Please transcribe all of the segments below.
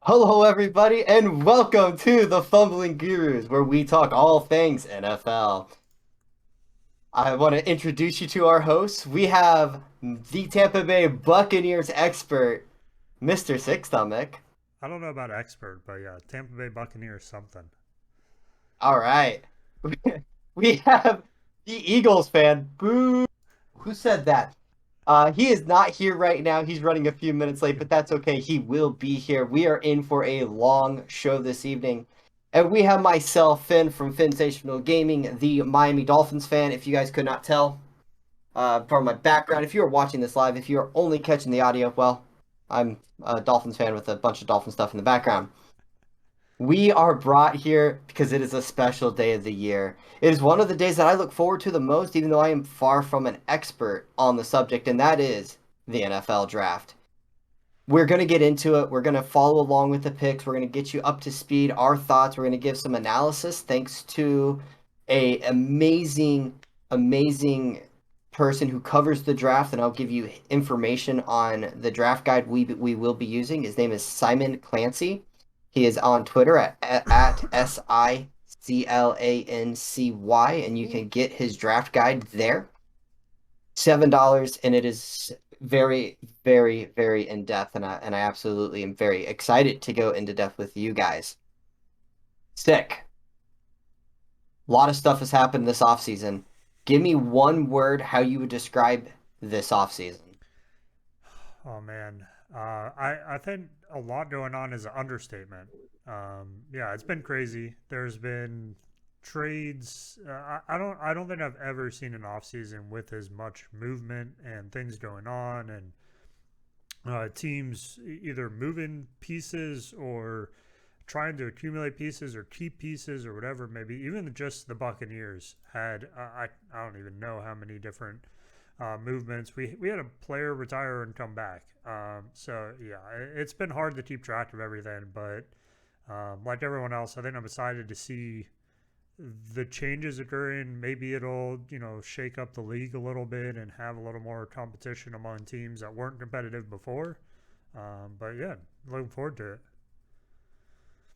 Hello, everybody, and welcome to the Fumbling Gurus, where we talk all things NFL. I want to introduce you to our hosts. We have the Tampa Bay Buccaneers expert, Mr. Six Stomach. I don't know about expert, but yeah, Tampa Bay Buccaneers something. All right. We have the Eagles fan. Boo! Who said that? He is not here right now. He's running a few minutes late, but that's okay. He will be here. We are in for a long show this evening. And we have myself, Finn from Sensational Gaming, the Miami Dolphins fan. If you guys could not tell from my background, if you are watching this live, if you are only catching the audio, well, I'm a Dolphins fan with a bunch of Dolphin stuff in the background. We are brought here because it is a special day of the year. It is one of the days that I look forward to the most, even though I am far from an expert on the subject, and that is the NFL draft. We're going to get into it. We're going to follow along with the picks. We're going to get you up to speed, our thoughts. We're going to give some analysis thanks to a amazing person who covers the draft, and I'll give you information on the draft guide we will be using. His name is Simon Clancy. He is on Twitter at SICLANCY, and you can get his draft guide there. $7, and it is very in depth, and I absolutely am very excited to go into depth with you guys. Sick. A lot of stuff has happened this offseason. Give me one word how you would describe this offseason. Oh man, I think a lot going on is an understatement. Yeah, it's been crazy. There's been trades. I don't think I've ever seen an off season with as much movement and things going on, and teams either moving pieces or trying to accumulate pieces or keep pieces or whatever. Maybe even just the Buccaneers had I don't even know how many different movements. We had a player retire and come back. So yeah, it's been hard to keep track of everything. But like everyone else, I think I'm excited to see the changes occurring. Maybe it'll shake up the league a little bit and have a little more competition among teams that weren't competitive before. But yeah, looking forward to it.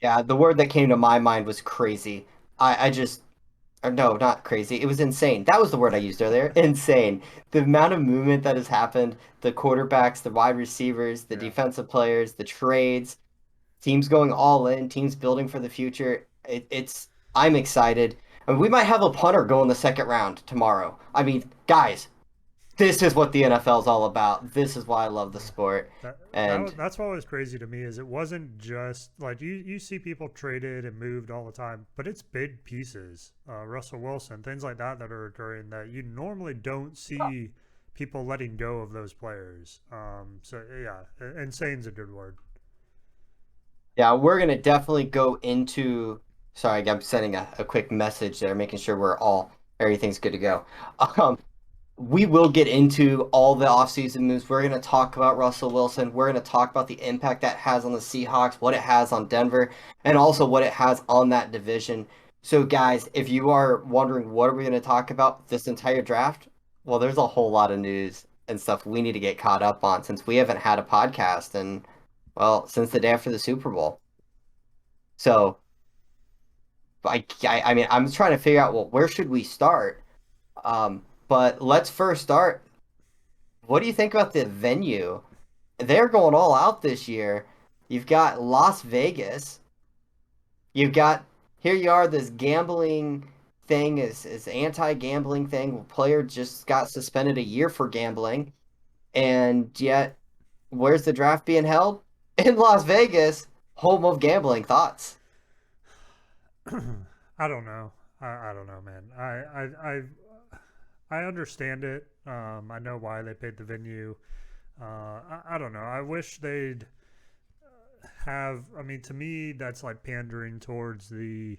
Yeah, the word that came to my mind was crazy. I just or no, not crazy. It was insane. That was the word I used earlier. Insane. The amount of movement that has happened, the quarterbacks, the wide receivers, the Yeah. defensive players, the trades, teams going all in, teams building for the future. I'm excited. I mean, we might have a punter go in the second round tomorrow. I mean, guys, this is what the NFL is all about. This is why I love the Yeah. sport. And That's what was crazy to me is it wasn't just like you see people traded and moved all the time, but it's big pieces, Russell Wilson, things like that are occurring that you normally don't see people letting go of those players. So yeah, insane's a good word. yeah, we're gonna definitely go into. Sorry, I'm sending a quick message there, making sure we're all everything's good to go. Um, we will get into all the offseason moves. We're going to talk about Russell Wilson. We're going to talk about the impact that has on the Seahawks, what it has on Denver, and also what it has on that division. So, guys, if you are wondering what are we going to talk about this entire draft, well, there's a whole lot of news and stuff we need to get caught up on since we haven't had a podcast and, well, since the day after the Super Bowl. So, I mean, I'm trying to figure out, well, where should we start? But let's first start. What do you think about the venue? They're going all out this year. You've got Las Vegas. You've got here you are, this gambling thing is anti-gambling thing. Player just got suspended a year for gambling, and yet where's the draft being held? In Las Vegas, home of gambling. Thoughts? I don't know. I don't know, man. I understand it. I know why they paid the venue. I don't know. I wish they'd have. I mean, to me, that's like pandering towards the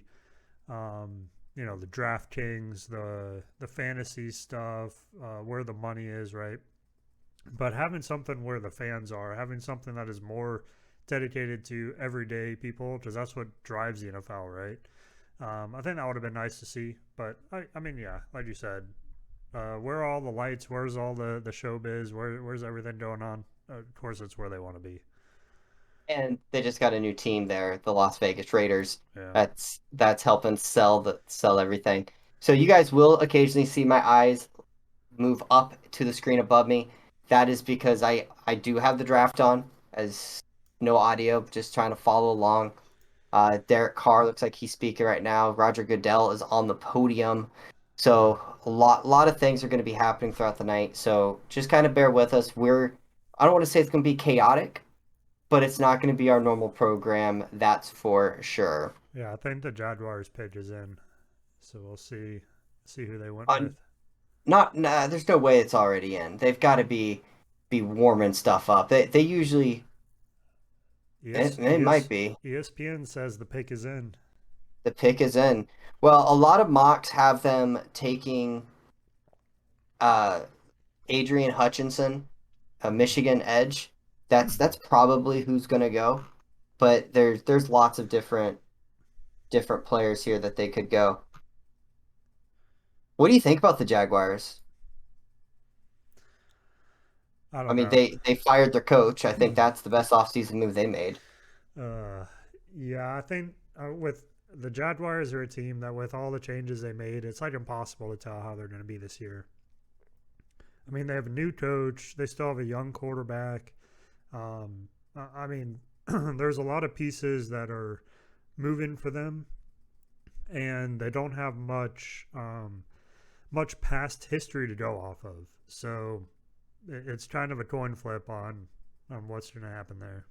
DraftKings, the fantasy stuff, where the money is, right? But having something where the fans are, having something that is more dedicated to everyday people, because that's what drives the NFL, right? I think that would have been nice to see. But I mean, yeah, like you said, where are all the lights? Where's all the showbiz? Where's everything going on? Of course, it's where they want to be. And they just got a new team there, the Las Vegas Raiders. Yeah. That's helping sell everything. So you guys will occasionally see my eyes move up to the screen above me. That is because I do have the draft on as no audio, just trying to follow along. Derek Carr looks like he's speaking right now. Roger Goodell is on the podium. Yeah. So a lot of things are going to be happening throughout the night. So just kind of bear with us. I don't want to say it's going to be chaotic, but it's not going to be our normal program. That's for sure. Yeah. I think the Jaguars page is in, so we'll see who they went Uh, with. Not nah, there's no way it's already in. They've got to be warming stuff up. They usually it might be. ESPN says the pick is in. The pick is in. Well, a lot of mocks have them taking uh Adrian Hutchinson, a Michigan edge. That's probably who's gonna go. But there's lots of different players here that they could go. What do you think about the Jaguars? I I don't mean, know. they fired their coach. I think that's the best offseason move they made. uh, yeah, I think with the Jaguars are a team that with all the changes they made, it's like impossible to tell how they're going to be this year. I mean, they have a new coach. They still have a young quarterback. I mean, there's a lot of pieces that are moving for them, and they don't have much past history to go off of. So it's kind of a coin flip on what's going to happen there.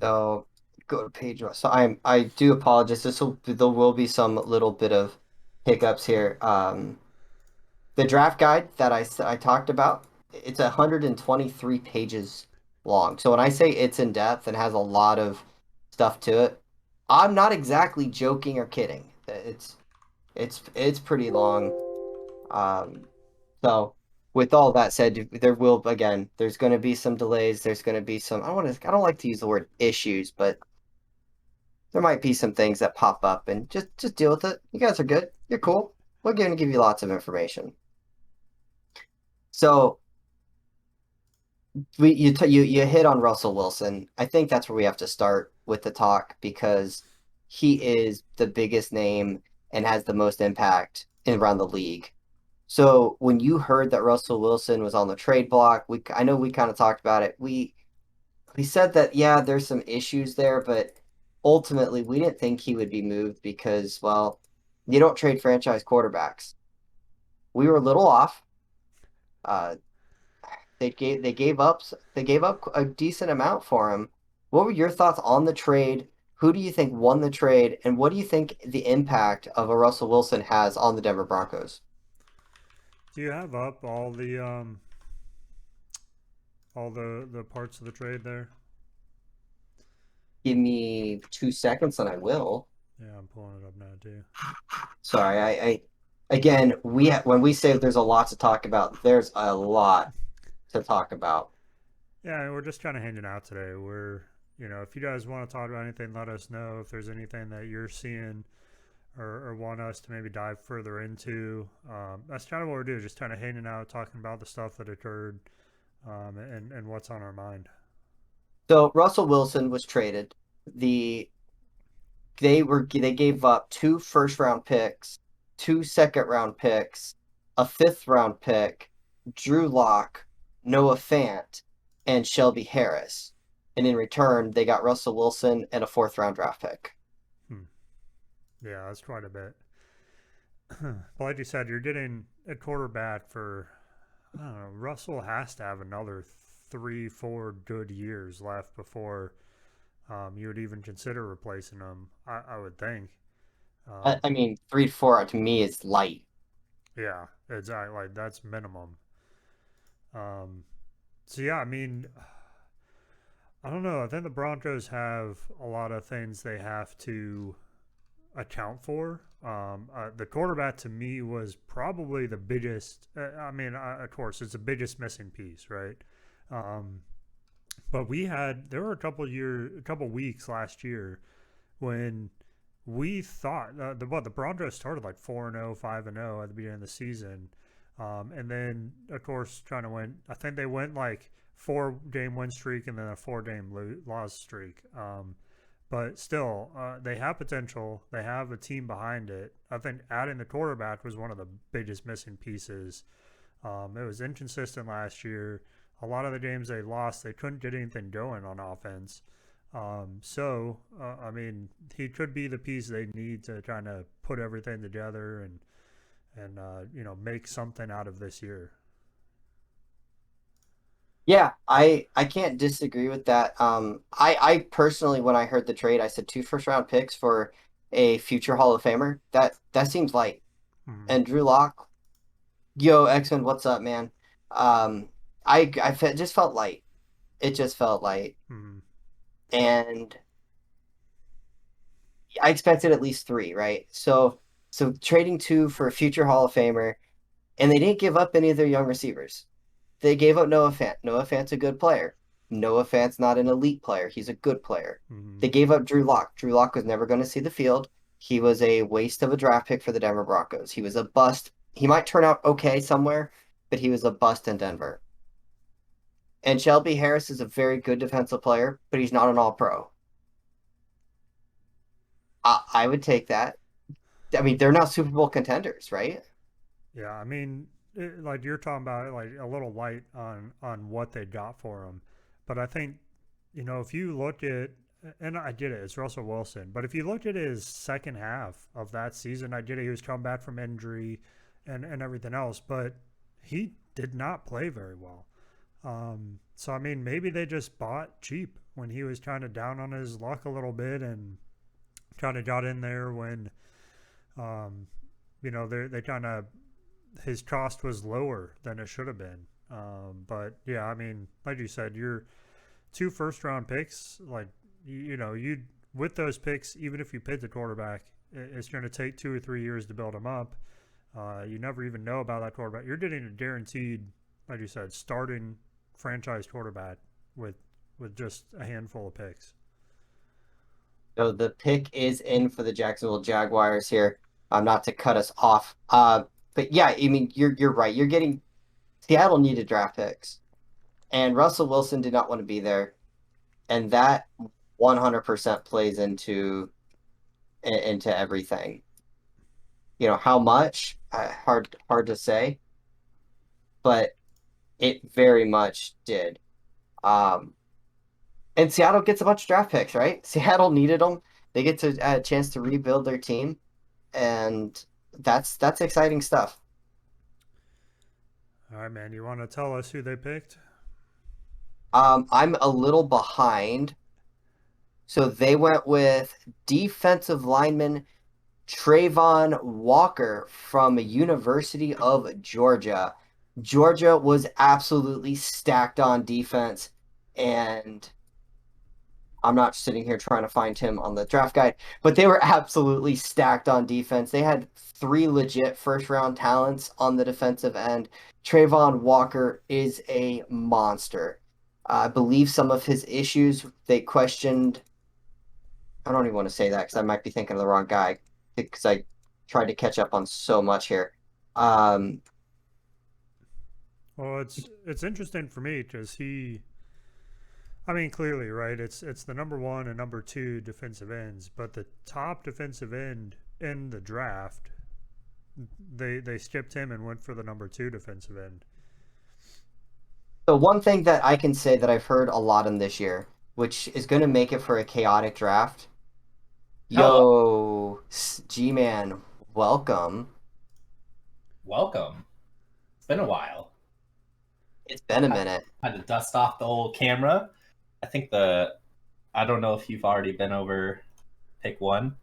So go to page one. So I do apologize. There will be some little bit of hiccups here. The draft guide that I talked about, it's 123 pages long. So when I say it's in depth and has a lot of stuff to it, I'm not exactly joking or kidding. It's pretty long. Um, so with all that said, there will again, there's going to be some delays. There's going to be some. I don't like to use the word issues, but there might be some things that pop up, and just deal with it. You guys are good. You're cool. We're going to give you lots of information. So you hit on Russell Wilson. I think that's where we have to start with the talk because he is the biggest name and has the most impact around the league. So when you heard that Russell Wilson was on the trade block, I know we kind of talked about it. We said that yeah, there's some issues there, but ultimately we didn't think he would be moved because well, you don't trade franchise quarterbacks. We were a little off. Uh, they gave up a decent amount for him. What were your thoughts on the trade? Who do you think won the trade, and what do you think the impact of a Russell Wilson has on the Denver Broncos? Do you have up all the parts of the trade there? Give me 2 seconds and I will. Yeah, I'm pulling it up now too. Sorry, I again when we say there's a lot to talk about, there's a lot to talk about. Yeah, we're just kind of hanging out today. If you guys want to talk about anything, let us know. If there's anything that you're seeing or want us to maybe dive further into, that's kind of what we're doing. Just kind of hanging out, talking about the stuff that occurred, and what's on our mind. So Russell Wilson was traded. The they gave up two first round picks, two second round picks, a fifth round pick, Drew Lock, Noah Fant, and Shelby Harris. And in return, they got Russell Wilson and a fourth round draft pick. Hmm. Yeah, that's quite a bit. But like you said, you're getting a quarterback for, I don't know, Russell has to have another 3, 4 good years left before you would even consider replacing him, I would think. I mean, 3 to 4 to me is light. Yeah, exactly. Like, that's minimum. Um, so, yeah, I mean, I don't know. I think the Broncos have a lot of things they have to account for. The quarterback to me was probably the biggest. I mean, of course, it's the biggest missing piece, right? Um, but there were a couple weeks last year when we thought the Broncos started like 4-0, 5-0 at the beginning of the season, and then of course trying to win. I think they went like 4-game win streak and then a 4-game loss streak. But still, they have potential. They have a team behind it. I think adding the quarterback was one of the biggest missing pieces. It was inconsistent last year. A lot of the games they lost, they couldn't get anything going on offense. I mean, he could be the piece they need to kind of put everything together and make something out of this year. Yeah, I can't disagree with that. I personally, when I heard the trade, I said 2 first round picks for a future Hall of Famer. That seems light. Mm-hmm. And Drew Lock, yo, X-Men, what's up, man? Um, just felt light. It just felt light, Mm-hmm. and I expected at least three, right? So trading two for a future Hall of Famer, and they didn't give up any of their young receivers. They gave up Noah Fant. Noah Fant's a good player. Noah Fant's not an elite player. He's a good player. Mm-hmm. They gave up Drew Lock. Drew Lock was never going to see the field. He was a waste of a draft pick for the Denver Broncos. He was a bust. He might turn out okay somewhere, but he was a bust in Denver. And Shelby Harris is a very good defensive player, but he's not an all pro. I would take that. I mean, they're not Super Bowl contenders, right? Yeah, I mean, like you're talking about, like a little light on what they got for him, but I think if you look at, and I get it, it's Russell Wilson, but if you look at his second half of that season, I get it, he was coming back from injury and everything else, but he did not play very well. So I mean, maybe they just bought cheap when he was kind of down on his luck a little bit and kind of got in there when um, they kind of his cost was lower than it should have been. But yeah, I mean, like you said, your 2 first round picks, like you with those picks, even if you pick the quarterback, it's going to take 2 or 3 years to build them up. You never even know about that quarterback. You're getting a guaranteed, like you said, starting franchise quarterback with just a handful of picks. So the pick is in for the Jacksonville Jaguars here. Not to cut us off. But yeah, I mean, you're right. You're getting Seattle needed draft picks, and Russell Wilson did not want to be there, and that 100% plays into everything. How much? Hard to say, but it very much did. Um, and Seattle gets a bunch of draft picks, right? Seattle needed them. They get to a chance to rebuild their team, and that's exciting stuff. All right, man. You want to tell us who they picked? I'm a little behind. So they went with defensive lineman Trayvon Walker from University of Georgia. Georgia was absolutely stacked on defense, and I'm not sitting here trying to find him on the draft guide, but they were absolutely stacked on defense. They had three legit first round talents on the defensive end. Trayvon Walker is a monster. I believe some of his issues they questioned. I don't even want to say that because I might be thinking of the wrong guy because I tried to catch up on so much here. Um, Well, it's interesting for me because I mean, clearly, right? It's the number one and number two defensive ends, but the top defensive end in the draft, they skipped him and went for the number two defensive end. the one thing that I can say that I've heard a lot in this year, which is going to make it for a chaotic draft. Hello. Yo, G-Man, welcome. Welcome. It's been a while. It's been a I minute. had to dust off the old camera. I think I don't know if you've already been over pick one.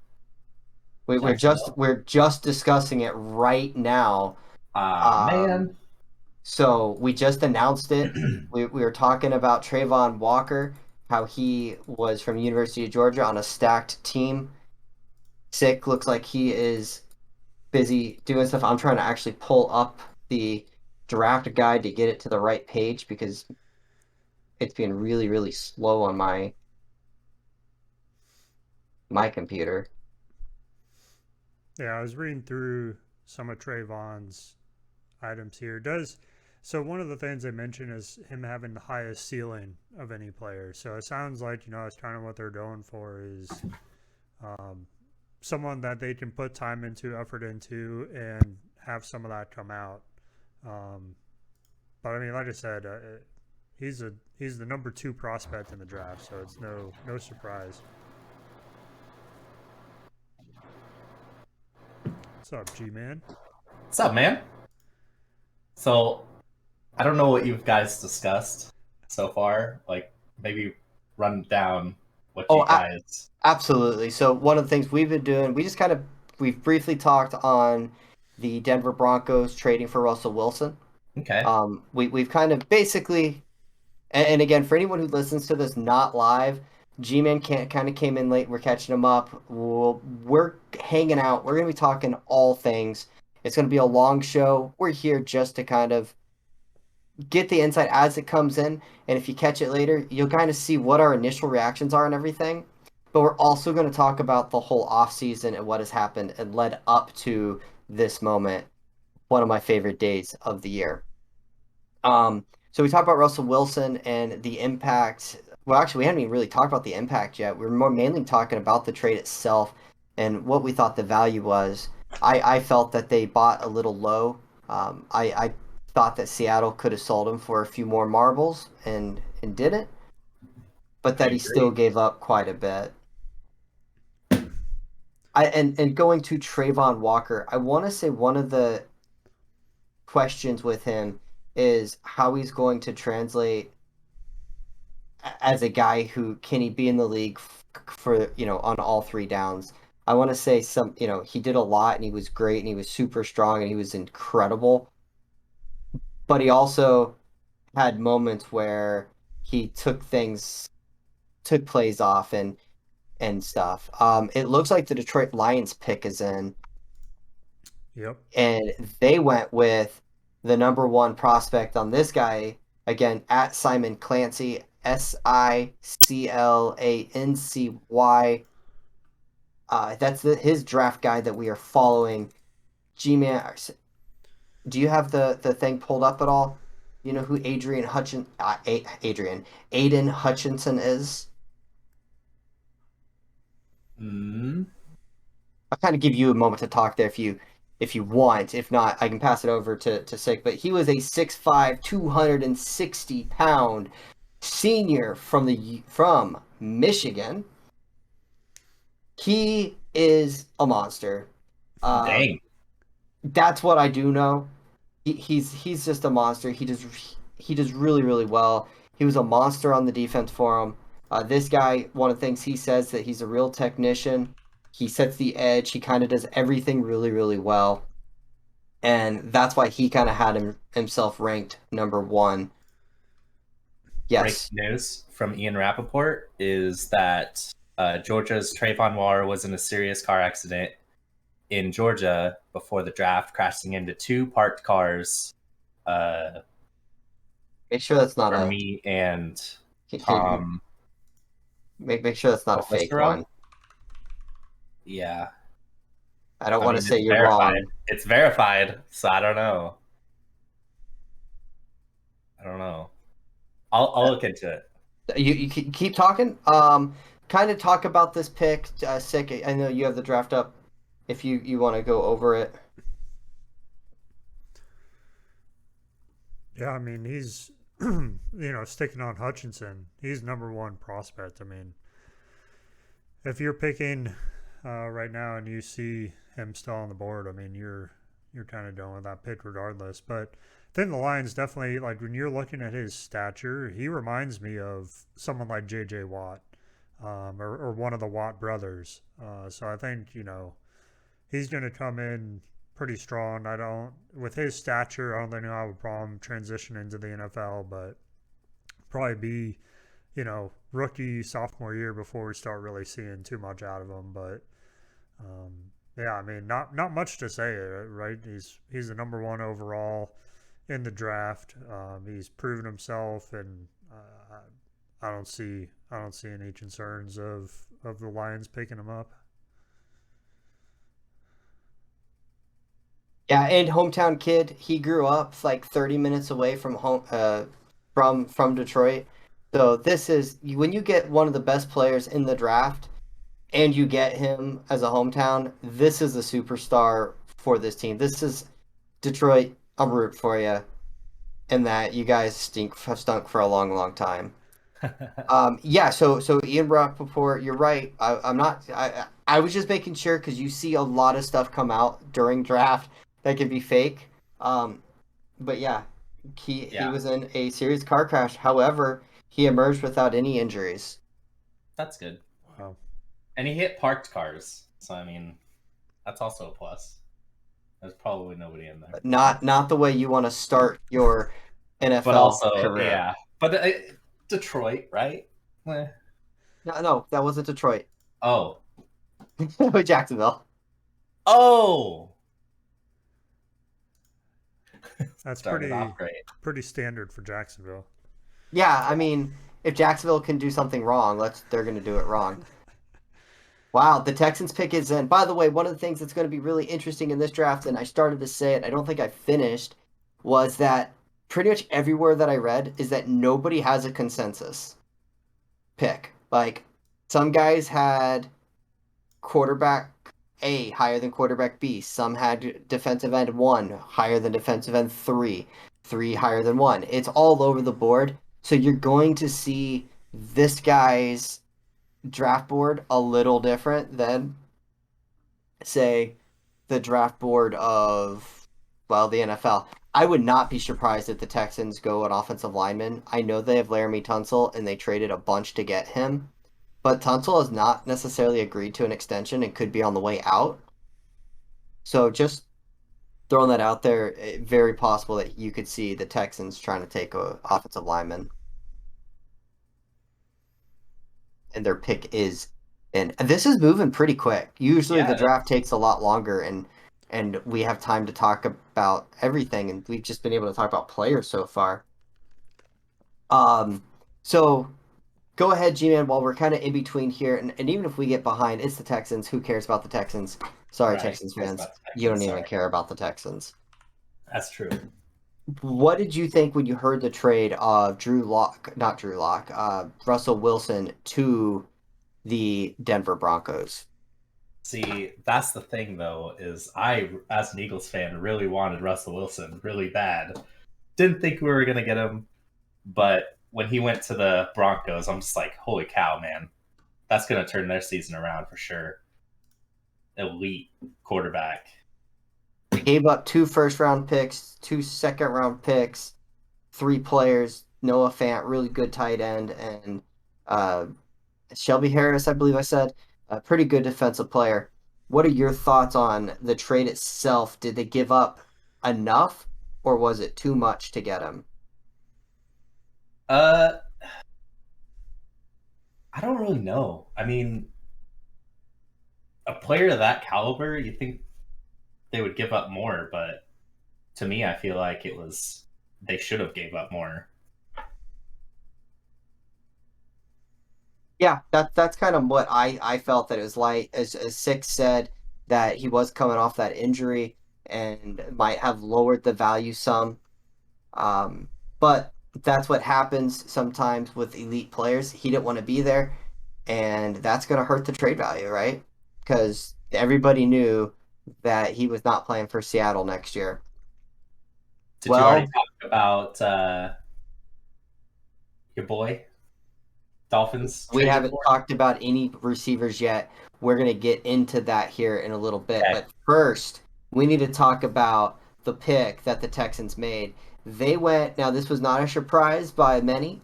We're just Jacksonville. we're just discussing it right now. Um, Man. so we just announced it. We were talking about Trayvon Walker, how he was from University of Georgia on a stacked team. Sick, looks like he is busy doing stuff. I'm trying to actually pull up the draft guide to get it to the right page because it's been really, really slow on my computer. Yeah, I was reading through some of Trayvon's items here. Does So one of the things they mentioned is him having the highest ceiling of any player. So it sounds like that's kind of what they're going for is um, someone that they can put time into, effort into, and have some of that come out. Um, but I mean, like I said, he's the number 2 prospect in the draft, so it's no surprise. What's up, G man? What's up, man? So I don't know what you guys discussed so far. Like maybe run down what Oh, you guys. absolutely. So one of the things we've been doing, we've briefly talked on the Denver Broncos trading for Russell Wilson. Okay. We've kind of basically, and again, for anyone who listens to this not live, G-Man kind of came in late. We're catching him up. We're hanging out. We're going to be talking all things. It's going to be a long show. We're here just to kind of get the insight as it comes in. And if you catch it later, you'll kind of see what our initial reactions are and everything. But we're also going to talk about the whole offseason and what has happened and led up to this moment. One of my favorite days of the year. So we talked about Russell Wilson and the impact. Well, actually, we haven't even really talked about the impact yet. We're more mainly talking about the trade itself and what we thought the value was. I felt that they bought a little low. I thought that Seattle could have sold him for a few more marbles and didn't, but I that he still agree. gave up quite a bit. And going to Trayvon Walker, I want to say one of the questions with him is how he's going to translate as a guy who can he be in the league for on all 3 downs. I want to say he did a lot and he was great and he was super strong and he was incredible, but he also had moments where he took plays off and stuff. It looks like the Detroit Lions pick is in, Yep. and they went with the number 1 prospect on this guy again at Simon Clancy, Siclancy. That's his draft guide that we are following. G-Man, do you have the thing pulled up at all? You know who Aiden Hutchinson is? Mm, I'll kind of give you a moment to talk there if you want. If not, I can pass it over to Sick. But he was a 6'5", 260-pound senior from Michigan. He is a monster. Uh, dang. that's what I do know. He's just a monster. He does really really well. He was a monster on the defense for him. This guy, one of the things he says that he's a real technician. He sets the edge. He kind of does everything really really well, and that's why he kind of had himself ranked number 1. Breaking Yes, news from Ian Rappaport is that Georgia's Trayvon Walker was in a serious car accident in Georgia before the draft, crashing into 2 parked cars. Uh, make sure that's not for a me and can Tom make sure that's not a fake Listerow. one. Yeah, I don't I want to mean say it's you're verified. wrong. It's verified, so I don't know. I don't know. I'll look into it. You keep talking. Kind of talk about this pick, Sick. I know you have the draft up. If you want to go over it. Yeah, I mean, he's sticking on Hutchinson. He's number 1 prospect. I mean, if you're picking right now and you see him still on the board, I mean, you're kind of done with that pick regardless. But then the Lions definitely, like, when you're looking at his stature, he reminds me of someone like J.J. Watt, or one of the Watt brothers. So I think he's going to come in pretty strong. With his stature, I don't think he'll have a problem transitioning to the NFL, but probably be rookie sophomore year before we start really seeing too much out of him. But yeah, I mean, not much to say, right? He's the number 1 overall in the draft. He's proven himself, and I don't see any concerns of the Lions picking him up. Yeah, and hometown kid. He grew up like 30 minutes away from home, from Detroit. So this is when you get one of the best players in the draft, and you get him as a hometown. This is a superstar for this team. This is Detroit. I'm root for you, and that you guys have stunk for a long, long time. Yeah. So Ian Rappaport, you're right. I'm not. I was just making sure because you see a lot of stuff come out during draft that can be fake. Um, but yeah, he Yeah, was in a serious car crash. However, he emerged without any injuries. that's good. Wow. And he hit parked cars, so I mean, that's also a plus. There's probably nobody in there, Not the way you want to start your but NFL also, career. yeah. But Detroit, right? Eh. No, no, that wasn't Detroit. Oh, Jacksonville. oh, That's started off great. pretty standard for Jacksonville. Yeah, I mean, if Jacksonville can do something wrong, they're going to do it wrong. Wow, the Texans pick is in. By the way, one of the things that's going to be really interesting in this draft, and I started to say it, I don't think I finished, was that pretty much everywhere that I read is that nobody has a consensus pick. Like, some guys had quarterback A higher than quarterback B. Some had defensive end 1 higher than defensive end 3, 3 higher than 1. It's all over the board. So you're going to see this guy's draft board a little different than, say, the draft board of, well, the NFL. I would not be surprised if the Texans go an offensive lineman. I know they have Laramie Tunsil and they traded a bunch to get him, but Tunsil has not necessarily agreed to an extension and could be on the way out. So just throwing that out there, very possible that you could see the Texans trying to take a offensive lineman, and their pick is in. And this is moving pretty quick. Usually the Yeah, draft takes a lot longer, and we have time to talk about everything, and we've just been able to talk about players so far. So go ahead, G-Man, while we're kind of in between here, and even if we get behind, it's the Texans. Who cares about the Texans? Sorry, right. Texans Cares fans. about the You don't Texans. even Sorry, care about the Texans. that's true. What did you think when you heard the trade of Russell Wilson to the Denver Broncos? See, that's the thing though, is I, as an Eagles fan, really wanted Russell Wilson really bad. Didn't think we were gonna get him, but when he went to the Broncos, I'm just like, holy cow, man, that's gonna turn their season around for sure. Elite quarterback. They gave up 2 first-round picks, 2 second-round picks, 3 players. Noah Fant, really good tight end, and uh, Shelby Harris, I believe I said, a pretty good defensive player. What are your thoughts on the trade itself? Did they give up enough, or was it too much to get him? Uh, I don't really know. I mean, a player of that caliber, you think they would give up more, but to me, I feel like it was they should have gave up more. Yeah, that's kind of what I felt that it was like. As Six said, that he was coming off that injury and might have lowered the value some. But that's what happens sometimes with elite players. He didn't want to be there, and that's going to hurt the trade value, right? Because everybody knew that he was not playing for Seattle next year. Did you already Well, talk about your boy Dolphins we trading haven't for? talked about any receivers yet. We're going to get into that here in a little bit. Okay. But first, we need to talk about the pick that the Texans made. They went, now, this was not a surprise by many.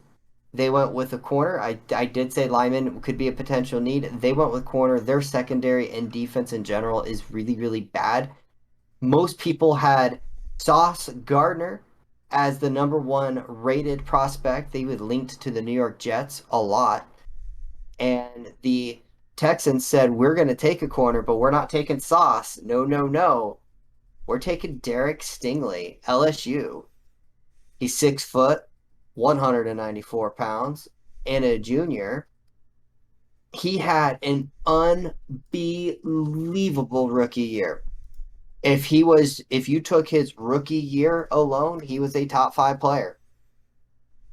They went with a corner. I did say lineman could be a potential need. They went with corner. Their secondary and defense in general is really, really bad. Most people had Sauce Gardner as the number 1 rated prospect. They were linked to the New York Jets a lot. And the Texans said, we're going to take a corner, but we're not taking Sauce. No, no, no. We're taking Derek Stingley, LSU. He's 6 foot, 194 pounds, and a junior. He had an unbelievable rookie year. If you took his rookie year alone, he was a top 5 player.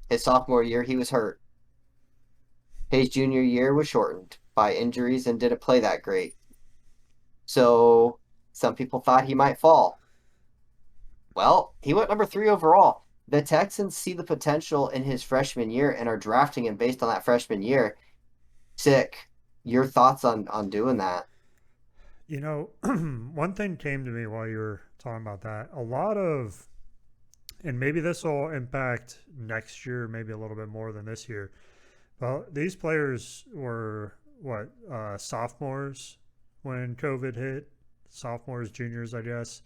His sophomore year, he was hurt. His junior year was shortened by injuries and didn't play that great. So some people thought he might fall. Well, he went number 3 overall. The Texans see the potential in his freshman year and are drafting him based on that freshman year. Sick. Your thoughts on doing that? You know, one thing came to me while you were talking about that. A lot of, and maybe this will impact next year, maybe a little bit more than this year. Well, these players were what, sophomores when COVID hit, sophomores, juniors, I guess.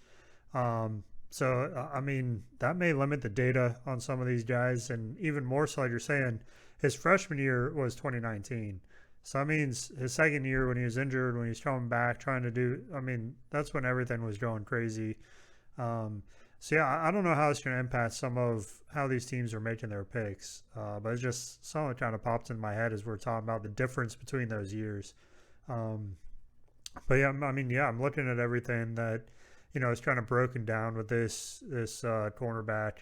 I mean, that may limit the data on some of these guys, and even more so, like you're saying, his freshman year was 2019. So that means his second year when he was injured, when he's coming back, trying to do, I mean, that's when everything was going crazy. Um, so yeah, I don't know how it's going to impact some of how these teams are making their picks, but it's just something that kind of popped in my head as we're talking about the difference between those years. Um, but yeah, I mean, yeah, I'm looking at everything that is kind of broken down with this cornerback.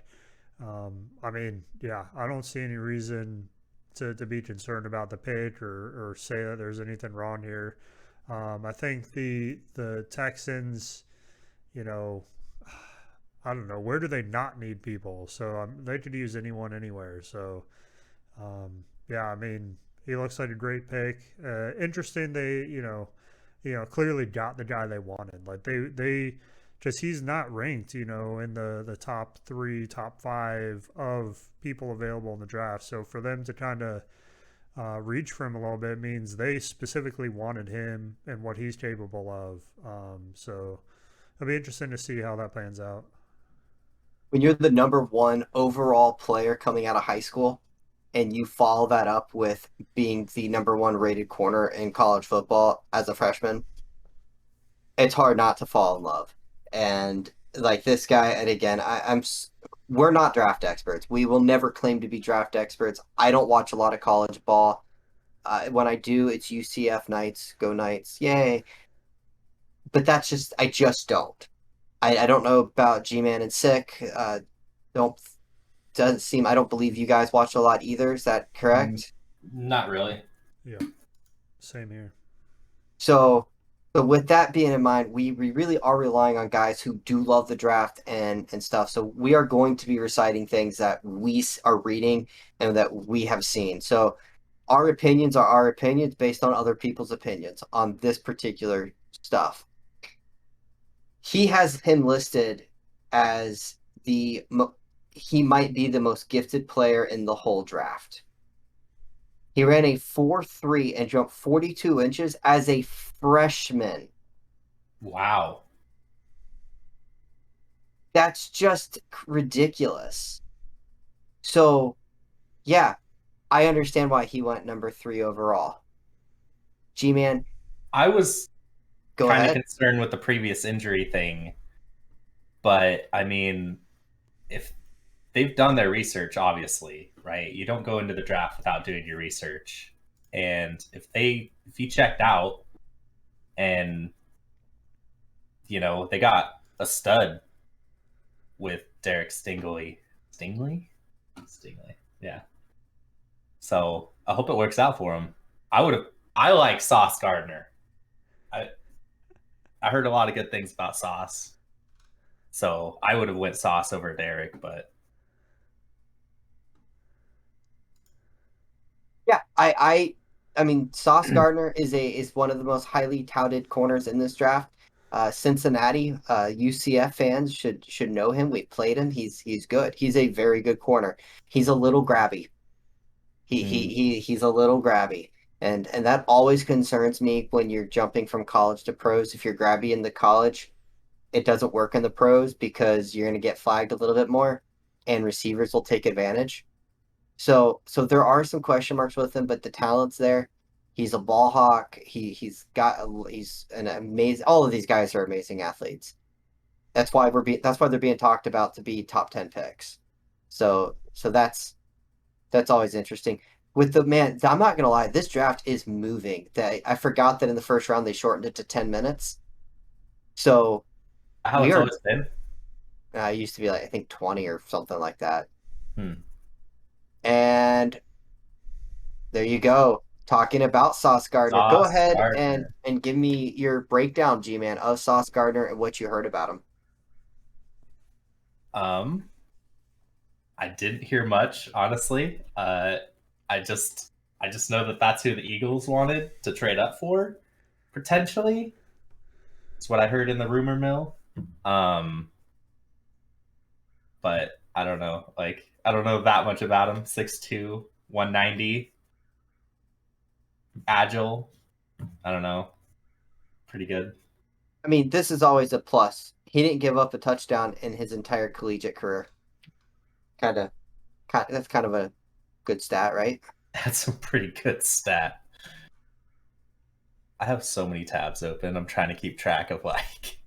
I mean, yeah, I don't see any reason to be concerned about the pick or say that there's anything wrong here. I think the Texans, you know, I don't know, where do they not need people? So they could use anyone anywhere. So yeah, I mean, he looks like a great pick. Interesting. They clearly got the guy they wanted. Like they just he's not ranked, in the top 3, top 5 of people available in the draft. So for them to kind of reach for him a little bit means they specifically wanted him and what he's capable of. So it'll be interesting to see how that plans out. When you're the number 1 overall player coming out of high school and you follow that up with being the number 1 rated corner in college football as a freshman, it's hard not to fall in love. And like this guy, and again, we're not draft experts. We will never claim to be draft experts. I don't watch a lot of college ball. When I do, it's UCF Knights, go Knights, yay! But I just don't. I don't know about G-Man and Sick. Don't doesn't seem. I don't believe you guys watch a lot either. Is that Mm, correct? not really. Yeah, same here. So, so with that being in mind, we really are relying on guys who do love the draft and stuff. So we are going to be reciting things that we are reading and that we have seen. So our opinions are our opinions based on other people's opinions on this particular stuff. He has him listed as he might be the most gifted player in the whole draft. He ran a 4.3 and jumped 42 inches as a freshman. Wow. That's just ridiculous. So, yeah, I understand why he went number 3 overall. G-Man, I was go kind of ahead. concerned with the previous injury thing, but I mean, if they've done their research, obviously, right? You don't go into the draft without doing your research. And if he checked out and they got a stud with Derek Stingley, yeah. So I hope it works out for him. I like Sauce Gardner. I I heard a lot of good things about Sauce, so I would have went Sauce over Derek, but Yeah, I mean, Sauce Gardner is one of the most highly touted corners in this draft. Cincinnati, UCF fans should know him. We played him. He's good. He's a very good corner. He's a little grabby. He's a little grabby. And that always concerns me when you're jumping from college to pros. If you're grabby in the college, it doesn't work in the pros because you're going to get flagged a little bit more and receivers will take advantage. So there are some question marks with him, but the talent's there. He's a ball hawk. He's an amazing. All of these guys are amazing athletes. That's why they're being talked about to be top 10 picks. So that's always interesting. With the man, I'm not gonna lie, this draft is moving. I forgot that in the first round they shortened it to 10 minutes. So How We it's are. always been. It used to be like I think 20 or something like that. Hmm. And there you go. Talking about Sauce Gardner. Go Sauce ahead Gardner. and give me your breakdown, G-Man, of Sauce Gardner and what you heard about him. Um, I didn't hear much, honestly. I just I just know that that's who the Eagles wanted to trade up for, potentially. It's what I heard in the rumor mill. Um, but I don't know. Like I don't know that much about him. 6'2", 190, agile. I don't know. Pretty good. I mean, this is always a plus. He didn't give up a touchdown in his entire collegiate career. Kind of, that's kind of a good stat, right? That's a pretty good stat. I have so many tabs open. I'm trying to keep track of like.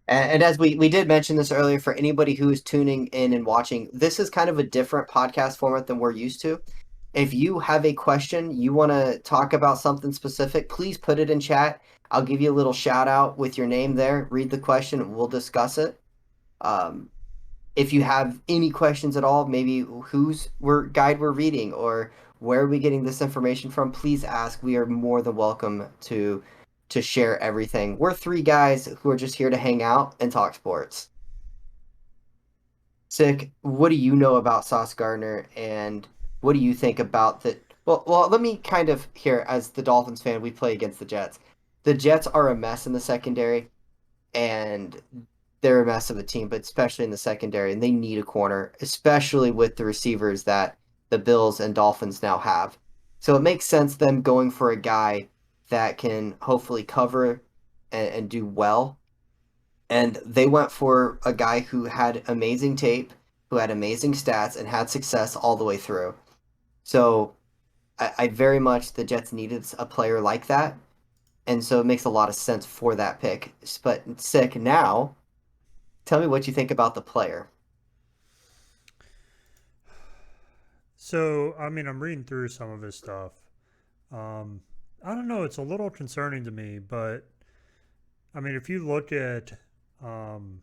And as we did mention this earlier, for anybody who is tuning in and watching, this is kind of a different podcast format than we're used to. If you have a question, you want to talk about something specific, please put it in chat. I'll give you a little shout out with your name there. Read the question, and we'll discuss it. Um, if you have any questions at all, maybe whose guide we're reading or where are we getting this information from, please ask. We are more than welcome to share everything. We're three guys who are just here to hang out and talk sports. Sick, what do you know about Sauce Gardner and what do you think about the well, let me kind of here as the Dolphins fan, we play against the Jets. The Jets are a mess in the secondary and they're a mess of a team, but especially in the secondary, and they need a corner, especially with the receivers that the Bills and Dolphins now have. So it makes sense them going for a guy that can hopefully cover and do well. And they went for a guy who had amazing tape, who had amazing stats, and had success all the way through. So I very much the Jets needed a player like that, and so it makes a lot of sense for that pick. But sick now. Tell me what you think about the player. So, I mean, I'm reading through some of his stuff. Um, I don't know. It's a little concerning to me, but I mean, if you look at, um,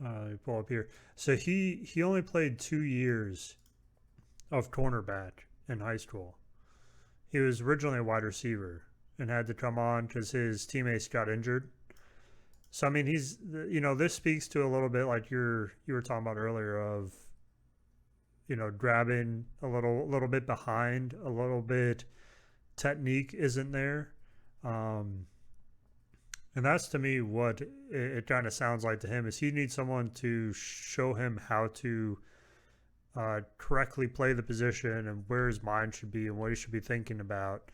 let me pull up here. So he only played 2 years of cornerback in high school. He was originally a wide receiver and had to come on because his teammates got injured. So I mean, this speaks to a little bit like you were talking about earlier of grabbing a little bit behind, a little bit technique isn't there. Um, and that's to me what it kind of sounds like to him is he needs someone to show him how to correctly play the position and where his mind should be and what he should be thinking about.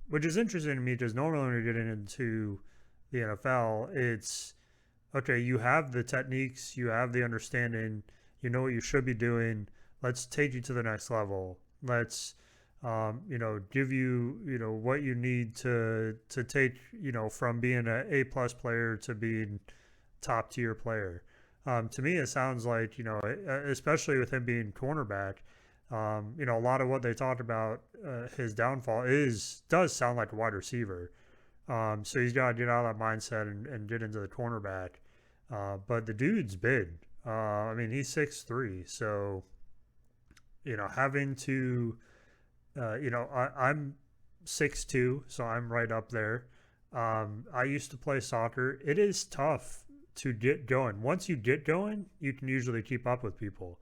Which is interesting to me because normally when you're getting into the NFL, it's okay, you have the techniques, you have the understanding, you know what you should be doing. Let's take you to the next level. Let's give you what you need to take from being an A+ player to being top tier player. To me, it sounds like especially with him being cornerback. A lot of what they talked about his downfall does sound like a wide receiver. So he's got to get out of that mindset and get into the cornerback. But the dude's big. I mean, he's 6'3", so having to, I'm 6'2", so I'm right up there. I used to play soccer. It is tough to get going. Once you get going, you can usually keep up with people.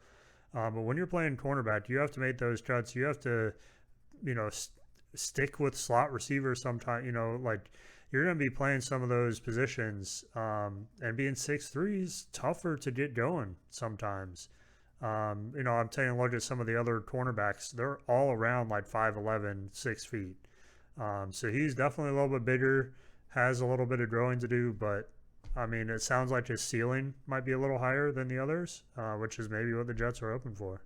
But when you're playing cornerback, you have to make those cuts. You have to, stick with slot receivers sometimes. Like you're going to be playing some of those positions, and being 6'3" is tougher to get going sometimes. I'm taking a look at some of the other cornerbacks. They're all around like 5'11", 6 feet. So he's definitely a little bit bigger, has a little bit of growing to do, but I mean, it sounds like his ceiling might be a little higher than the others, which is maybe what the Jets are hoping for.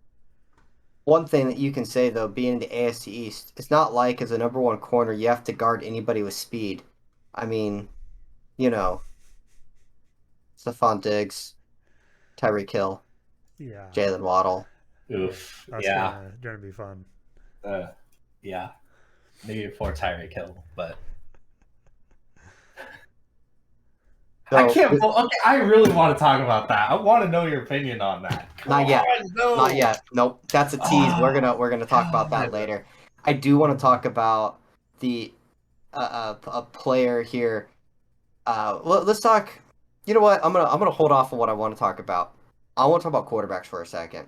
One thing that you can say though, being in the AFC East, it's not like as a number one corner you have to guard anybody with speed. I mean, you know, Stephon Diggs, Tyreek Hill, Yeah, Jalen Waddle. yeah, Oof. that's Yeah. gonna be fun. Uh, yeah. Maybe before Tyreek Hill, but I So can't. Okay, I really want to talk about that. I want to know your opinion on that. Come not yet. on, no. Not yet. Nope. That's a tease. Oh, We're gonna talk about that God. later. I do want to talk about the a player here. Let's talk. You know what? I'm gonna hold off on what I want to talk about. I want to talk about quarterbacks for a second.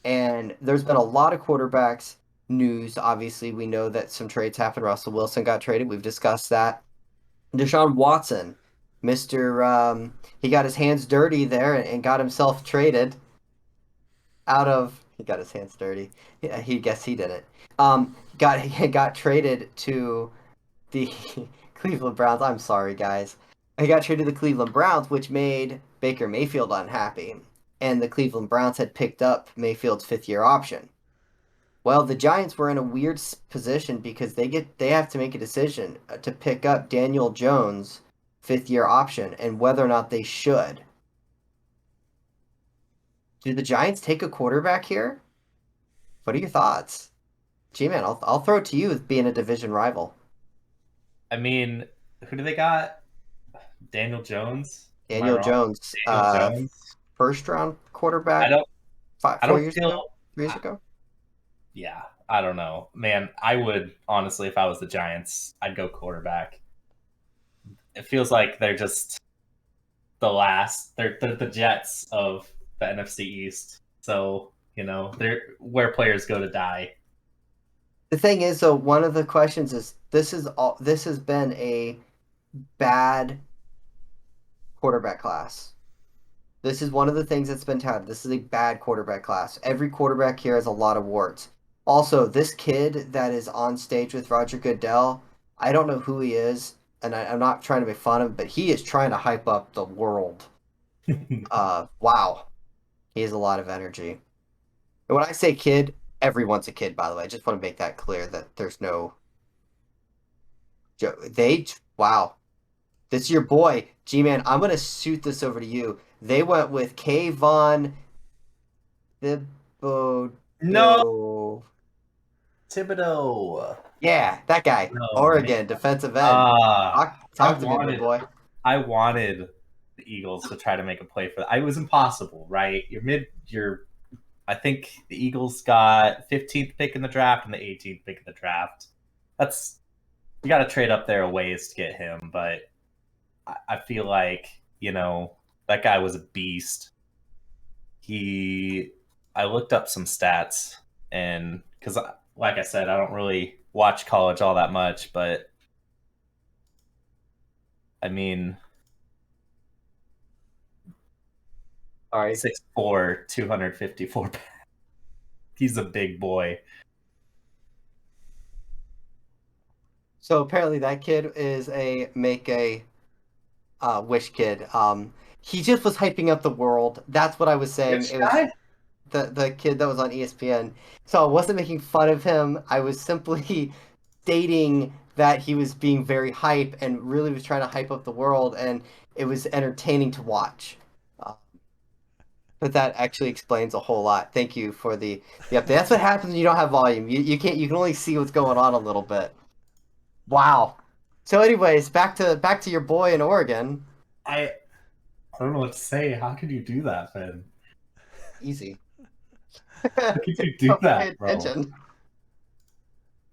And there's been a lot of quarterbacks news. Obviously, we know that some trades happened. Russell Wilson got traded. We've discussed that. Deshaun Watson, Mister, he got his hands dirty there and got himself traded out of. He got his hands dirty. Yeah, he guess he didn't. Got traded to the Cleveland Browns. I'm sorry, guys. He got traded to the Cleveland Browns, which made Baker Mayfield unhappy. And the Cleveland Browns had picked up Mayfield's fifth-year option. Well, the Giants were in a weird position because they have to make a decision to pick up Daniel Jones' fifth-year option and whether or not they should. Do the Giants take a quarterback here? What are your thoughts? G-Man, I'll throw it to you as being a division rival. I mean, who do they got? Daniel Jones. Am I Daniel wrong? Jones, Daniel Jones. first round I quarterback don't. I 4 don't years feel. ago, 3 years ago. Yeah, I don't know, man. I would honestly, if I was the Giants, I'd go quarterback. It feels like they're just the last. They're the Jets of the NFC East. So they're where players go to die. The thing is, though, one of the questions is this has been a bad quarterback class. This is one of the things that's been touted. This is a bad quarterback class. Every quarterback here has a lot of warts. Also, this kid that is on stage with Roger Goodell, I don't know who he is, and I'm not trying to make fun of him, but he is trying to hype up the world. Wow. He has a lot of energy. And when I say kid, everyone's a kid, by the way. I just want to make that clear that there's no. Wow. This is your boy, G-Man. I'm going to shoot this over to you. They went with Kayvon Thibodeau. No, Thibodeau. Yeah, that guy. No, man. Oregon, defensive end. Talk to me, big boy. I wanted the Eagles to try to make a play for that. It was impossible, right? I think the Eagles got 15th pick in the draft and the 18th pick in the draft. You got to trade up there a ways to get him, but I feel like that guy was a beast. I looked up some stats, and because like I said, I don't really watch college all that much, but I mean, All right. 6'4", 254 pounds. He's a big boy. So apparently that kid is a make a wish kid. He just was hyping up the world. That's what I was saying. Which It was guy? the kid that was on ESPN. So I wasn't making fun of him. I was simply stating that he was being very hype and really was trying to hype up the world, and it was entertaining to watch. Uh, but that actually explains a whole lot. Thank you for the update. That's what happens when you don't have volume. You can't. You can only see what's going on a little bit. Wow. So, anyways, back to your boy in Oregon. I don't know what to say. How could you do that, Ben? Easy. How could you do Don't pay that, bro? attention.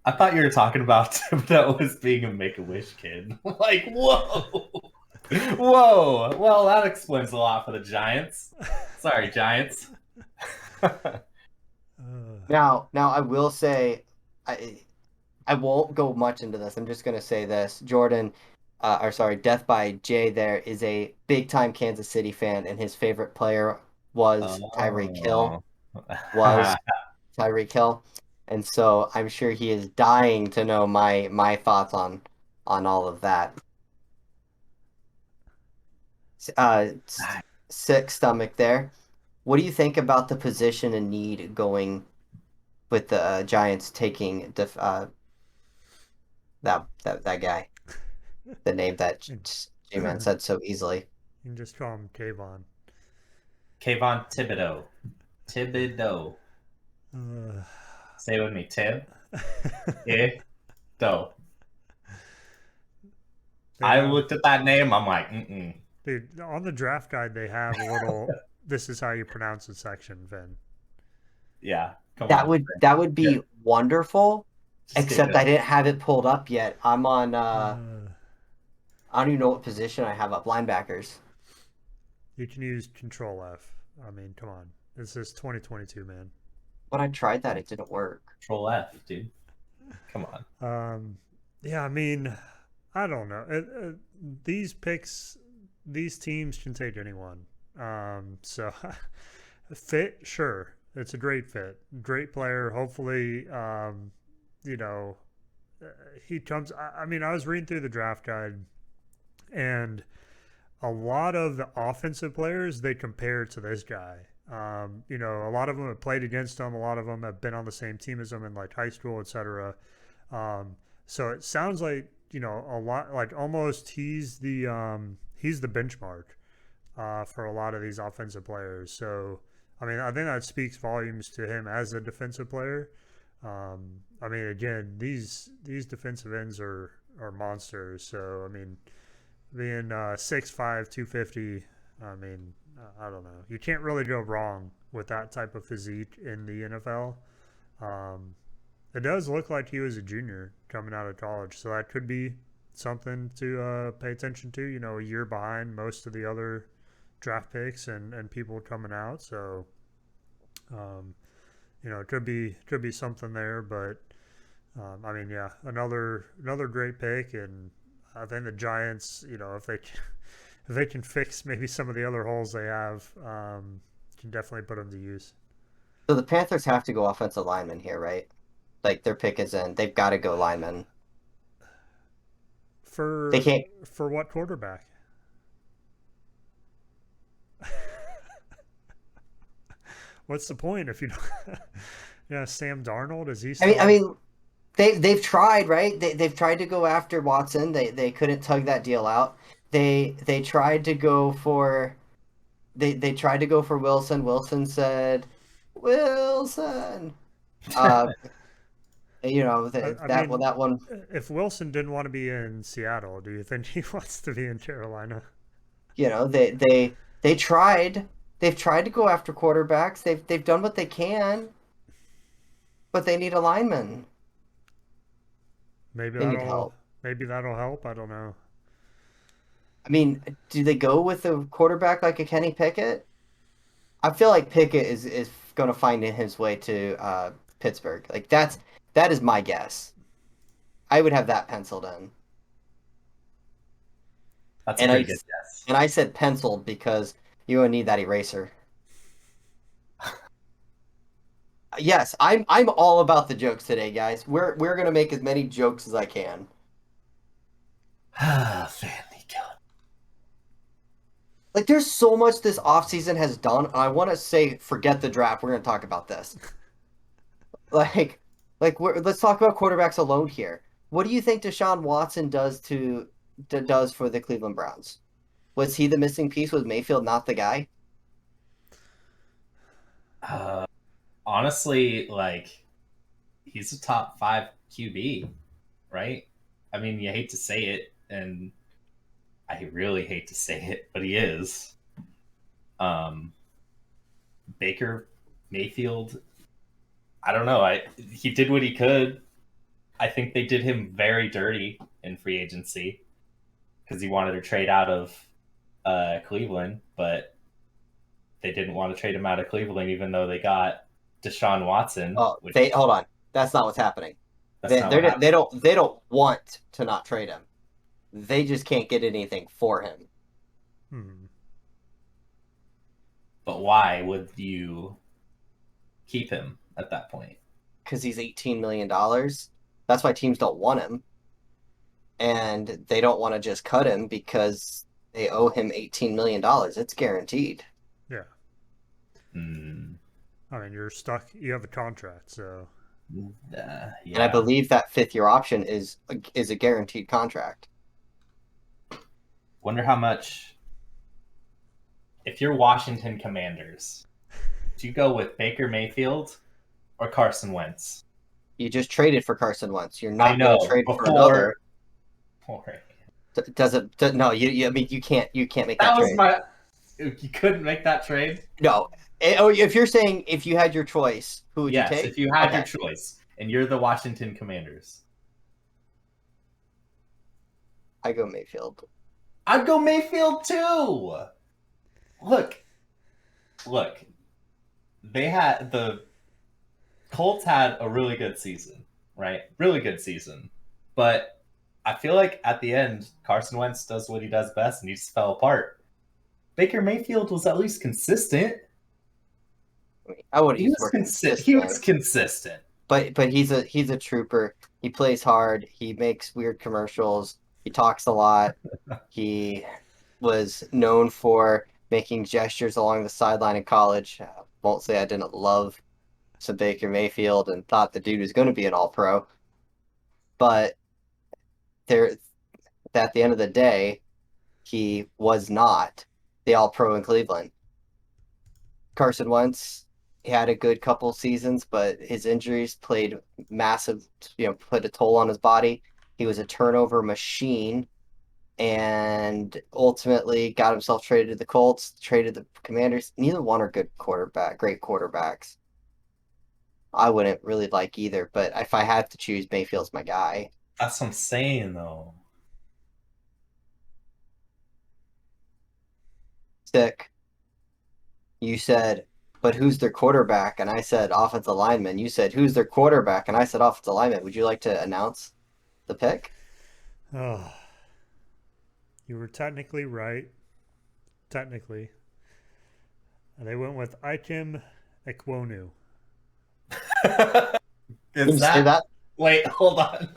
I thought you were talking about Thibodeau as being a Make-A-Wish kid. Like, whoa! Whoa! Well, that explains a lot for the Giants. Sorry, Giants. Now, I will say, I won't go much into this. I'm just gonna say this: Jordan, Death by Jay, there is a big time Kansas City fan, and his favorite player was Tyreek Hill. Was Tyreek Hill, and so I'm sure he is dying to know my thoughts on all of that. Sick stomach there. What do you think about the position and need going with the Giants taking that guy, the name that G-Man said so easily? You can just call him Kayvon. Kayvon Thibodeau. Thibodeau. Say it with me, Tib. Do. I looked at that name. I'm like, Dude, on the draft guide, they have a little, this is how you pronounce it section, Vin. Yeah, come That on. would Yeah, be wonderful, just do except it. I didn't have it pulled up yet. I'm on Uh, I don't even know what position I have up. Linebackers. you can use Control F. I mean, come on. This is 2022, man. But I tried that, it didn't work. Control F, dude. Come on. Yeah, I mean, I don't know. These picks, these teams can take anyone. So fit, sure, it's a great fit, great player. Hopefully, you know, uh, he comes. I mean, I was reading through the draft guide, and a lot of the offensive players they compare to this guy. You know, a lot of them have played against him. A lot of them have been on the same team as him in like high school, etc. So it sounds like a lot like almost he's the benchmark for a lot of these offensive players. So I mean, I think that speaks volumes to him as a defensive player. I mean, again, these defensive ends are monsters. So I mean, being 6'5", 250, I mean, I don't know. You can't really go wrong with that type of physique in the NFL. Um, it does look like he was a junior coming out of college, so that could be something to pay attention to. You know, a year behind most of the other draft picks and people coming out. So, um, it could be something there. But I mean, yeah, another great pick, and I think the Giants, if they if they can fix maybe some of the other holes they have, can definitely put them to use. So the Panthers have to go offensive lineman here, right? Like their pick is in. They've got to go lineman. They For can't. for what quarterback? What's the point if you don't? Yeah, Sam Darnold, is he I mean, I still? mean, they've tried, right? They've tried to go after Watson. They couldn't tug that deal out. They tried to go for they tried to go for Wilson. Wilson said, Wilson. Uh, I that one mean, that one. if Wilson didn't want to be in Seattle, do you think he wants to be in Carolina? They tried. They've tried to go after quarterbacks. They've done what they can, but they need a lineman. Maybe They need that'll help. maybe that'll help. I don't know. I mean, do they go with a quarterback like a Kenny Pickett? I feel like Pickett is going to find his way to Pittsburgh. Like that is my guess. I would have that penciled in. That's a And pretty I good guess. and I said penciled because you would need that eraser. Yes, I'm all about the jokes today, guys. We're gonna make as many jokes as I can. Family God. Like there's so much this offseason has done. I want to say forget the draft. We're gonna talk about this. Like let's talk about quarterbacks alone here. What do you think Deshaun Watson does for the Cleveland Browns? Was he the missing piece? Was Mayfield not the guy? Uh, Honestly, like he's a top 5 QB, right? I mean, you hate to say it, and I really hate to say it, but he is. Um, Baker Mayfield, I don't know. He did what he could. I think they did him very dirty in free agency because he wanted to trade out of Cleveland, but they didn't want to trade him out of Cleveland, even though they got Deshaun Watson, Oh, which they hold on. That's not what's happening. that's not what happened. They don't want to not trade him. They just can't get anything for him Hmm. But why would you keep him at that point? because he's $18 million. That's why teams don't want him, and they don't want to just cut him because they owe him $18 million. It's guaranteed. Yeah. Mm, I mean, you're stuck. You have a contract, so And I yeah. believe that fifth year option is a guaranteed contract. Wonder how much. If you're Washington Commanders, do you go with Baker Mayfield or Carson Wentz? You just traded for Carson Wentz. You're I not going to know trade for before. another. Boring. Does it? No, I mean, you can't make that That was trade. my. You couldn't make that trade. No. Oh, if you're saying if you had your choice, who would you Yes, take? if you had your Okay, choice and you're the Washington Commanders, I go Mayfield. I'd go Mayfield too. Look, look, the Colts had a really good season, right? Really good season. But I feel like at the end, Carson Wentz does what he does best and he just fell apart. Baker Mayfield was at least consistent. I mean, I would He use was more consistent. He was consistent, consistent. but he's a trooper. He plays hard. He makes weird commercials. He talks a lot. He was known for making gestures along the sideline in college. Won't say I didn't love some Baker Mayfield and thought the dude was going to be an All Pro, but there at the end of the day, he was not the All Pro in Cleveland. Carson Wentz had a good couple seasons, but his injuries played massive, put a toll on his body. He was a turnover machine and ultimately got himself traded to the Colts, traded the Commanders. Neither one are great quarterbacks. I wouldn't really like either, but if I had to choose, Mayfield's my guy. That's what I'm saying, though. Sick. You said, but who's their quarterback? And I said offensive lineman. You said, who's their quarterback? And I said offensive lineman. Would you like to announce the pick? Oh, you were technically right. Technically. And they went with Ikem Ekwonu. Can Is you say that. that? Wait, hold on.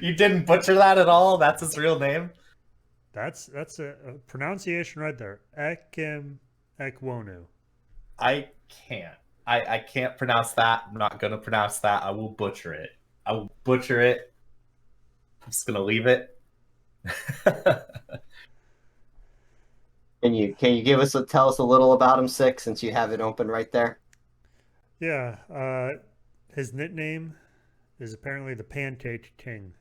You didn't butcher that at all? That's his real name? That's a pronunciation right there. Ikem Ekwonu. I can't. I can't pronounce that. I'm not going to pronounce that. I will butcher it. I will butcher it. I'm just going to leave it. Can you tell us a little about him, Six, since you have it open right there? Yeah, his nickname is apparently the Pancake King.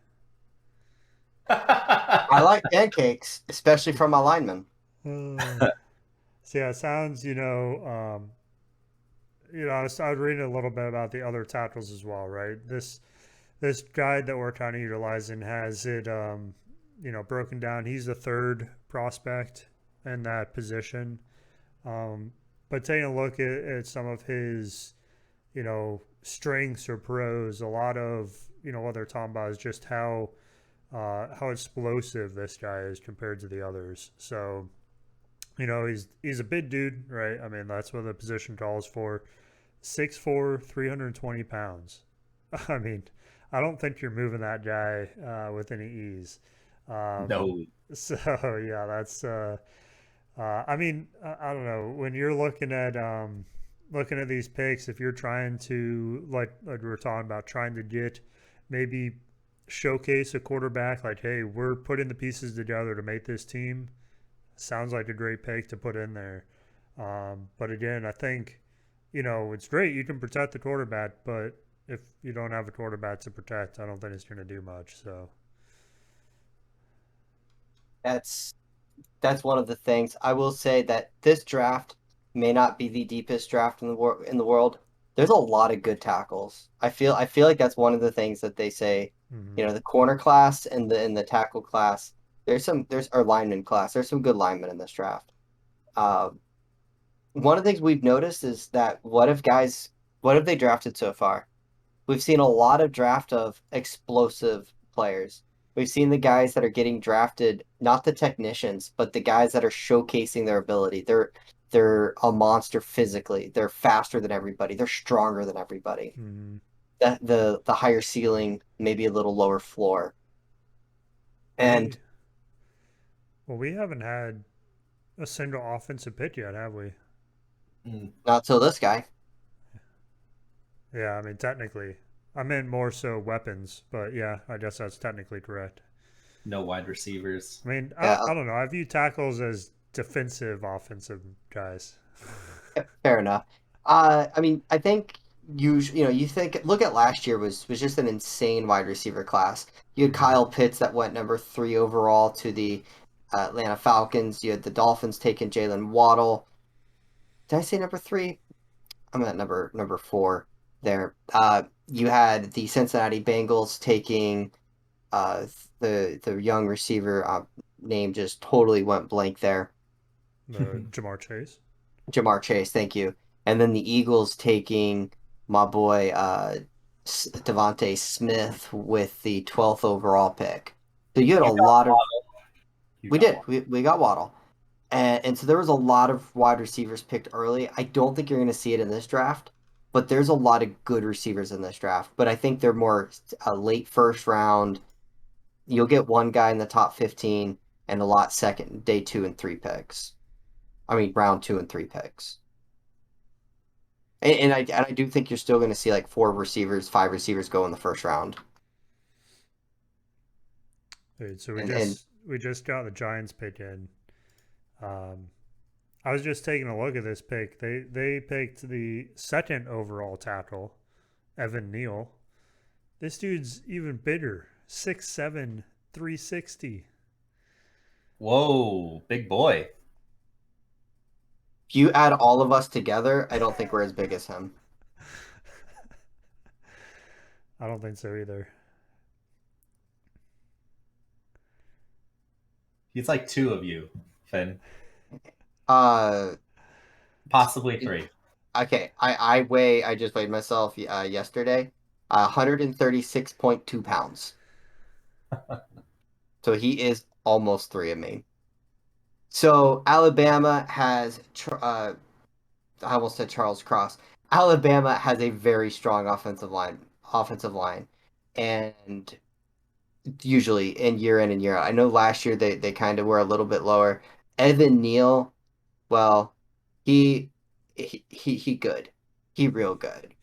I like pancakes, especially from my lineman. So yeah, it sounds, I was reading a little bit about the other tackles as well, right? This guide that we're kind of utilizing has it, broken down. He's the third prospect in that position. But taking a look at some of his, strengths or pros, a lot of, what they're talking about is just how explosive this guy is compared to the others. So, he's a big dude, right? I mean, that's what the position calls for. 6'4", 320 pounds. I mean, I don't think you're moving that guy with any ease. No. So yeah, that's. I mean, I don't know. When you're looking at these picks, if you're trying to like we were talking about, trying to get maybe showcase a quarterback, like, hey, we're putting the pieces together to make this team. Sounds like a great pick to put in there. But again, I think, it's great. You can protect the quarterback, but if you don't have a quarterback to protect, I don't think it's going to do much. So, That's one of the things. I will say that this draft may not be the deepest draft in the world. There's a lot of good tackles. I feel like that's one of the things that they say, mhm. the corner class and the tackle class. There's our lineman class. There's some good linemen in this draft. Um, One of the things we've noticed is that what have they drafted so far? We've seen a lot of draft of explosive players. We've seen the guys that are getting drafted, not the technicians, but the guys that are showcasing their ability. They're a monster physically. They're faster than everybody. They're stronger than everybody. Mhm. The higher ceiling, maybe a little lower floor. And we well, we haven't had a single offensive pick yet, have we? Mm, not so this guy. Yeah, I mean, technically, I meant more so weapons, but yeah, I guess that's technically correct. no wide receivers. I mean, I, Yeah, I don't know. I view tackles as defensive offensive guys. fair enough. I mean, I think you think look at last year was just an insane wide receiver class. You had Mhm. Kyle Pitts that went number 3 overall to the Atlanta Falcons. You had the Dolphins taking Jalen Waddle. Did I say number 3? I'm at number 4 there. You had the Cincinnati Bengals taking uh, the young receiver name just totally went blank there. Jamar Chase. Jamar Chase, thank you. And then the Eagles taking my boy Devontae Smith with the 12th overall pick. So you had a You got lot of Waddle. You we got did Waddle. we got Waddle. And so there was a lot of wide receivers picked early. I don't think you're going to see it in this draft, but there's a lot of good receivers in this draft. But I think they're more a late first round. You'll get one guy in the top 15 and a lot second, day 2 and 3 picks. I mean, round 2 and 3 picks. And I do think you're still going to see like 5 receivers go in the first round. Dude, so And we just got the Giants pick in. Um, I was just taking a look at this pick. They picked the second overall tackle, Evan Neal. This dude's even bigger, 6'7", 360. Whoa, big boy. if you add all of us together, I don't think we're as big as him. I don't think so either. He's like two of you, Finn. Uh, Possibly three. okay, I just weighed myself yesterday, 136.2 pounds. So he is almost 3 of me. So Alabama has I almost said Charles Cross. Alabama has a very strong offensive line, and usually in year in and year out. I know last year they kind of were a little bit lower. Evan Neal, well, he he good. He real good.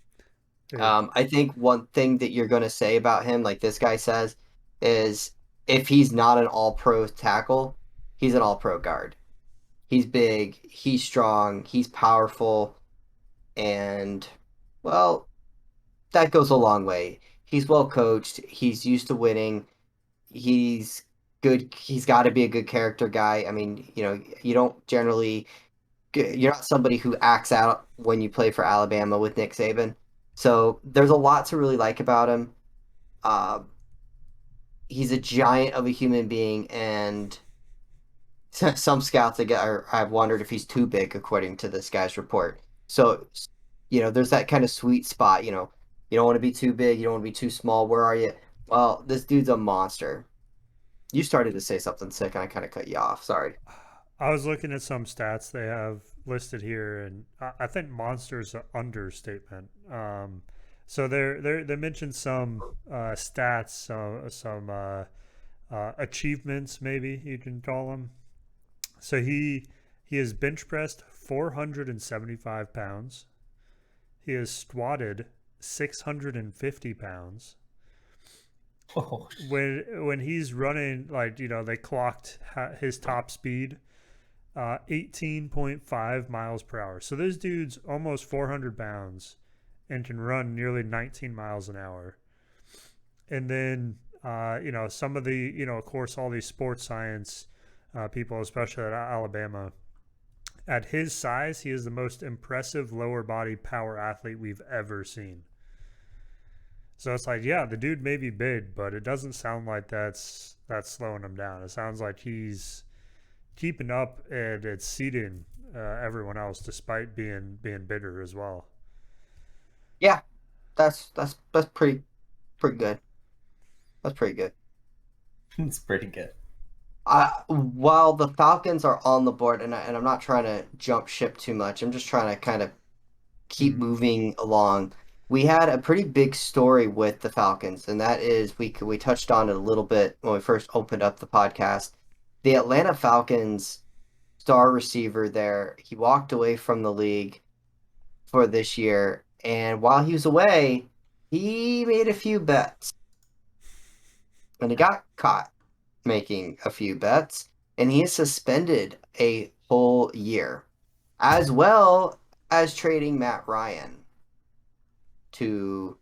Dude, I think one thing that you're going to say about him, like this guy says, is if he's not an all-pro tackle, he's an all-pro guard. He's big, he's strong, he's powerful, and well, that goes a long way. He's well coached, he's used to winning, he's good, he's got to be a good character guy. I mean, you don't generally you're not somebody who acts out when you play for Alabama with Nick Saban. So there's a lot to really like about him. Uh, he's a giant of a human being, and some scouts have wondered if he's too big, according to this guy's report. So, there's that kind of sweet spot. You don't want to be too big, you don't want to be too small. Where are you? Well, this dude's a monster. You started to say something sick, and I kind of cut you off. Sorry. I was looking at some stats they have listed here, and I think monster's an understatement. So they mentioned some stats, some achievements, maybe you can call them. So he has bench pressed 475 pounds. He has squatted 650 pounds. Oh, When he's running, like they clocked his top speed 18.5 miles per hour. So this dude's almost 400 pounds and can run nearly 19 miles an hour. And then, some of the, of course, all these sports science people, especially at Alabama, at his size, he is the most impressive lower body power athlete we've ever seen. So it's like, yeah, the dude may be big, but it doesn't sound like that's slowing him down. It sounds like he's keeping up and exceeding everyone else, despite being bigger as well. Yeah, that's pretty good. That's pretty good. it's pretty good. While the Falcons are on the board, and I'm not trying to jump ship too much, I'm just trying to kind of keep Mm-hmm. moving along. We had a pretty big story with the Falcons, and that is we touched on it a little bit when we first opened up the podcast. The Atlanta Falcons star receiver there, he walked away from the league for this year, and while he was away, he made a few bets, and he got caught making a few bets, and he is suspended a whole year, as well as trading Matt Ryan. to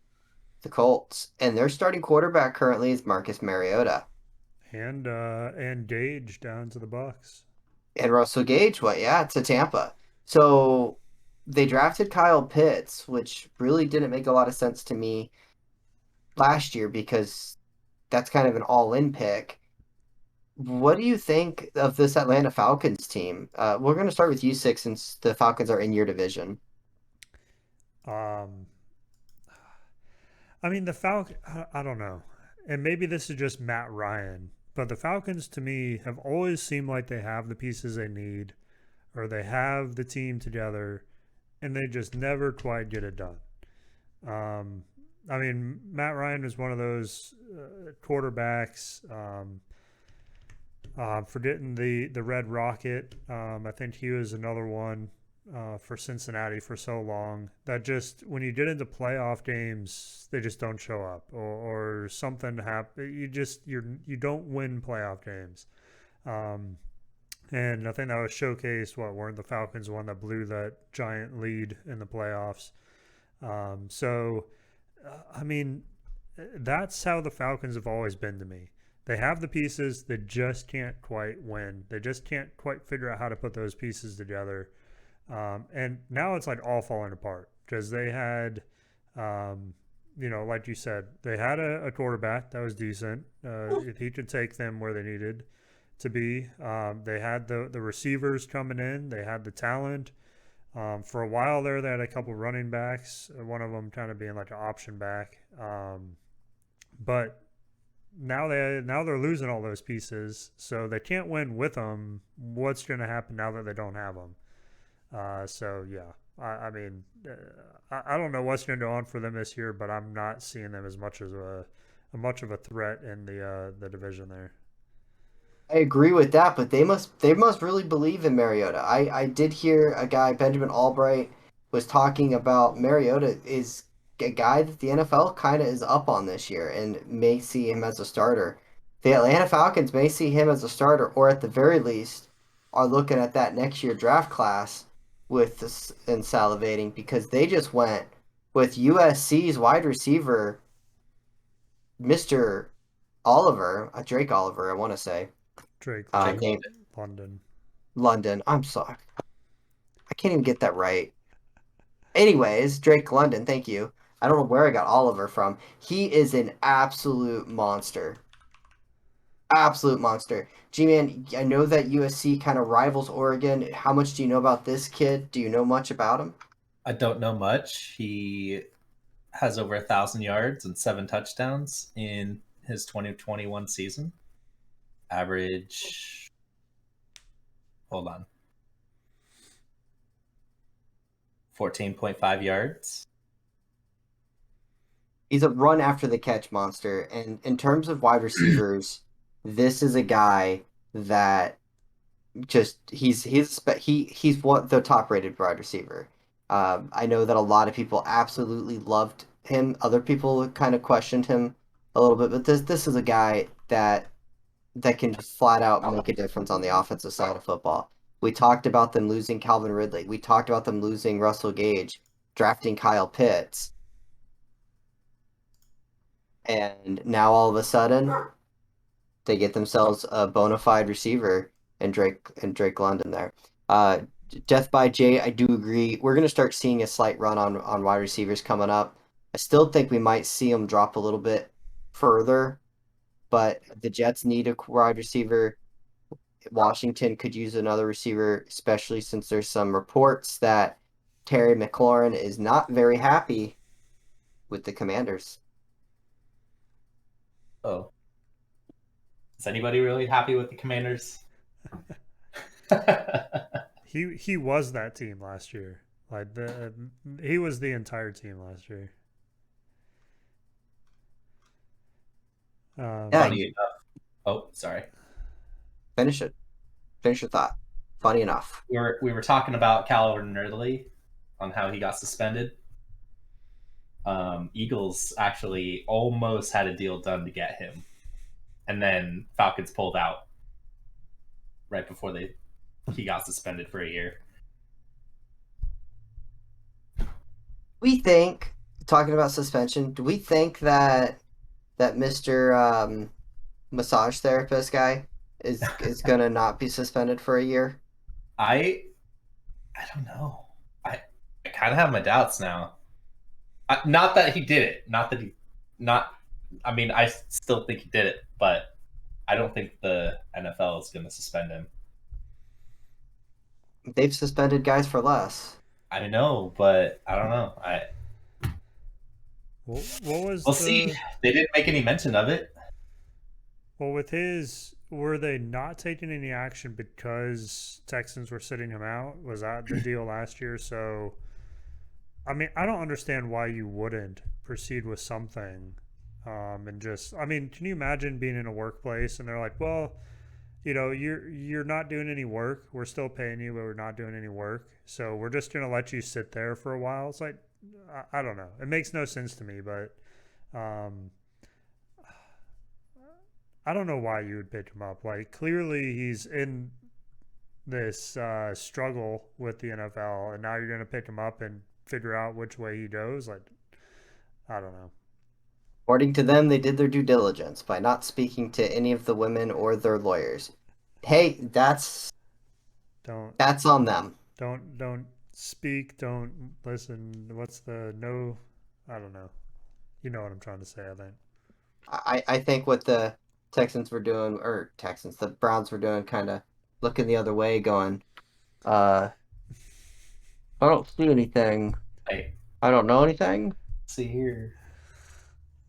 the Colts, and their starting quarterback currently is Marcus Mariota. And Gage down to the Bucks. And Russell Gage, what? Yeah, to Tampa. So they drafted Kyle Pitts, which really didn't make a lot of sense to me last year because that's kind of an all-in pick. What do you think of this Atlanta Falcons team? We're going to start with you, Six, since the Falcons are in your division. Um, I mean, the Falcon. I don't know, and maybe this is just Matt Ryan, but the Falcons to me have always seemed like they have the pieces they need, or they have the team together, and they just never quite get it done. I mean, Matt Ryan was one of those quarterbacks. Forgetting the Red Rocket. I think he was another one for Cincinnati for so long that just when you get into playoff games, they just don't show up, or something happen. You don't win playoff games. And I think that was showcased. Weren't the Falcons one that blew that giant lead in the playoffs? I mean, that's how the Falcons have always been to me. They have the pieces, they just can't quite win. They just can't quite figure out how to put those pieces together. And now it's like all falling apart because they had, like you said, they had a quarterback that was decent. He could take them where they needed to be. They had the receivers coming in, they had the talent. For a while there, they had a couple running backs, one of them kind of being like an option back. But now they're losing all those pieces, so they can't win with them. What's going to happen now that they don't have them? I mean, I don't know what's going to go on for them this year, but I'm not seeing them as much as a much of a threat in the division there. I agree with that, but they must really believe in Mariota. I did hear a guy, Benjamin Albright, was talking about Mariota is a guy that the NFL kind of is up on this year and may see him as a starter. The Atlanta Falcons may see him as a starter, or at the very least, are looking at that next year draft class with this and salivating because they just went with USC's wide receiver, Mr. Oliver, Drake Oliver, I want to say. Drake Named London. London. I'm sorry. I can't even get that right. Anyways, Drake London, thank you. I don't know where I got Oliver from. He is an absolute monster. Absolute monster. G-Man, I know that USC kind of rivals Oregon. How much do you know about this kid? Do you know much about him? I don't know much. He has over 1,000 yards and 7 touchdowns in his 2021 season. Average. Hold on. 14.5 yards. He's a run after the catch monster. And in terms of wide receivers, this is a guy that just he's what the top rated wide receiver. I know that a lot of people absolutely loved him. Other people kind of questioned him a little bit, but this is a guy that can just flat out make a difference on the offensive side of football. We talked about them losing Calvin Ridley. We talked about them losing Russell Gage, drafting Kyle Pitts, and now all of a sudden they get themselves a bona fide receiver and Drake London there. Death by Jay, I do agree. We're going to start seeing a slight run on wide receivers coming up. I still think we might see them drop a little bit further, but the Jets need a wide receiver. Washington could use another receiver, especially since there's some reports that Terry McLaurin is not very happy with the Commanders. Oh. Is anybody really happy with the Commanders? He was that team last year. He was the entire team last year. Funny enough. Oh, sorry. Finish it. Finish your thought. Funny enough. We were talking about Calvin Ridley on how he got suspended. Eagles actually almost had a deal done to get him, and then Falcons pulled out right before he got suspended for a year. We think talking about suspension, do we think that Mr. Massage therapist guy is gonna not be suspended for a year? I I don't know. I kind of have my doubts now. Not that he did it. Not that he not. I mean, I still think he did it, but I don't think the NFL is going to suspend him. They've suspended guys for less. I know, but I don't know. What was We'll see. the They didn't make any mention of it. well with his? Were they not taking any action because Texans were sitting him out? Was that the deal last year? So, I mean, I don't understand why you wouldn't proceed with something, and just. I mean, can you imagine being in a workplace and they're like, well, you're not doing any work. We're still paying you, but we're not doing any work. So we're just gonna let you sit there for a while. It's like I don't know. It makes no sense to me, but um, I don't know why you would pick him up. Like clearly he's in this struggle with the NFL, and now you're gonna pick him up and figure out which way he goes. Like I don't know. According to them, they did their due diligence by not speaking to any of the women or their lawyers. Hey, Don't that's on them. don't speak. Don't listen. What's the no? I don't know. You know what I'm trying to say. I think. I think what the Texans were doing, or Texans, the Browns were doing, kind of looking the other way, going, uh, I don't see anything. Hey, I don't know anything. see here.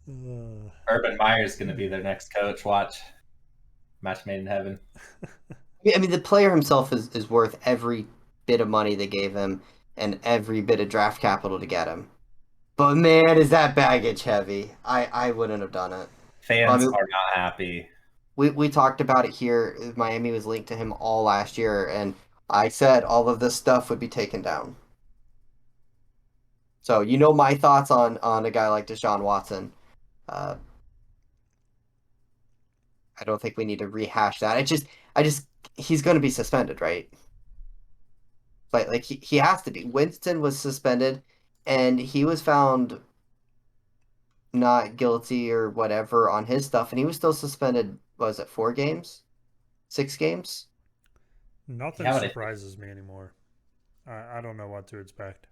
Uh, Urban Meyer's going to be their next coach. Watch. Match made in heaven. I mean, the player himself is worth every bit of money they gave him and every bit of draft capital to get him. But man, is that baggage heavy? I wouldn't have done it. I Fans mean, are not happy. we talked about it here. Miami was linked to him all last year, and I said all of this stuff would be taken down. So you know my thoughts on a guy like Deshaun Watson. Uh, I don't think we need to rehash that. I just he's going to be suspended, right? Like he has to be. Winston was suspended, and he was found not guilty or whatever on his stuff, and he was still suspended. Was it 4 games, 6 games? Nothing Yeah, but surprises me anymore. I don't know what to expect.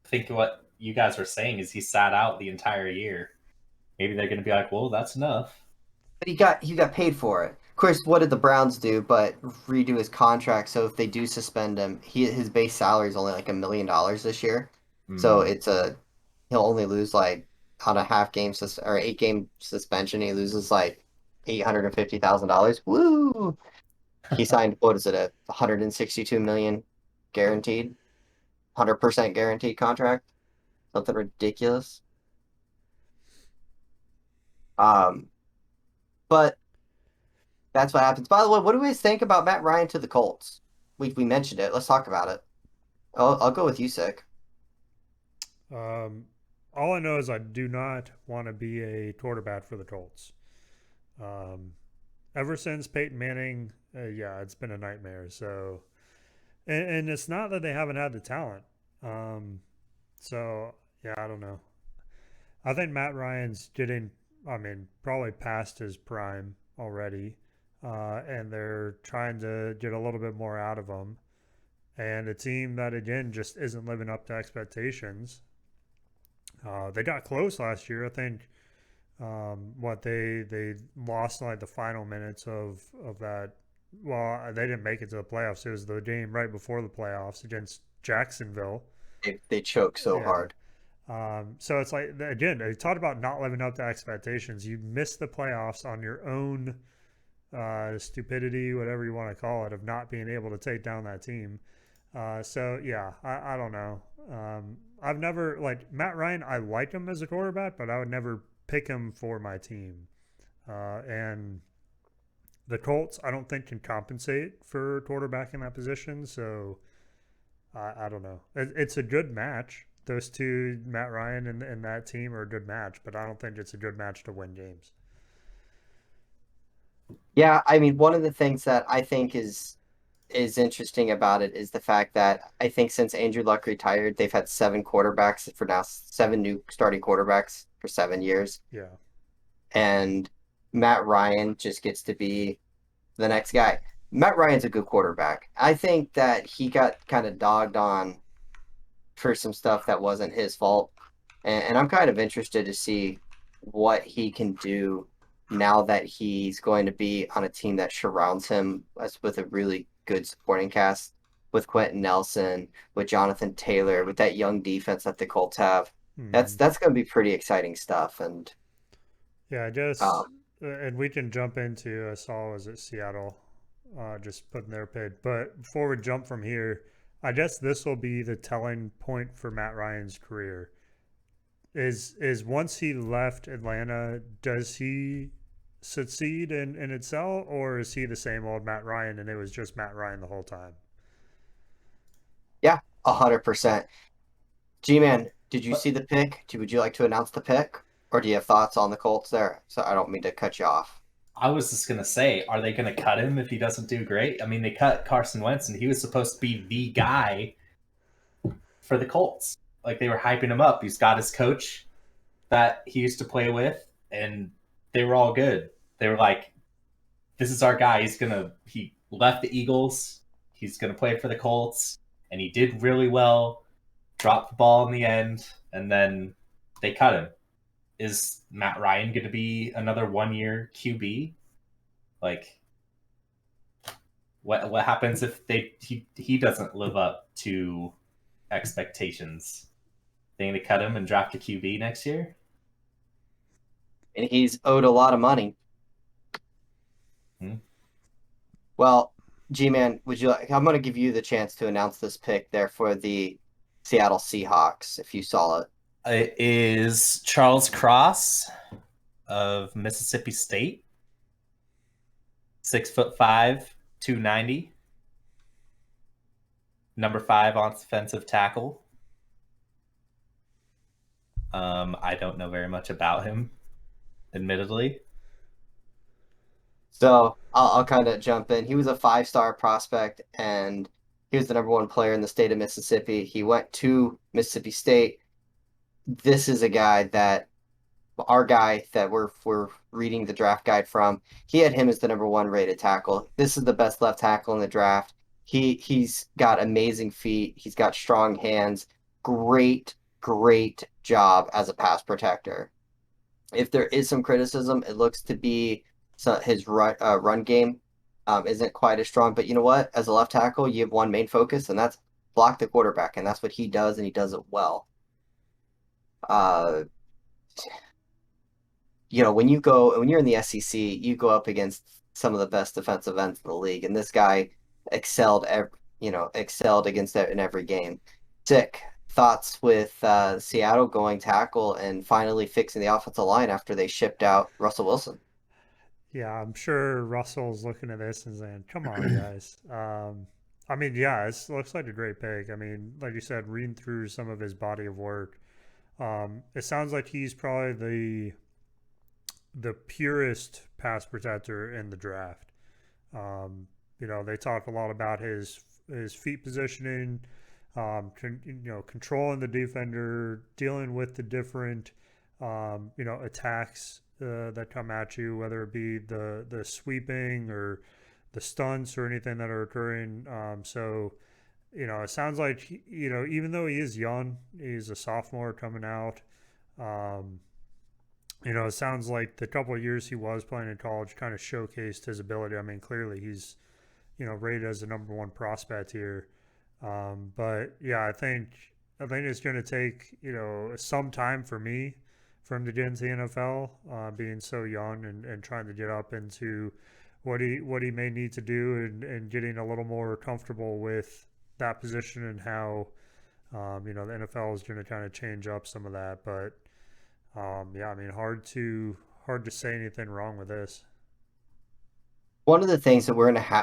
I think what you guys were saying is he sat out the entire year. Maybe they're going to be like, well, that's enough. But he got paid for it. Of course, what did the Browns do? But redo his contract. So if they do suspend him, his base salary is only like $1 million this year. So Hmm. he'll only lose like on a or 8 game suspension. He loses like $850,000. Woo! He signed what is it, a 162 million guaranteed, 100% guaranteed contract, something ridiculous. Um, but that's what happens. By the way, what do we think about Matt Ryan to the Colts? We mentioned it. Let's talk about it. I'll go with you, Sick. Um, all I know is I do not want to be a quarterback for the Colts. Um, ever since Peyton Manning, yeah, it's been a nightmare. So, and it's not that they haven't had the talent. Um, so yeah, I don't know. I think Matt Ryan's getting, I mean, probably past his prime already, and they're trying to get a little bit more out of him. And a team that again just isn't living up to expectations. They got close last year. I think what they lost like the final minutes of that. Well, they didn't make it to the playoffs. It was the game right before the playoffs against Jacksonville. They choke so Yeah. hard. So it's like again, they talked about not living up to expectations. You missed the playoffs on your own stupidity, whatever you want to call it, of not being able to take down that team. So yeah, I don't know. I've never like Matt Ryan. I like him as a quarterback, but I would never pick him for my team. And the Colts, I don't think can compensate for a quarterback in that position. So I don't know. It's a good match. Those two, Matt Ryan and that team, are a good match, but I don't think it's a good match to win games. Yeah, I mean, one of the things that I think is is interesting about it is the fact that I think since Andrew Luck retired, they've had 7 quarterbacks for now, 7 new starting quarterbacks for 7 years. Yeah. And Matt Ryan just gets to be the next guy. Matt Ryan's a good quarterback. I think that he got kind of dogged on for some stuff that wasn't his fault. And I'm kind of interested to see what he can do now that he's going to be on a team that surrounds him as with a really good supporting cast with Quentin Nelson, with Jonathan Taylor, with that young defense that the Colts have. That's Hmm. that's going to be pretty exciting stuff. And Yeah, I guess, um, and we can jump into, I saw, was it Seattle, just putting their pick. But before we jump from here, I guess this will be the telling point for Matt Ryan's career. Is once he left Atlanta, does he succeed and excel, or is he the same old Matt Ryan and it was just Matt Ryan the whole time? yeah, 100%. G-Man, did you But see the pick? Would you like to announce the pick? Or do you have thoughts on the Colts there? So I don't mean to cut you off. I was just gonna say, are they gonna cut him if he doesn't do great? I mean, they cut Carson Wentz, and he was supposed to be the guy for the Colts. Like they were hyping him up. He's got his coach that he used to play with, and they were all good. They were like, "This is our guy. He left the Eagles. He's gonna play for the Colts, and he did really well. Dropped the ball in the end, and then they cut him. Is Matt Ryan going to be another 1 year QB? Like, what happens if he doesn't live up to expectations? They going to cut him and draft a QB next year? And he's owed a lot of money. Hmm? Well, G-Man, would you like, I'm going to give you the chance to announce this pick there for the Seattle Seahawks, if you saw it. It is Charles Cross of Mississippi State, 6'5", 290, number 5 on offensive tackle. I don't know very much about him, admittedly. So I'll kind of jump in. He was a 5-star prospect, and he was the number 1 player in the state of Mississippi. He went to Mississippi State. This is a guy that our guy that we're reading the draft guide from, he had him as the number 1 rated tackle. This is the best left tackle in the draft. He's got amazing feet. He's got strong hands. Great job as a pass protector. If there is some criticism, it looks to be his run game isn't quite as strong. But you know what? As a left tackle, you have one main focus, and that's block the quarterback, and that's what he does, and he does it well. Uh, when you're in the SEC, you go up against some of the best defensive ends in the league, and this guy excelled against it in every game. Sick thoughts with Seattle going tackle and finally fixing the offensive line after they shipped out Russell Wilson. Yeah, I'm sure Russell's looking at this and saying, "Come on, guys." I mean, yeah, it looks like a great pick. I mean, like you said, reading through some of his body of work, it sounds like he's probably the purest pass protector in the draft. They talk a lot about his feet positioning, controlling the defender, dealing with the different attacks that come at you, whether it be the sweeping or the stunts or anything that are occurring. It sounds like even though he is young, he's a sophomore coming out. Um, it sounds like the couple of years he was playing in college kind of showcased his ability. I mean, clearly he's rated as the number 1 prospect here. But yeah, I think it's going to take some time for him to get into the NFL, being so young and trying to get up into what he may need to do and getting a little more comfortable with that position and how the NFL is going to kind of change up some of that. But yeah, I mean, hard to say anything wrong with this. One of the things that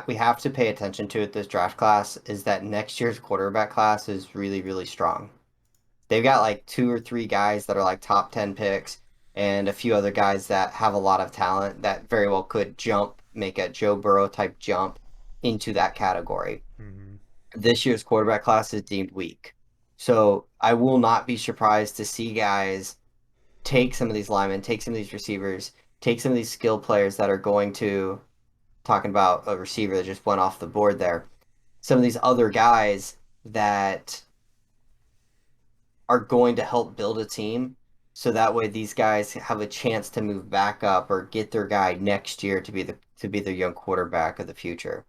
we have to pay attention to at this draft class is that next year's quarterback class is really strong. They've got like 2 or 3 guys that are like top 10 picks, and a few other guys that have a lot of talent that very well could make a Joe Burrow type jump. into that category. Hmm. This year's quarterback class is deemed weak. So I will not be surprised to see guys take some of these linemen, take some of these receivers, take some of these skill players that are going to, talking about a receiver that just went off the board there, some of these other guys that are going to help build a team. So that way these guys have a chance to move back up or get their guy next year to be the young quarterback of the future.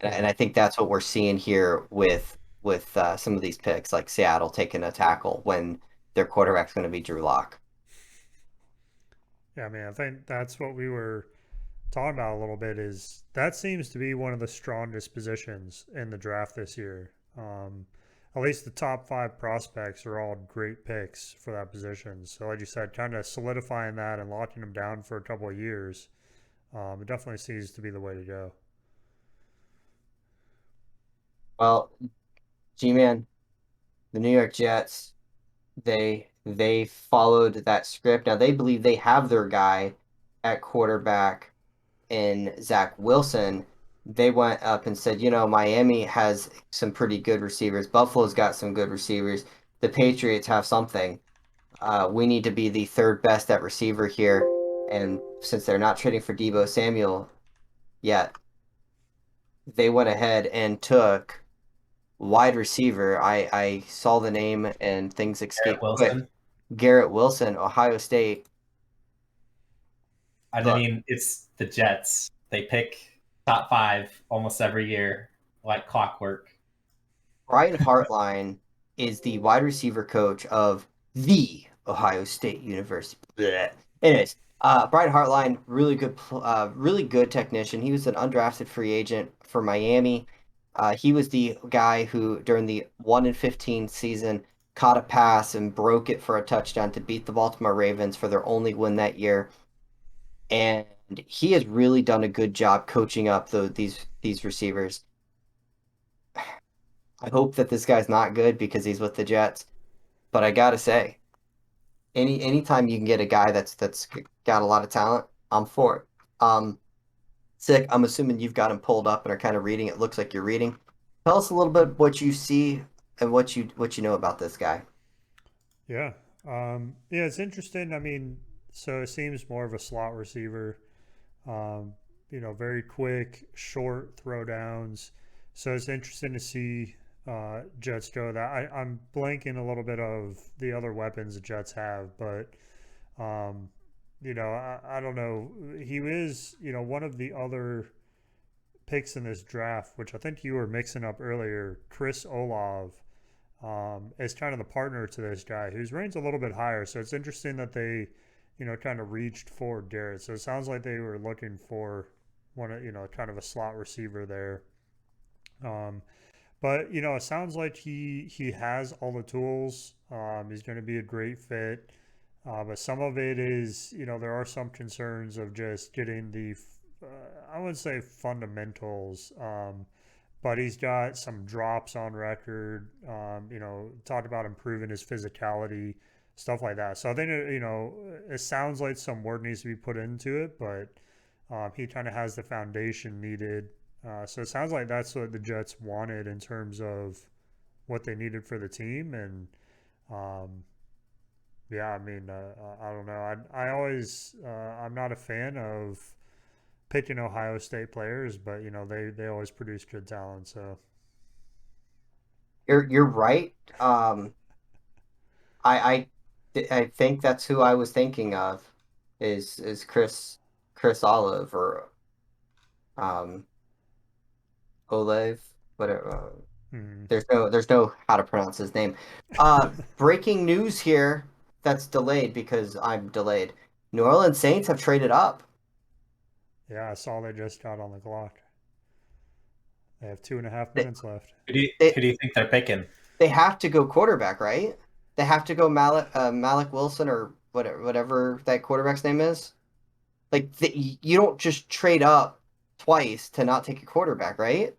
And Yeah. I think that's what we're seeing here with some of these picks, like Seattle taking a tackle when their quarterback's going to be Drew Lock. Yeah, I mean, I think that's what we were talking about a little bit is that seems to be one of the strongest positions in the draft this year. At least the top five prospects are all great picks for that position. So, like you said, kind of solidifying that and locking them down for a couple of years, it definitely seems to be the way to go. Well, G-Man, the New York Jets, they followed that script. Now they believe they have their guy at quarterback in Zach Wilson. They went up and said, Miami has some pretty good receivers. Buffalo's got some good receivers. The Patriots have something. We need to be the third best at receiver here. And since they're not trading for Debo Samuel yet, they went ahead and took wide receiver. I saw the name and things Garrett escaped quick. Wilson. Garrett Wilson, Ohio State. I Look, mean, it's the Jets. They pick top five almost every year, like clockwork. Brian Hartline is the wide receiver coach of the Ohio State University. Blech. Anyways, Brian Hartline, really good technician. He was an undrafted free agent for Miami. He was the guy who, during the 1-15 season, caught a pass and broke it for a touchdown to beat the Baltimore Ravens for their only win that year. And he has really done a good job coaching up these receivers. I hope that this guy's not good because he's with the Jets. But I gotta say, anytime you can get a guy that's got a lot of talent, I'm for it. Sick. I'm assuming you've got him pulled up and are kind of reading. It looks like you're reading. Tell us a little bit what you see and what you know about this guy. Yeah. Yeah, it's interesting. I mean, so it seems more of a slot receiver. Um, very quick, short throwdowns. So it's interesting to see Jets go that. I'm blanking a little bit of the other weapons the Jets have, but I don't know. He is, one of the other picks in this draft, which I think you were mixing up earlier. Chris Olave is kind of the partner to this guy whose range a little bit higher. So it's interesting that they, kind of reached for Garrett. So it sounds like they were looking for kind of a slot receiver there. Um, but it sounds like he has all the tools. He's going to be a great fit. But some of it is, there are some concerns of just getting I would say fundamentals. But he's got some drops on record. Talked about improving his physicality, stuff like that. So I think it sounds like some work needs to be put into it, but he kind of has the foundation needed. So it sounds like that's what the Jets wanted in terms of what they needed for the team, and um, yeah, I mean, I don't know. I always I'm not a fan of picking Ohio State players, but they always produce good talent. So You're right. I I think that's who I was thinking of is Chris Olive or um Olev, whatever. mm, There's no how to pronounce his name. Breaking news here that's delayed because I'm delayed. New Orleans Saints have traded up. yeah, I saw they just got on the clock. They have 2.5 They minutes left. they, Who do you think they're picking? they have to go quarterback, right? They have to go Malik Wilson or whatever that quarterback's name is. Like you don't just trade up twice to not take a quarterback, right?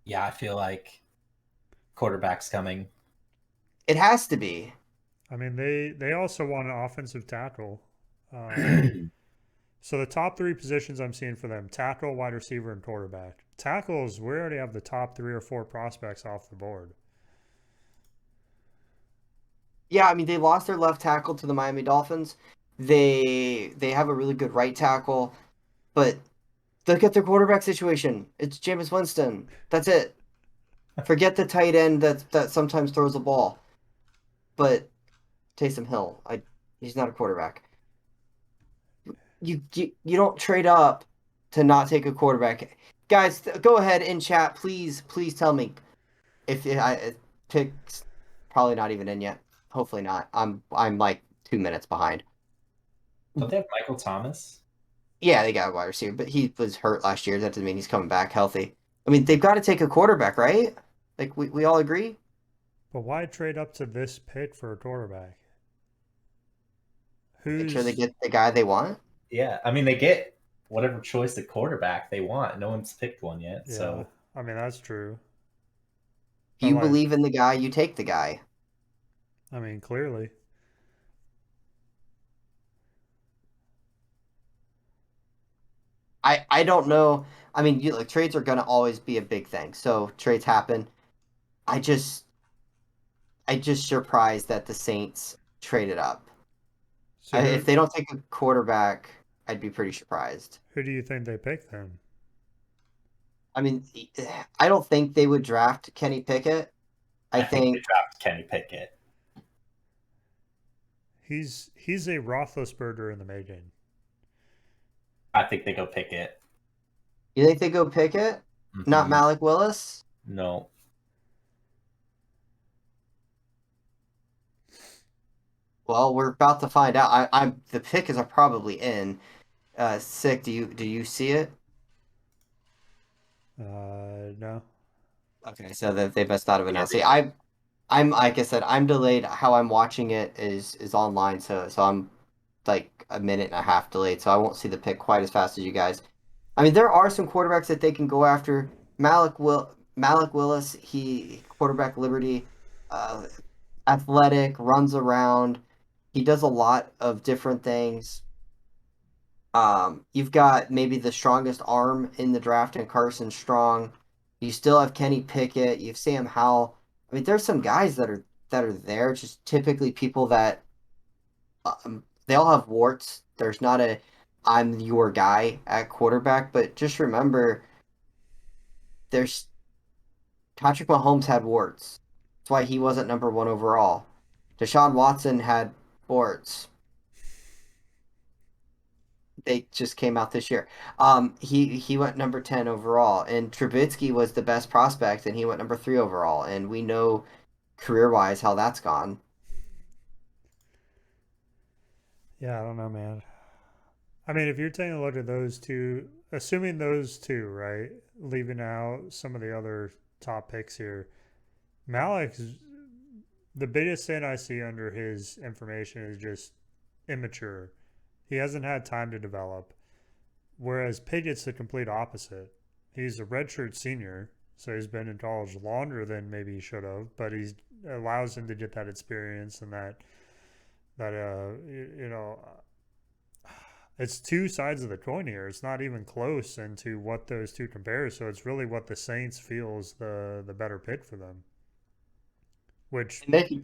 Yeah, I feel like quarterback's coming. It has to be. I mean, they also want an offensive tackle. Um, So the top three positions I'm seeing for them: tackle, wide receiver, and quarterback. Tackles, we already have the top 3 or 4 prospects off the board. Yeah, I mean they lost their left tackle to the Miami Dolphins. They have a really good right tackle, but look at their quarterback situation. It's Jameis Winston. That's it. Forget the tight end that sometimes throws the ball. But Taysom Hill, he's not a quarterback. You don't trade up to not take a quarterback. Guys, go ahead in chat, please tell me if I pick's probably not even in yet. Hopefully not. I'm like 2 minutes behind. Don't they have Michael Thomas? Yeah, they got a wide receiver, but he was hurt last year. That doesn't mean he's coming back healthy. I mean, they've got to take a quarterback, right? Like we all agree. But why trade up to this pick for a quarterback? Make sure they Who's get the guy they want. Yeah, I mean they get whatever choice of quarterback they want. No one's picked one yet, yeah? so I mean that's true. If But you like, believe in the guy, you take the guy. I mean clearly, I don't know. I mean, like trades are gonna always be a big thing. So trades happen. I just I just surprised that the Saints traded up. so If they don't take a quarterback, I'd be pretty surprised. who do you think they picked then? I mean, I don't think they would draft Kenny Pickett. I I think they think dropped Kenny Pickett. He's a Roethlisberger in the making. I think they go Pickett. you think they go Pickett, not Mm-hmm. Malik Willis. No, Well, we're about to find out. I'm the pick is probably in. Sick. Do you see it? No. Okay, so that they must not have yeah, announced it. I'm like I said, I'm delayed. How I'm watching it is online, so I'm like a minute and a half delayed, so I won't see the pick quite as fast as you guys. I mean, there are some quarterbacks that they can go after. Malik Willis, he quarterback Liberty, uh, athletic, runs around. He does a lot of different things. You've got maybe the strongest arm in the draft in Carson Strong. You still have Kenny Pickett. You have Sam Howell. I mean, there's some guys that are there. Just typically people that they all have warts. There's not a I'm your guy at quarterback, but just remember, there's Patrick Mahomes had warts. That's why he wasn't number one overall. Deshaun Watson had warts. They just came out this year. He went number 10 overall, and Trubisky was the best prospect, and he went number 3 overall. And we know career wise how that's gone. Yeah, I don't know, man. I mean, if you're taking a look at those two, assuming those two, right, leaving out some of the other top picks here, Malik's the biggest thing I see under his information is just immature. He hasn't had time to develop. Whereas Pickett's the complete opposite. He's a redshirt senior, so he's been in college longer than maybe he should have, but he allows him to get that experience and that it's two sides of the coin here. It's not even close into what those two compare. So it's really what the Saints feel is the better pick for them. Which, And they,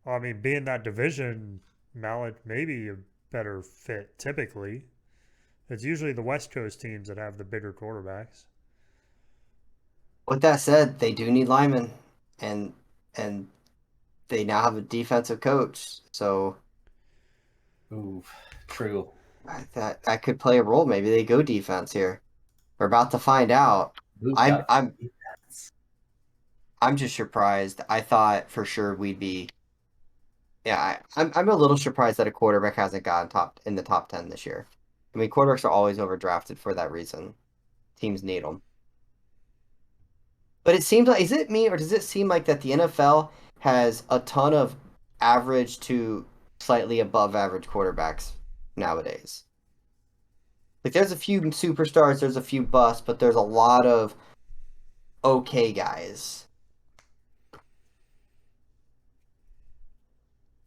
well, I mean, being that division, Malik may be a better fit typically. It's usually the West Coast teams that have the bigger quarterbacks. with that said, they do need linemen, and and they now have a defensive coach, so ooh, true. that could play a role. Maybe they go defense here. We're about to find out. Moved I'm up. I'm I'm just surprised. I thought for sure we'd be. Yeah, I'm a little surprised that a quarterback hasn't gotten top in the top 10 this year. I mean, quarterbacks are always overdrafted for that reason. Teams need them. But it seems like, is it me or does it seem like that the NFL has a ton of average to slightly above average quarterbacks nowadays? Like, there's a few superstars, there's a few busts, but there's a lot of okay guys.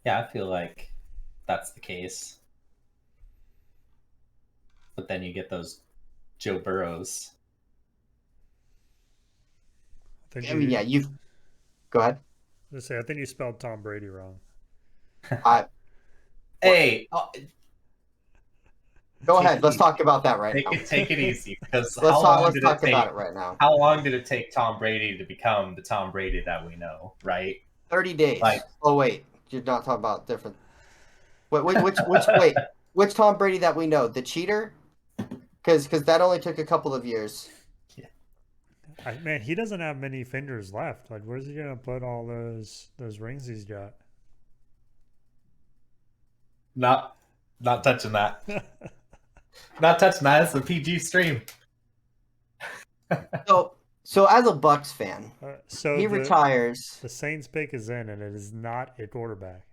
Yeah, I feel like that's the case. but then you get those Joe Burrows. I think I mean, you yeah, you've go ahead. let's say I think you spelled Tom Brady wrong. I what? Hey, Go take ahead. it Let's easy. talk about that right now. Take it easy. Because Let's talk. Let's talk about it right now. How long did it take Tom Brady to become the Tom Brady that we know? Right? 30 Like days. Oh wait, you're not talking about different. Wait, which Tom Brady that we know? The cheater? Because that only took a couple of years. Man, he doesn't have many fingers left. Like, where's he gonna put all those rings he's got? not not touching that. Not touching that. It's a PG stream. So as a Bucks fan, So he retires. the Saints pick is in, and it is not a quarterback.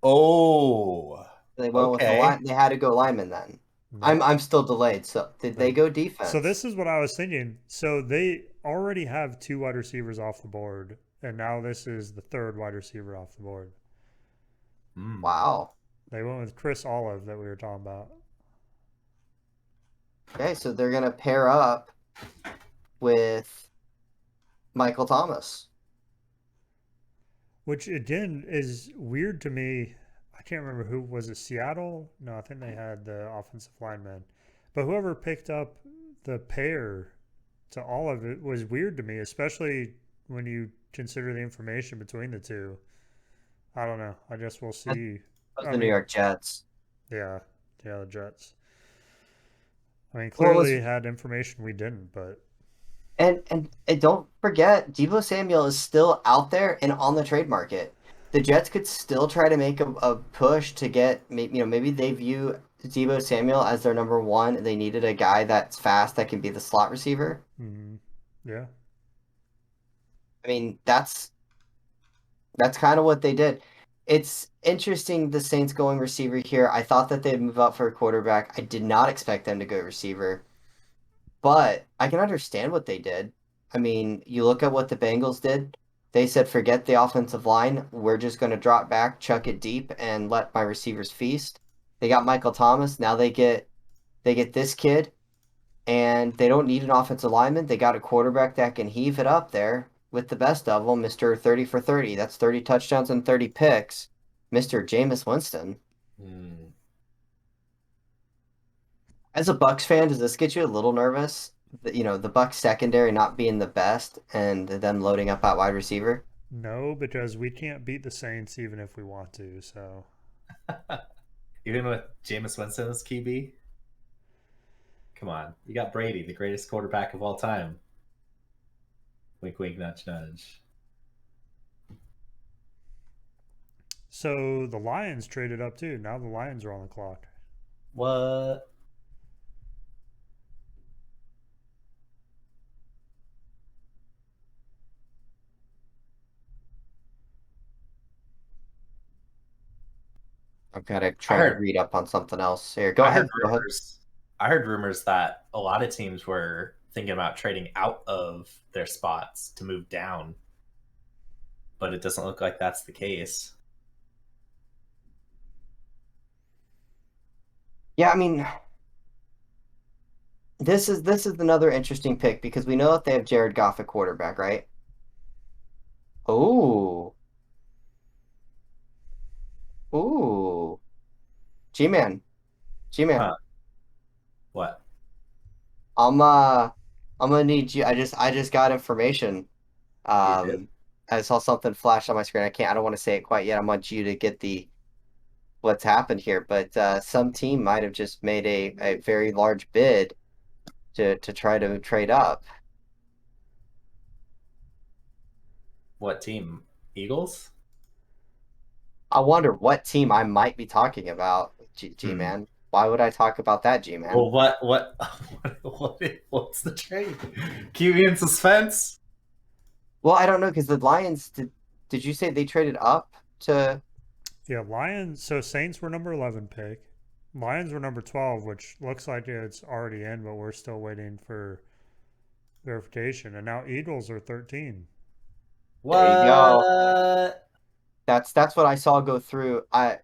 Oh, They went with the okay. line. They had to go lineman then. Nope. I'm still delayed. So did they go defense? So this is what I was thinking. So they already have 2 wide receivers off the board, and now this is the 3rd wide receiver off the board. Wow. They went with Chris Olive that we were talking about. Okay, so they're gonna pair up with Michael Thomas. Which again is weird to me. I can't remember who was it. Seattle? No, I think they had the offensive lineman. But whoever picked up the pair to Olive, it was weird to me, especially when you consider the information between the two. I don't know. I guess we'll see. The New York Jets. Yeah, the Jets. I mean, Well, clearly had information we didn't, but and don't forget, Deebo Samuel is still out there and on the trade market. The Jets could still try to make a push to get, maybe they view Deebo Samuel as their number one. And they needed a guy that's fast that can be the slot receiver. yeah. I mean, that's kind of what they did. It's interesting the Saints going receiver here. I thought that they'd move up for a quarterback. I did not expect them to go receiver. But I can understand what they did. I mean, you look at what the Bengals did. They said, forget the offensive line. We're just going to drop back, chuck it deep, and let my receivers feast. They got Michael Thomas. Now they get this kid, and they don't need an offensive lineman. They got a quarterback that can heave it up there with the best of them, Mr. 30 for 30. That's 30 touchdowns and 30 picks, Mr. Jameis Winston. As a Bucks fan, does this get you a little nervous? The Bucks secondary not being the best and them loading up at wide receiver? No, because we can't beat the Saints even if we want to. So Even with Jameis Winston as QB? Come on. You got Brady, the greatest quarterback of all time. Wink, wink, nudge, nudge. So the Lions traded up too. Now the Lions are on the clock. What? I've got to try to read up on something else here. Go ahead. I heard rumors that a lot of teams were thinking about trading out of their spots to move down, but it doesn't look like that's the case. Yeah, I mean, this is another interesting pick because we know that they have Jared Goff at quarterback, right? Oh, ooh, G-Man, G-Man. Huh. What? I'm uh I'm gonna need you. I just got information. You did? I saw something flash on my screen. I don't want to say it quite yet. I want you to get the what's happened here, but some team might have just made a very large bid to try to trade up. What team? Eagles? I wonder what team I might be talking about, G-Man. Why would I talk about that, G-Man? Well, what's the trade? Keep me in suspense. Well, I don't know because the Lions did you say they traded up to Yeah, Lions. So Saints were number 11 pick. Lions were number 12, which looks like it's already in, but we're still waiting for verification. And now Eagles are 13. What? There you go. That's what I saw go through. I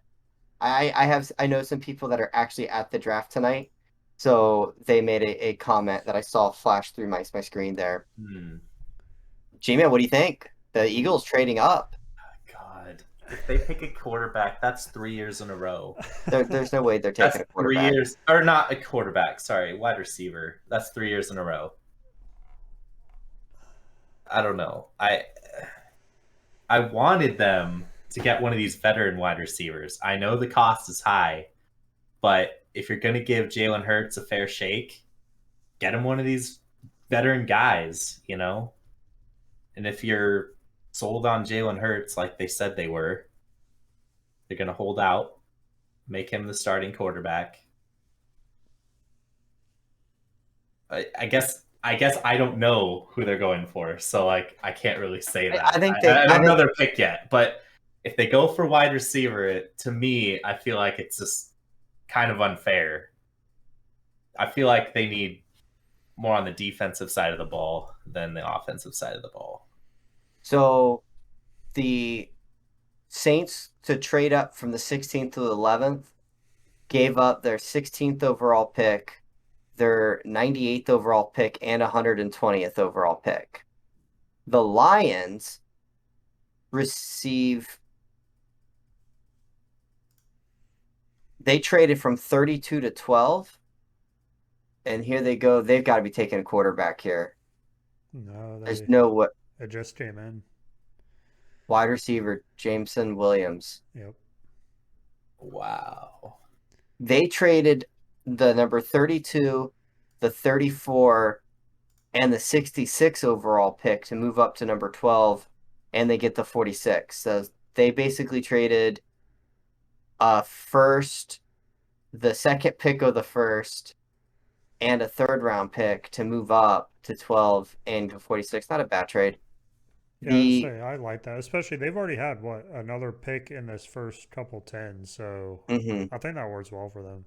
know some people that are actually at the draft tonight, So they made a comment that I saw flash through my screen there. Hmm. G-Man, what do you think? The Eagles trading up. God, if they pick a quarterback, that's 3 years in a row. There's no way they're That's taking a three quarterback. years, or not a quarterback. Sorry, wide receiver. That's 3 years in a row. I don't know. I wanted them to get one of these veteran wide receivers. I know the cost is high, but if you're going to give Jalen Hurts a fair shake, get him one of these veteran guys, you know? And if you're sold on Jalen Hurts like they said they were, they're going to hold out, make him the starting quarterback. I guess I don't know who they're going for, so like I can't really say that. I think I I don't know think their pick yet, but if they go for wide receiver, to me, I feel like it's just kind of unfair. I feel like they need more on the defensive side of the ball than the offensive side of the ball. so. The Saints to trade up from the 16th to the 11th gave up their 16th overall pick, their 98th overall pick, and 120th overall pick. The Lions receive they traded from 32 to 12, and here they go. They've got to be taking a quarterback here. No, There's no what it just came in. wide receiver Jameson Williams. Yep. Wow. They traded the number 32, the 34, and the 66 overall pick to move up to number 12, and they get the 46. So they basically traded a first, the second pick of the first, and a third round pick to move up to 12 and to 46. Not a bad trade. Yeah, I'd The say I like that. Especially they've already had what another pick in this first couple tens, so mhm. I think that works well for them.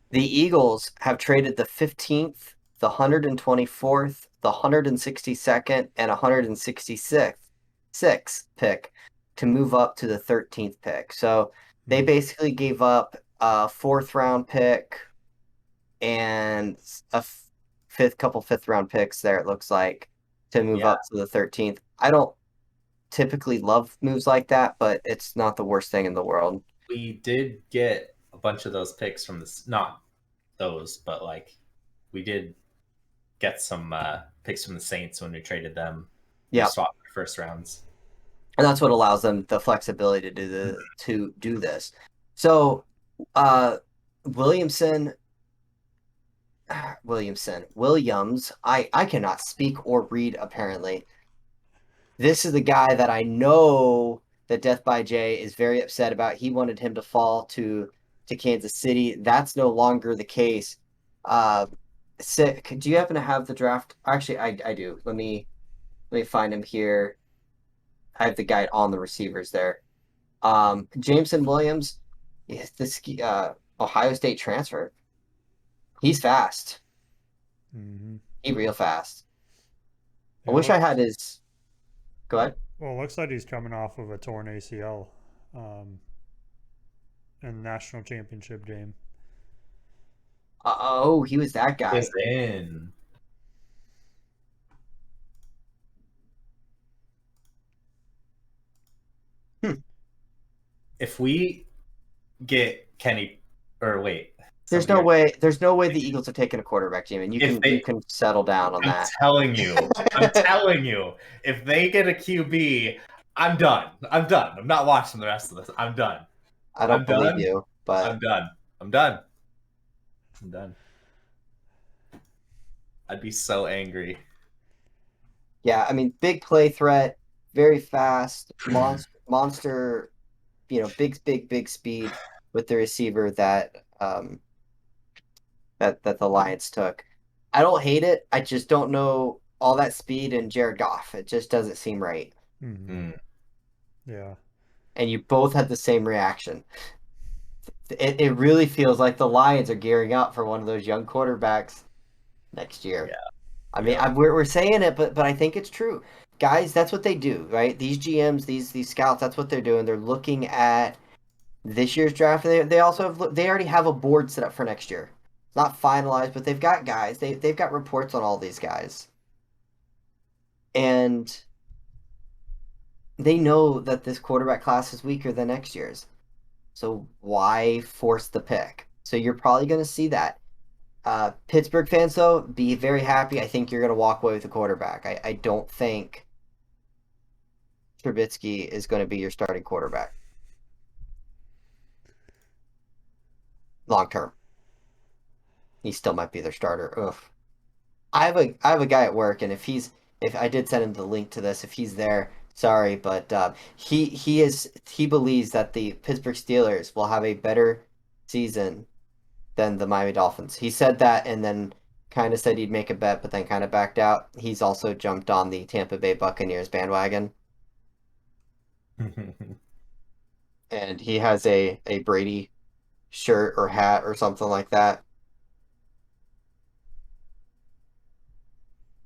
The Eagles have traded the 15th, the 124th, the 162nd, and 166th pick to move up to the 13th pick. So they Mm. basically gave up a fourth round pick and a fifth round picks there, it looks like, to move Yeah, up to the 13th. I don't typically love moves like that, but it's not the worst thing in the world. we did get a bunch of those picks from this. Not those, but like we did get some picks from the Saints when we traded them. We Yeah. swapped first rounds. And that's what allows them the flexibility to do this. So uh Williamson Williams, I cannot speak or read apparently. This is the guy that I know that Death by Jay is very upset about. He wanted him to fall to Kansas City. That's no longer the case. Uh Sick. Do you happen to have the draft? Actually, I do. Let me find him here. I have the guy on the receivers there. Jameson Williams, this Ohio State transfer. He's fast. Hmm. He real fast. I Yeah, wish I had his. Go ahead. well, it looks like he's coming off of a torn ACL in the national championship game. Oh, he was that guy. Is in. Hmm. If we get Kenny, or wait, There's somebody no already. way. There's no way the Eagles are taking a quarterback, Jimmy. You If you they, can settle down on I'm that. telling you, I'm telling you, if they get a QB, I'm done. I'm done. I'm not watching the rest of this. I'm done. I I'm don't believe done. you, but I'm done. I'm done. I'm done. I'd be so angry. yeah, I mean, big play threat, very fast, monster, big speed with the receiver that the Lions took. I don't hate it. I just don't know all that speed and Jared Goff. It just doesn't seem right. Hmm. Mm, Yeah. And you both had the same reaction. It really feels like the Lions are gearing up for one of those young quarterbacks next year. yeah. I mean, Yeah. we're saying it, but I think it's true, guys. That's what they do, right? These GMs, these scouts, that's what they're doing. They're looking at this year's draft. They also they already have a board set up for next year. It's not finalized, but they've got guys. They've got reports on all these guys. And they know that this quarterback class is weaker than next year's. So why force the pick? So you're probably going to see that. Pittsburgh fans, though, be very happy. I think you're going to walk away with a quarterback. I don't think Trubisky is going to be your starting quarterback long term. He still might be their starter. Ugh. I have a guy at work, and if I did send him the link to this, if he's there, sorry, but he believes that the Pittsburgh Steelers will have a better season than the Miami Dolphins. He said that, and then kind of said he'd make a bet, but then kind of backed out. He's also jumped on the Tampa Bay Buccaneers bandwagon, and he has a Brady shirt or hat or something like that.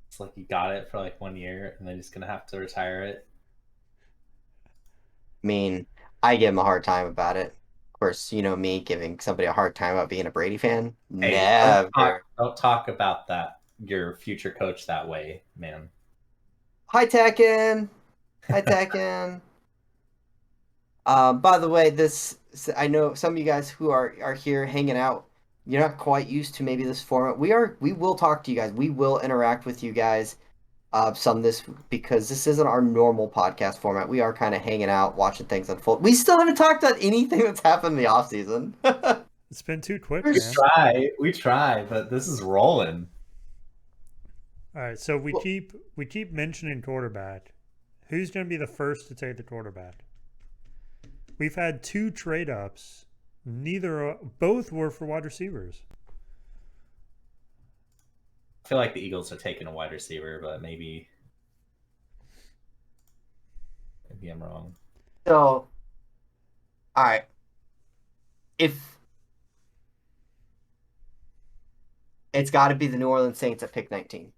It's like he got it for like 1 year and then he's gonna have to retire it. I mean, I give him a hard time about it. Of course, you know me giving somebody a hard time about being a Brady fan. Hey, Never. don't talk about that your future coach that way, man. Hi, Tekken. Hi, Tekken. By the way, I know some of you guys who are here hanging out. You're not quite used to maybe this format. We will talk to you guys. We will interact with you guys. Some this because this isn't our normal podcast format. We are kind of hanging out, watching things unfold. We still haven't talked about anything that's happened in the off season. It's been too quick, We man. we try, but this is rolling. All right, so we keep mentioning quarterback. Who's going to be the first to take the quarterback? We've had 2 trade ups. Both were for wide receivers. I feel like the Eagles are taking a wide receiver, but maybe I'm wrong. So, all right, if it's got to be the New Orleans Saints at pick 19.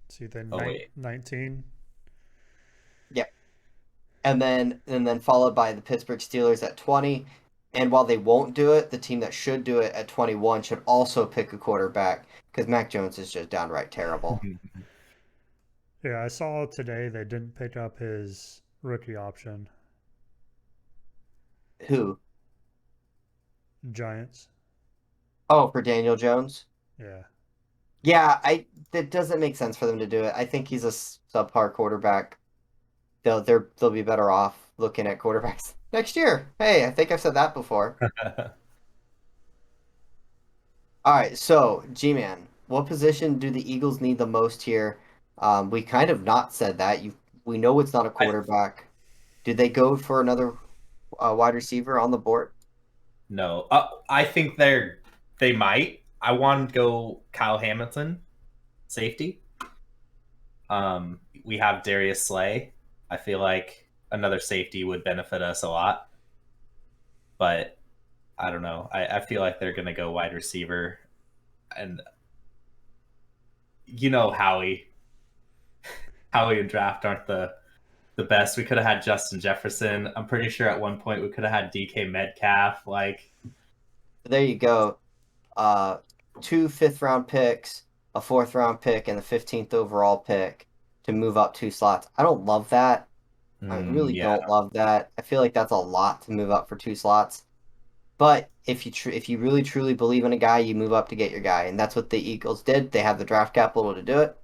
See, then Oh, wait. 19. Yep. And then followed by the Pittsburgh Steelers at 20. And while they won't do it, the team that should do it at 21 should also pick a quarterback because Mac Jones is just downright terrible. Yeah, I saw today they didn't pick up his rookie option. Who? Giants. Oh, for Daniel Jones? Yeah. Yeah, that doesn't make sense for them to do it. I think he's a subpar quarterback. They'll be better off looking at quarterbacks next year. Hey, I think I've said that before. All right, so G-Man, what position do the Eagles need the most here? We kind of not said that. We know it's not a quarterback. Did they go for another wide receiver on the board? No, I think they might. I want to go Kyle Hamilton, safety. We have Darius Slay. I feel like another safety would benefit us a lot, but I don't know. I feel like they're going to go wide receiver, and you know Howie and draft aren't the best. We could have had Justin Jefferson. I'm pretty sure at one point we could have had DK Metcalf. Like, there you go. 2 5th-round picks, a 4th-round pick, and the 15th overall pick to move up 2 slots. I don't love that. I really don't love that. I feel like that's a lot to move up for 2 slots. But if you really truly believe in a guy, you move up to get your guy, and that's what the Eagles did. They have the draft capital to do it.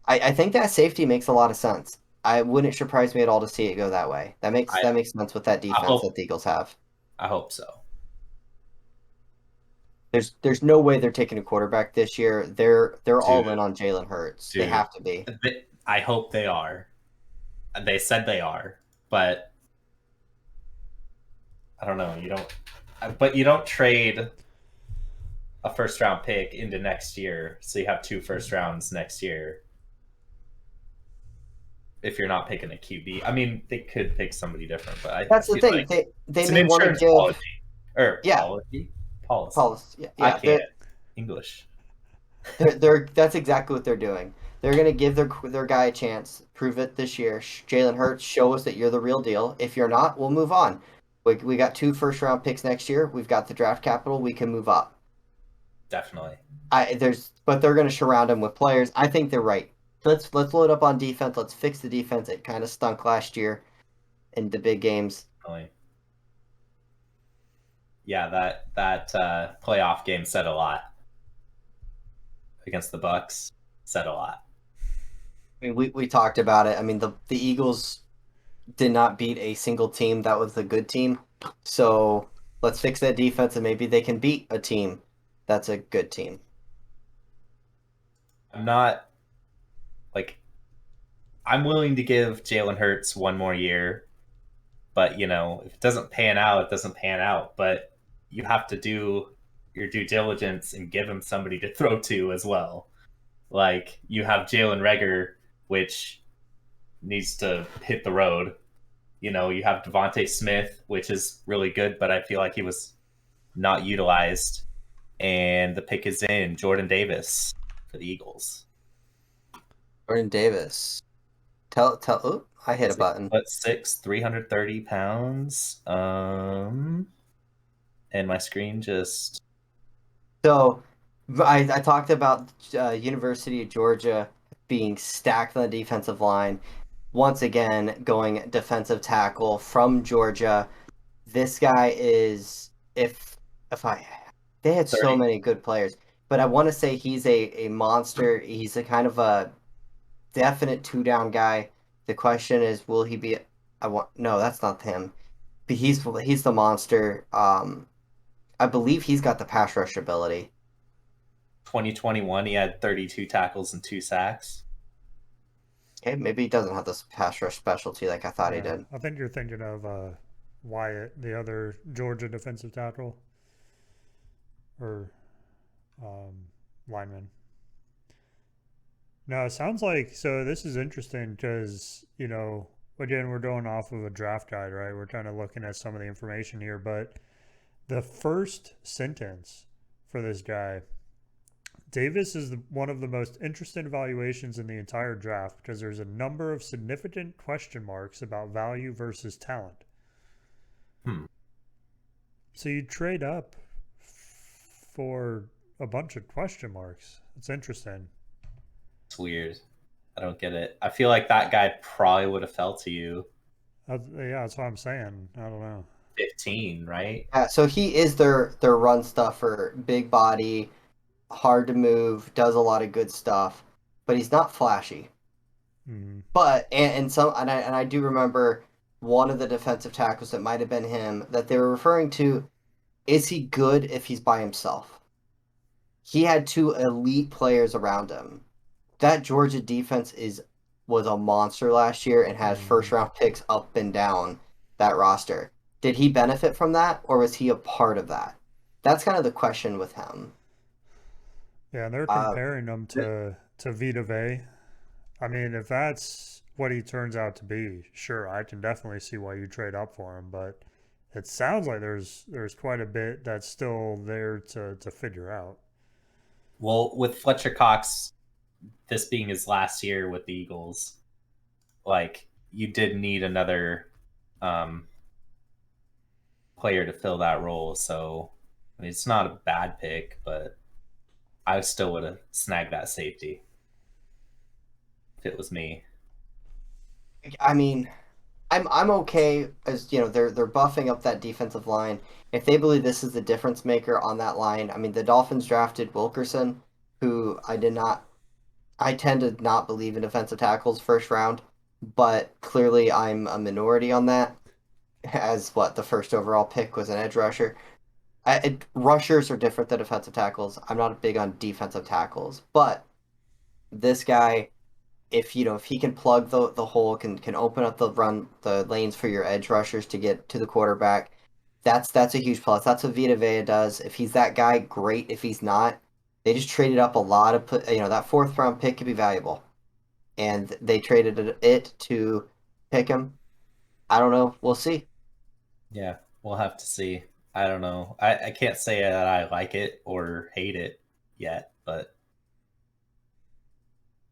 I think that safety makes a lot of sense. I wouldn't surprise me at all to see it go that way. That makes sense with that defense that the Eagles have. I hope so. There's no way they're taking a quarterback this year. They're all in on Jalen Hurts. They have to be. I hope they are. They said they are, but I don't know. You don't trade a 1st-round pick into next year, so you have 2 first rounds next year. If you're not picking a QB, I mean, they could pick somebody different, but that's the thing. Like they may want to give policy. Yeah, I can't English. That's exactly what they're doing. They're going to give their guy a chance, prove it this year. Jalen Hurts, show us that you're the real deal. If you're not, we'll move on. We got 2 first-round picks next year. We've got the draft capital. We can move up. Definitely. But they're going to surround him with players. I think they're right. Let's load up on defense. Let's fix the defense. It kind of stunk last year in the big games. Definitely. Yeah, that playoff game said a lot against the Bucks. Said a lot. I mean, we talked about it. I mean, the Eagles did not beat a single team that was a good team. So let's fix that defense, and maybe they can beat a team that's a good team. I'm not like I'm willing to give Jalen Hurts one more year, but you know, if it doesn't pan out, it doesn't pan out. But you have to do your due diligence and give him somebody to throw to as well. Like you have Jalen Reagor, which needs to hit the road. You know, you have Devontae Smith, which is really good, but I feel like he was not utilized. And the pick is in Jordan Davis for the Eagles. Jordan Davis. Oh, I hit a button. 6'6", 330 pounds. And my screen just. So I talked about University of Georgia being stacked on the defensive line. Once again, going defensive tackle from Georgia. This guy is if I they had 30. so many good players, but I want to say he's a monster. He's a kind of a definite 2 down guy. The question is, will he be? I want no, that's not him. But he's the monster. I believe he's got the pass rush ability. 2021, he had 32 tackles and 2 sacks. Okay, maybe he doesn't have this pass rush specialty like I thought he did. I think you're thinking of Wyatt, the other Georgia defensive tackle or lineman. No, it sounds like so. This is interesting because again, we're going off of a draft guide, right? We're kind of looking at some of the information here, but the first sentence for this guy, Davis is one of the most interesting evaluations in the entire draft because there's a number of significant question marks about value versus talent. So you trade up for a bunch of question marks. It's interesting. It's weird. I don't get it. I feel like that guy probably would have fell to you. Yeah, that's what I'm saying. I don't know. 15, right? Yeah, so he is their run stuffer, big body, hard to move, does a lot of good stuff, but he's not flashy. Mm-hmm. But I do remember one of the defensive tackles that might have been him that they were referring to. Is he good if he's by himself? He had 2 elite players around him. That Georgia defense was a monster last year and had first round picks up and down that roster. Did he benefit from that, or was he a part of that? That's kind of the question with him. Yeah, they're comparing him to Vita Vea. I mean, if that's what he turns out to be, sure, I can definitely see why you trade up for him. But it sounds like there's quite a bit that's still there to figure out. Well, with Fletcher Cox, this being his last year with the Eagles, like you did need another player to fill that role. So I mean, it's not a bad pick, but I still would have snagged that safety if it was me. I mean, I'm okay as they're buffing up that defensive line. If they believe this is the difference maker on that line, I mean the Dolphins drafted Wilkerson, who I tend to not believe in defensive tackles first round, but clearly I'm a minority on that. As the first overall pick was an edge rusher. Rushers are different than defensive tackles. I'm not big on defensive tackles, but this guy, if he can plug the hole, can open up the lanes for your edge rushers to get to the quarterback, that's a huge plus. That's what Vita Vea does. If he's that guy, great. If he's not, they just traded up a lot of that 4th round pick could be valuable, and they traded it to pick him. I don't know. We'll see. Yeah, we'll have to see. I don't know. I can't say that I like it or hate it yet, but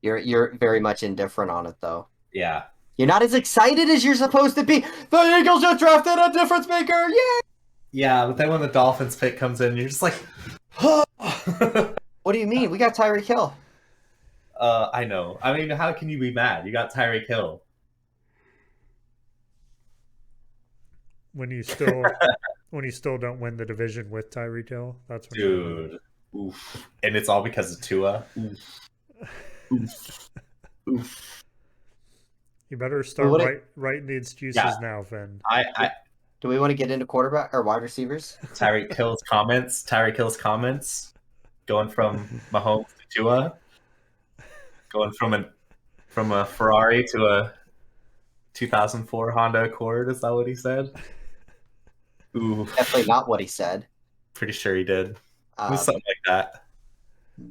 You're very much indifferent on it though. yeah, You're not as excited as you're supposed to be. The Eagles just drafted a difference maker. Yay! Yeah, but then when the Dolphins pick comes in, you're just like, What do you mean? We got Tyreek Hill. I know. I mean, how can you be mad? You got Tyreek Hill. When you still don't win the division with Tyreek Hill, that's when you're mad. Dude. Oof. And it's all because of Tua. Oof. Oof. Oof. You better start What it- writing the excuses Yeah. now, Finn. I Do we want to get into quarterback or wide receivers? Tyreek Hill's comments. Going from Mahomes to Tua. Going from a Ferrari to a 2004 Honda Accord. Is that what he said? Ooh, Definitely not what he said. pretty sure he did. It was Um, something like that.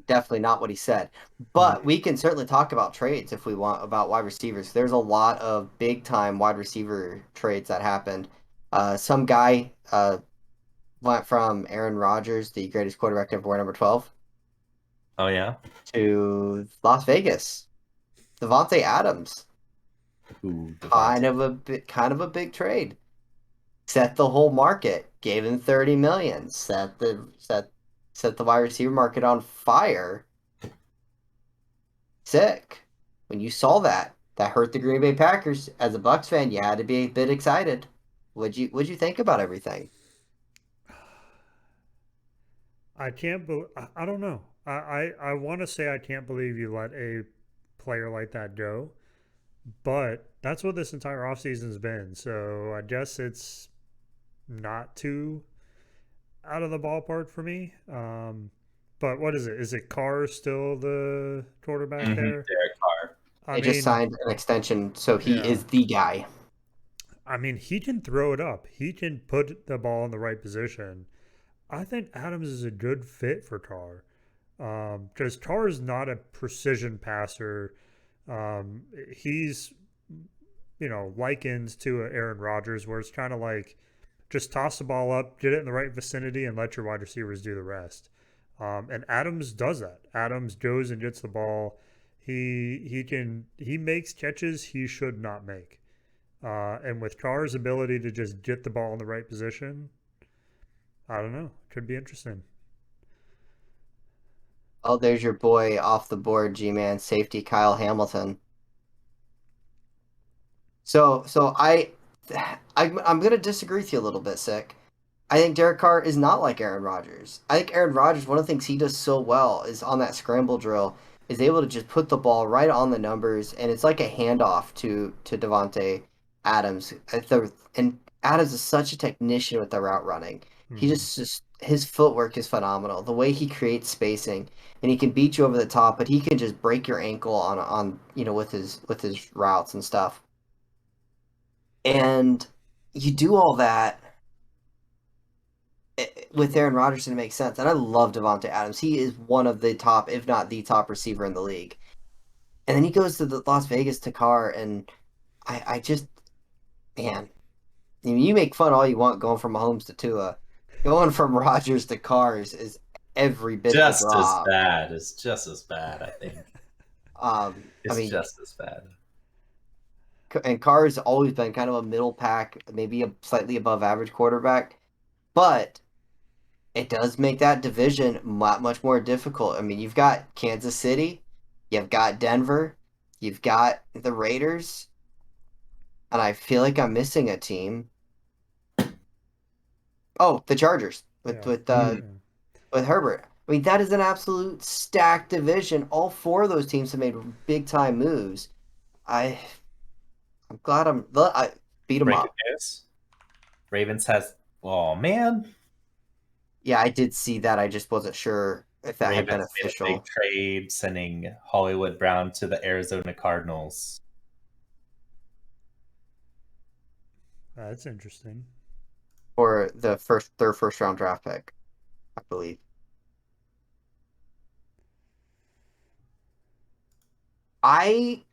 definitely not what he said. But we can certainly talk about trades if we want about wide receivers. There's a lot of big time wide receiver trades that happened. Some guy went from Aaron Rodgers, the greatest quarterback ever, wear number 12, Oh yeah. to Las Vegas. Devontae Adams, Ooh, kind of a big trade. Set the whole market, gave him 30 million, set the wide receiver market on fire. Sick. When you saw that, that hurt the Green Bay Packers. As a Bucks fan, you had to be a bit excited. What'd you think about everything? I can't believe. I don't know. I want to say I can't believe you let a player like that go, but that's what this entire offseason's been. So I guess it's not too out of the ballpark for me. But what is it? Is it Carr still the quarterback there? Derek Carr. I They just mean, signed an extension, so he yeah. is the guy. I mean, he can throw it up. He can put the ball in the right position. I think Adams is a good fit for Carr because Carr is not a precision passer. He's likens to a Aaron Rodgers, where it's kind of like just toss the ball up, get it in the right vicinity, and let your wide receivers do the rest. And Adams does that. Adams goes and gets the ball. He makes catches he should not make. And with Carr's ability to just get the ball in the right position, I don't know. Could be interesting. Oh, there's your boy off the board, G-man, safety Kyle Hamilton. So I'm gonna disagree with you a little bit, Sick. I think Derek Carr is not like Aaron Rodgers. I think Aaron Rodgers, one of the things he does so well is on that scramble drill, is able to just put the ball right on the numbers, and it's like a handoff to Devontae Adams. And Adams is such a technician with the route running. He Mm-hmm. just his footwork is phenomenal. The way he creates spacing, and he can beat you over the top, but he can just break your ankle on with his routes and stuff. And you do all that with Aaron Rodgers, and it makes sense. And I love Devontae Adams. He is one of the top, if not the top receiver in the league. And then he goes to the Las Vegas to Carr, and I just, man, I mean, you make fun all you want going from Mahomes to Tua. Going from Rodgers to Carr is every bit the Just as drop. bad. It's just as bad, I think. I It's mean, just as bad. and Carr has always been kind of a middle pack, maybe a slightly above average quarterback, but it does make that division much more difficult. I mean, you've got Kansas City, you've got Denver, you've got the Raiders, and I feel like I'm missing a team. Oh, the Chargers with Yeah. with Yeah. with Herbert. I mean, that is an absolute stacked division. All four of those teams have made big time moves. I I'm glad I beat them Breaking up. news. Ravens has. Oh man. Yeah, I did see that. I just wasn't sure if that had been Ravens made a big official. trade, sending Hollywood Brown to the Arizona Cardinals. That's interesting. For their first round draft pick, I believe. I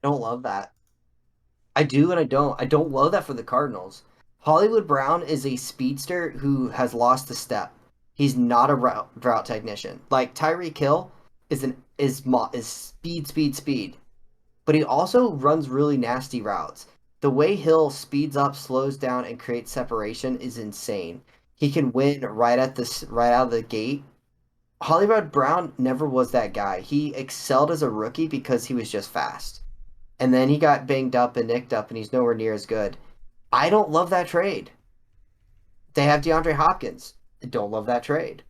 don't love that. I do and I don't. I don't love that for the Cardinals. Hollywood Brown is a speedster who has lost a step. He's not a route technician. Like Tyreek Hill is speed. but he also runs really nasty routes. The way Hill speeds up, slows down, and creates separation is insane. He can win right out of the gate. Hollywood Brown never was that guy. He excelled as a rookie because he was just fast. And then he got banged up and nicked up, and he's nowhere near as good. I don't love that trade. They have DeAndre Hopkins. I don't love that trade.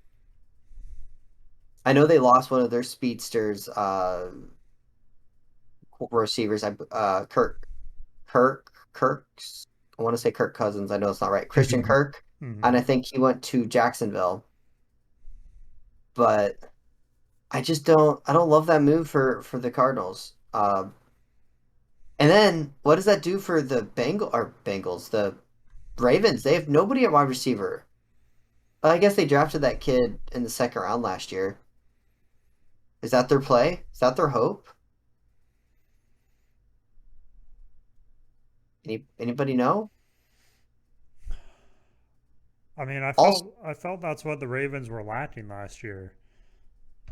I know they lost one of their speedsters, receivers. Kirk's. I want to say Kirk Cousins. I know it's not right. Christian Kirk, and I think he went to Jacksonville. But I just don't. I don't love that move for the Cardinals. And then what does that do for the Bengals? The Ravens. They have nobody at wide receiver. I guess they drafted that kid in the second round last year. Is that their play? Is that their hope? Anybody know? I mean, Also, I felt that's what the Ravens were lacking last year.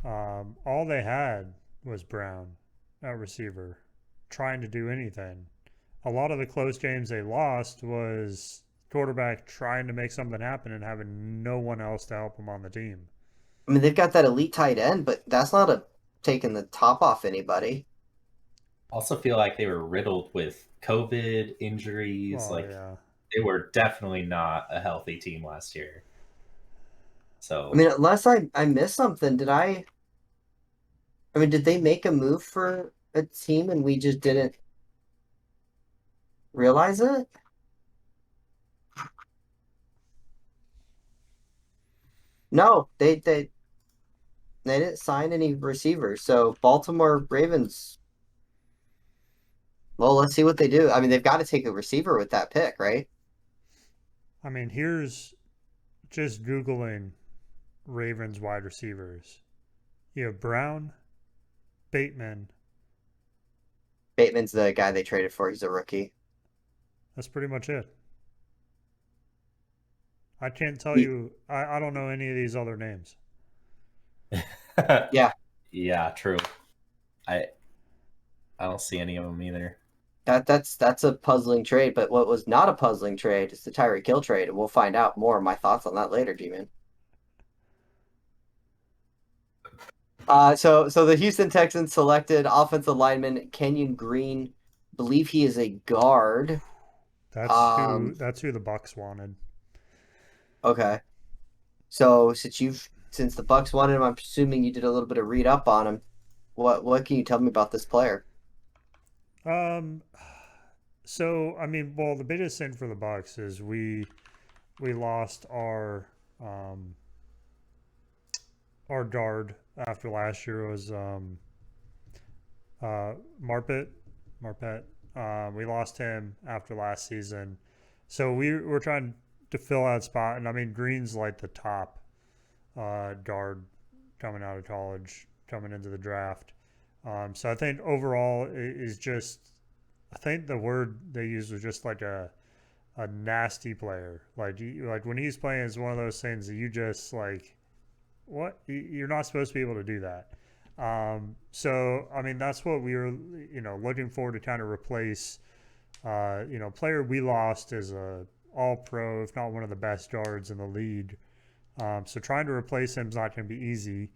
All they had was Brown at receiver, trying to do anything. A lot of the close games they lost was quarterback trying to make something happen and having no one else to help him on the team. I mean, they've got that elite tight end, but that's not a taking the top off anybody. Also feel like they were riddled with COVID injuries. Oh yeah. They were definitely not a healthy team last year. So I mean, unless I missed something, did I? I mean, did they make a move for a team and we just didn't realize it? No, they didn't sign any receivers. So Baltimore Ravens. Well, let's see what they do. I mean, they've got to take a receiver with that pick, right? I mean, here's just Googling Ravens wide receivers. You have Brown, Bateman. Bateman's the guy they traded for. He's a rookie. That's pretty much it. I can't tell He- you. I don't know any of these other names. yeah, yeah, true. I I don't see any of them either. that's a puzzling trade. But what was not a puzzling trade is the Tyreek Hill trade, and we'll find out more of my thoughts on that later, G-Man. So the Houston Texans selected offensive lineman Kenyon Green. Believe he is a guard. That's who the Bucks wanted. Okay. So since the Bucks wanted him, I'm assuming you did a little bit of read up on him. What can you tell me about this player? Um, so I mean, well, the biggest thing for the Bucks is we lost our guard after last year was Marpet. We lost him after last season, so we're trying to fill that spot. And I mean, Green's like the top guard coming out of college, coming into the draft. So I think overall is just, I think the word they used was just like a nasty player. Like when he's playing, it's one of those things that you just like, what? You're not supposed to be able to do that. So I mean, that's what we were, looking forward to kind of replace. Player we lost is a all pro, if not one of the best guards in the league. So trying to replace him is not going to be easy.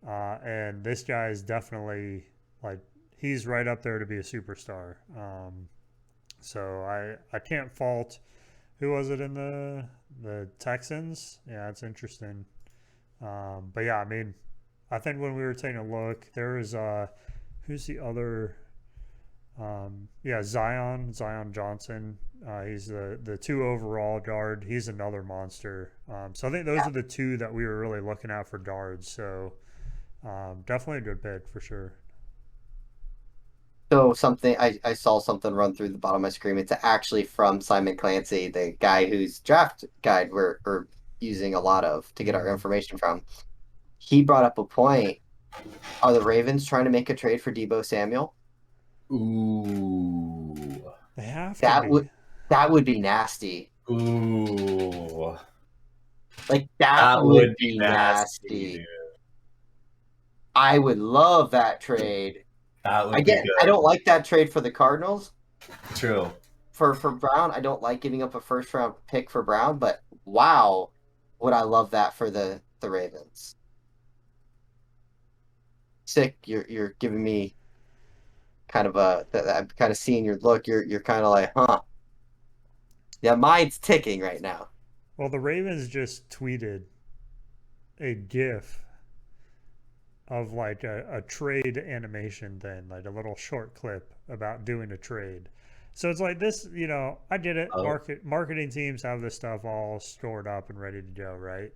And this guy is definitely like, he's right up there to be a superstar. So I can't fault, who was it in the Texans? Yeah, it's interesting. But yeah, I mean, I think when we were taking a look, there was who's the other? Yeah, Zion Johnson. He's the 2 overall guard. He's another monster. So I think those are the 2 that we were really looking at for guards. So definitely a good pick for sure. So I saw something run through the bottom of my screen. It's actually from Simon Clancy, the guy whose draft guide we're using a lot of to get our information from. He brought up a point. Are the Ravens trying to make a trade for Deebo Samuel? Ooh. They have That to would that would be nasty. Ooh. Like that That would would be be nasty, nasty. dude. I would love that trade. That would be I good. don't like that trade for the Cardinals. True. For Brown, I don't like giving up a first round pick for Brown, but wow, would I love that for the Ravens. Sick, you're giving me kind of I'm kind of seeing your look. You're kind of like, huh? Yeah, mine's ticking right now. Well, the Ravens just tweeted a GIF of like a trade animation thing, like a little short clip about doing a trade. So it's like this, I get it. Oh, Marketing teams have this stuff all stored up and ready to go, right?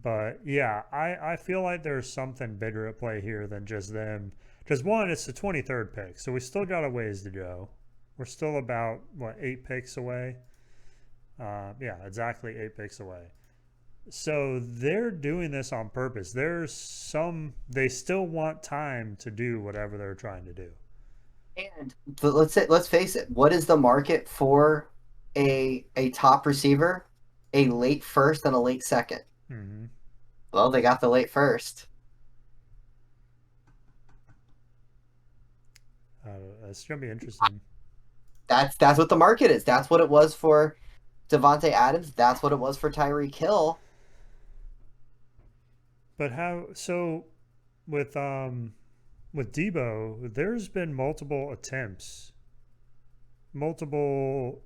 But yeah, I feel like there's something bigger at play here than just them. Because one, it's the 23rd pick, so we still got a ways to go. We're still about what 8 picks away. Yeah, exactly 8 picks away. So they're doing this on purpose. They still want time to do whatever they're trying to do. And but let's face it. What is the market for a top receiver? A late first and a late second. Mm-hmm. Well, they got the late first. It's gonna be interesting. That's what the market is. That's what it was for Devontae Adams. That's what it was for Tyreek Hill. But how? So with Debo, there's been multiple attempts, multiple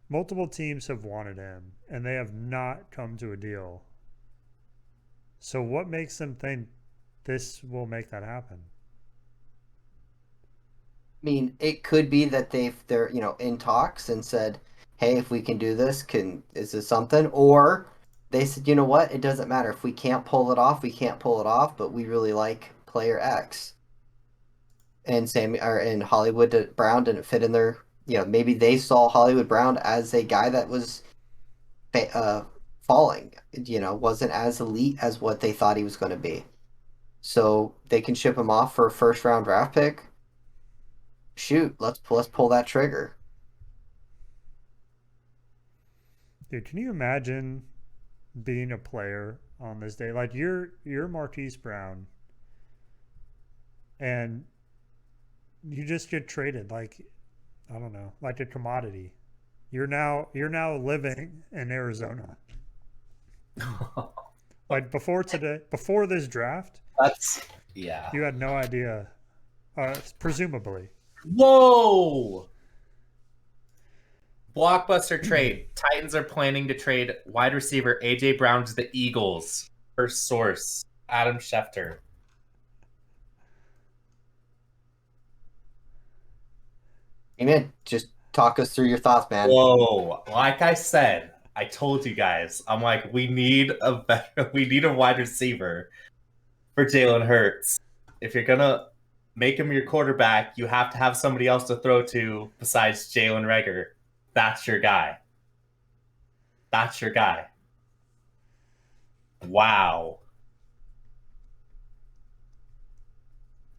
multiple teams have wanted him, and they have not come to a deal. So what makes them think this will make that happen? I mean, it could be that they're in talks and said, "Hey, if we can do this, can is this something?" Or they said, "You know what? It doesn't matter if we can't pull it off. We can't pull it off, but we really like player X." And Hollywood Brown didn't fit in their. Maybe they saw Hollywood Brown as a guy that was falling. Wasn't as elite as what they thought he was going to be. So they can ship him off for a first round draft pick. Shoot, let's pull that trigger. Dude, can you imagine being a player on this day? Like you're Marquise Brown, and you just get traded like I don't know, like a commodity. You're now living in Arizona. Like before this draft, that's yeah. you had no idea. Presumably, Whoa! Blockbuster trade. Titans are planning to trade wide receiver AJ Brown to the Eagles. First source, Adam Schefter. Amen. Just talk us through your thoughts, man. Whoa! Like I said, I told you guys. I'm like, we need a wide receiver for Jalen Hurts. If you're gonna make him your quarterback, you have to have somebody else to throw to besides Jalen Reagor. That's your guy. That's your guy. Wow.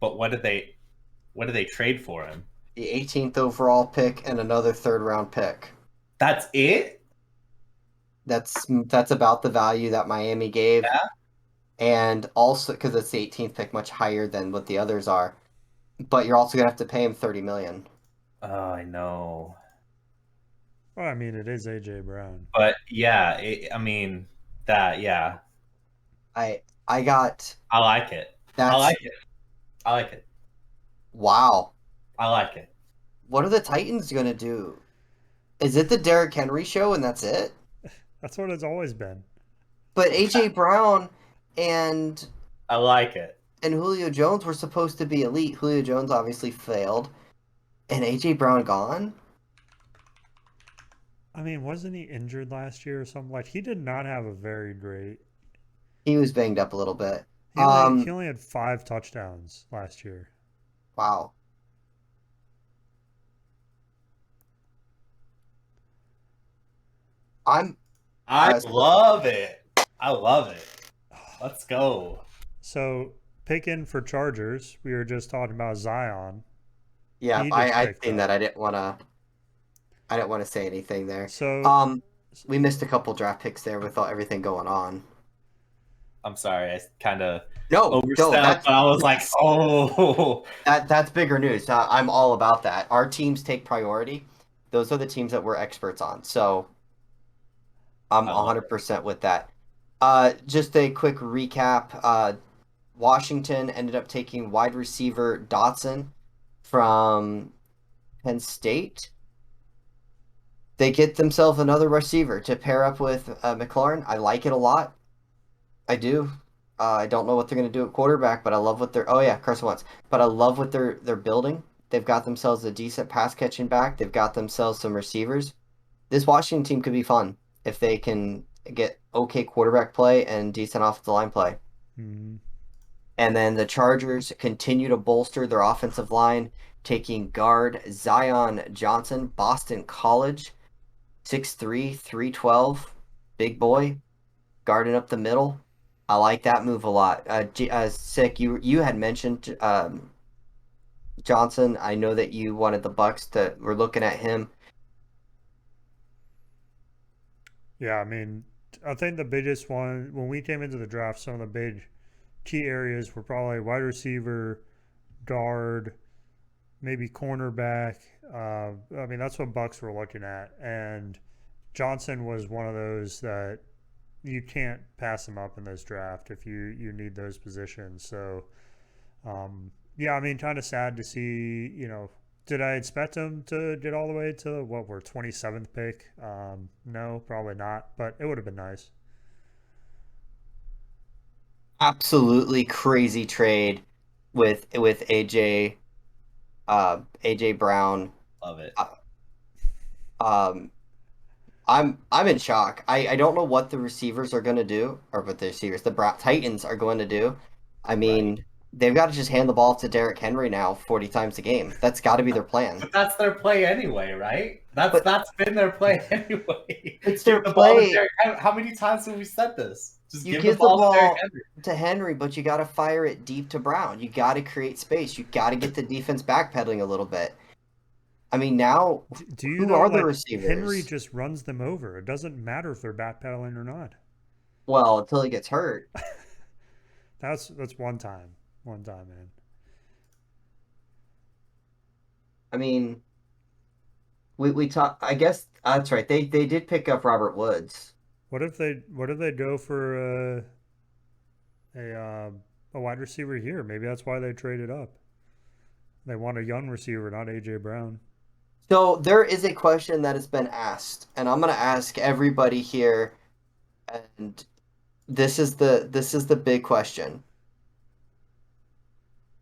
But what did they trade for him? The 18th overall pick and another third round pick. That's it? That's about the value that Miami gave. Yeah. And also because it's the 18th pick, much higher than what the others are. But you're also gonna have to pay him $30 million. Oh, I know. well, I mean, it is AJ Brown. But yeah, I mean that. Yeah, I got I like it. that's I like it. I like it. wow. I like it. What are the Titans gonna do? Is it the Derrick Henry show and that's it? That's what it's always been. But AJ Brown and I like it. Julio Jones were supposed to be elite. Julio Jones obviously failed. And AJ Brown gone? I mean, wasn't he injured last year or something? Like he did not have a very great. He was banged up a little bit. He only had 5 touchdowns last year. Wow. I love it. I love it. Let's go. So picking for Chargers, we were just talking about Zion. yeah, He just I've picked seen up. that. I didn't want to say anything there. So We missed a couple draft picks there with everything going on. I'm sorry, I kind of No, overstepped, but I was like, oh, that's bigger news. I'm all about that. Our teams take priority. Those are the teams that we're experts on. So I'm I love it. 100% with that. Just a quick recap. Washington ended up taking wide receiver Dotson from Penn State. They get themselves another receiver to pair up with McLaurin. I like it a lot. I do. I don't know what they're going to do at quarterback, but I love what they're. Oh yeah, Carson Wentz. But I love what they're building. They've got themselves a decent pass catching back. They've got themselves some receivers. This Washington team could be fun if they can get okay quarterback play and decent offensive line play. Mm. And then the Chargers continue to bolster their offensive line, taking guard Zion Johnson, Boston College, 6'3", 312, big boy, guarding up the middle. I like that move a lot. Sick, you had mentioned Johnson. I know that you wanted the Bucks to. We're looking at him. Yeah, I mean, I think the biggest one when we came into the draft, some of the big key areas were probably wide receiver, guard, maybe cornerback. I mean, that's what Bucks were looking at, and Johnson was one of those that you can't pass him up in this draft if you need those positions. So, yeah, I mean, kind of sad to see. Did I expect him to get all the way to what we're 27th pick? No, probably not, but it would have been nice. Absolutely crazy trade with AJ Brown. Love it. Uh, Um, I'm in shock. I don't know what the receivers are going to do, or what the receivers, Titans are going to do. I Right. mean, they've got to just hand the ball to Derrick Henry now 40 times a game. That's got to be their plan. But that's their play anyway, right? But That's been their play anyway. it's Give their the ball to play. Derrick Henry. How many times have we said this? Just You give the give the ball to Derrick ball Henry. to Henry, but you got to fire it deep to Brown. You got to create space. You got to get the defense backpedaling a little bit. I mean, now Do you who know, are the like, Henry receivers? just runs them over? It doesn't matter if they're backpedaling or not. Well, until he gets hurt. That's one time, man. I mean, we talk. I guess that's right. They did pick up Robert Woods. What if they go for a a wide receiver here? Maybe that's why they traded up. They want a young receiver, not AJ Brown. So there is a question that has been asked, and I'm gonna ask everybody here, and this is the big question.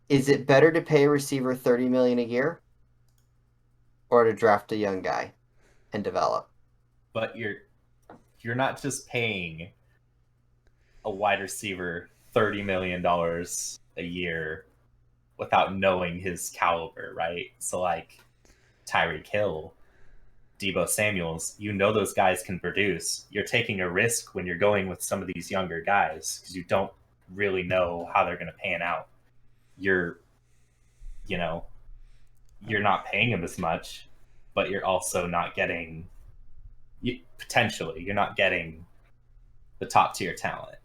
Is it better to pay a receiver 30 million a year or to draft a young guy and develop? But you're not just paying a wide receiver $30 million a year without knowing his caliber, right? So like Tyreek Hill, Debo Samuels, you know those guys can produce. You're taking a risk when you're going with some of these younger guys because you don't really know how they're going to pan out. You're, you know, you're not paying them as much, but you're also not getting potentially you're not getting the top tier talent.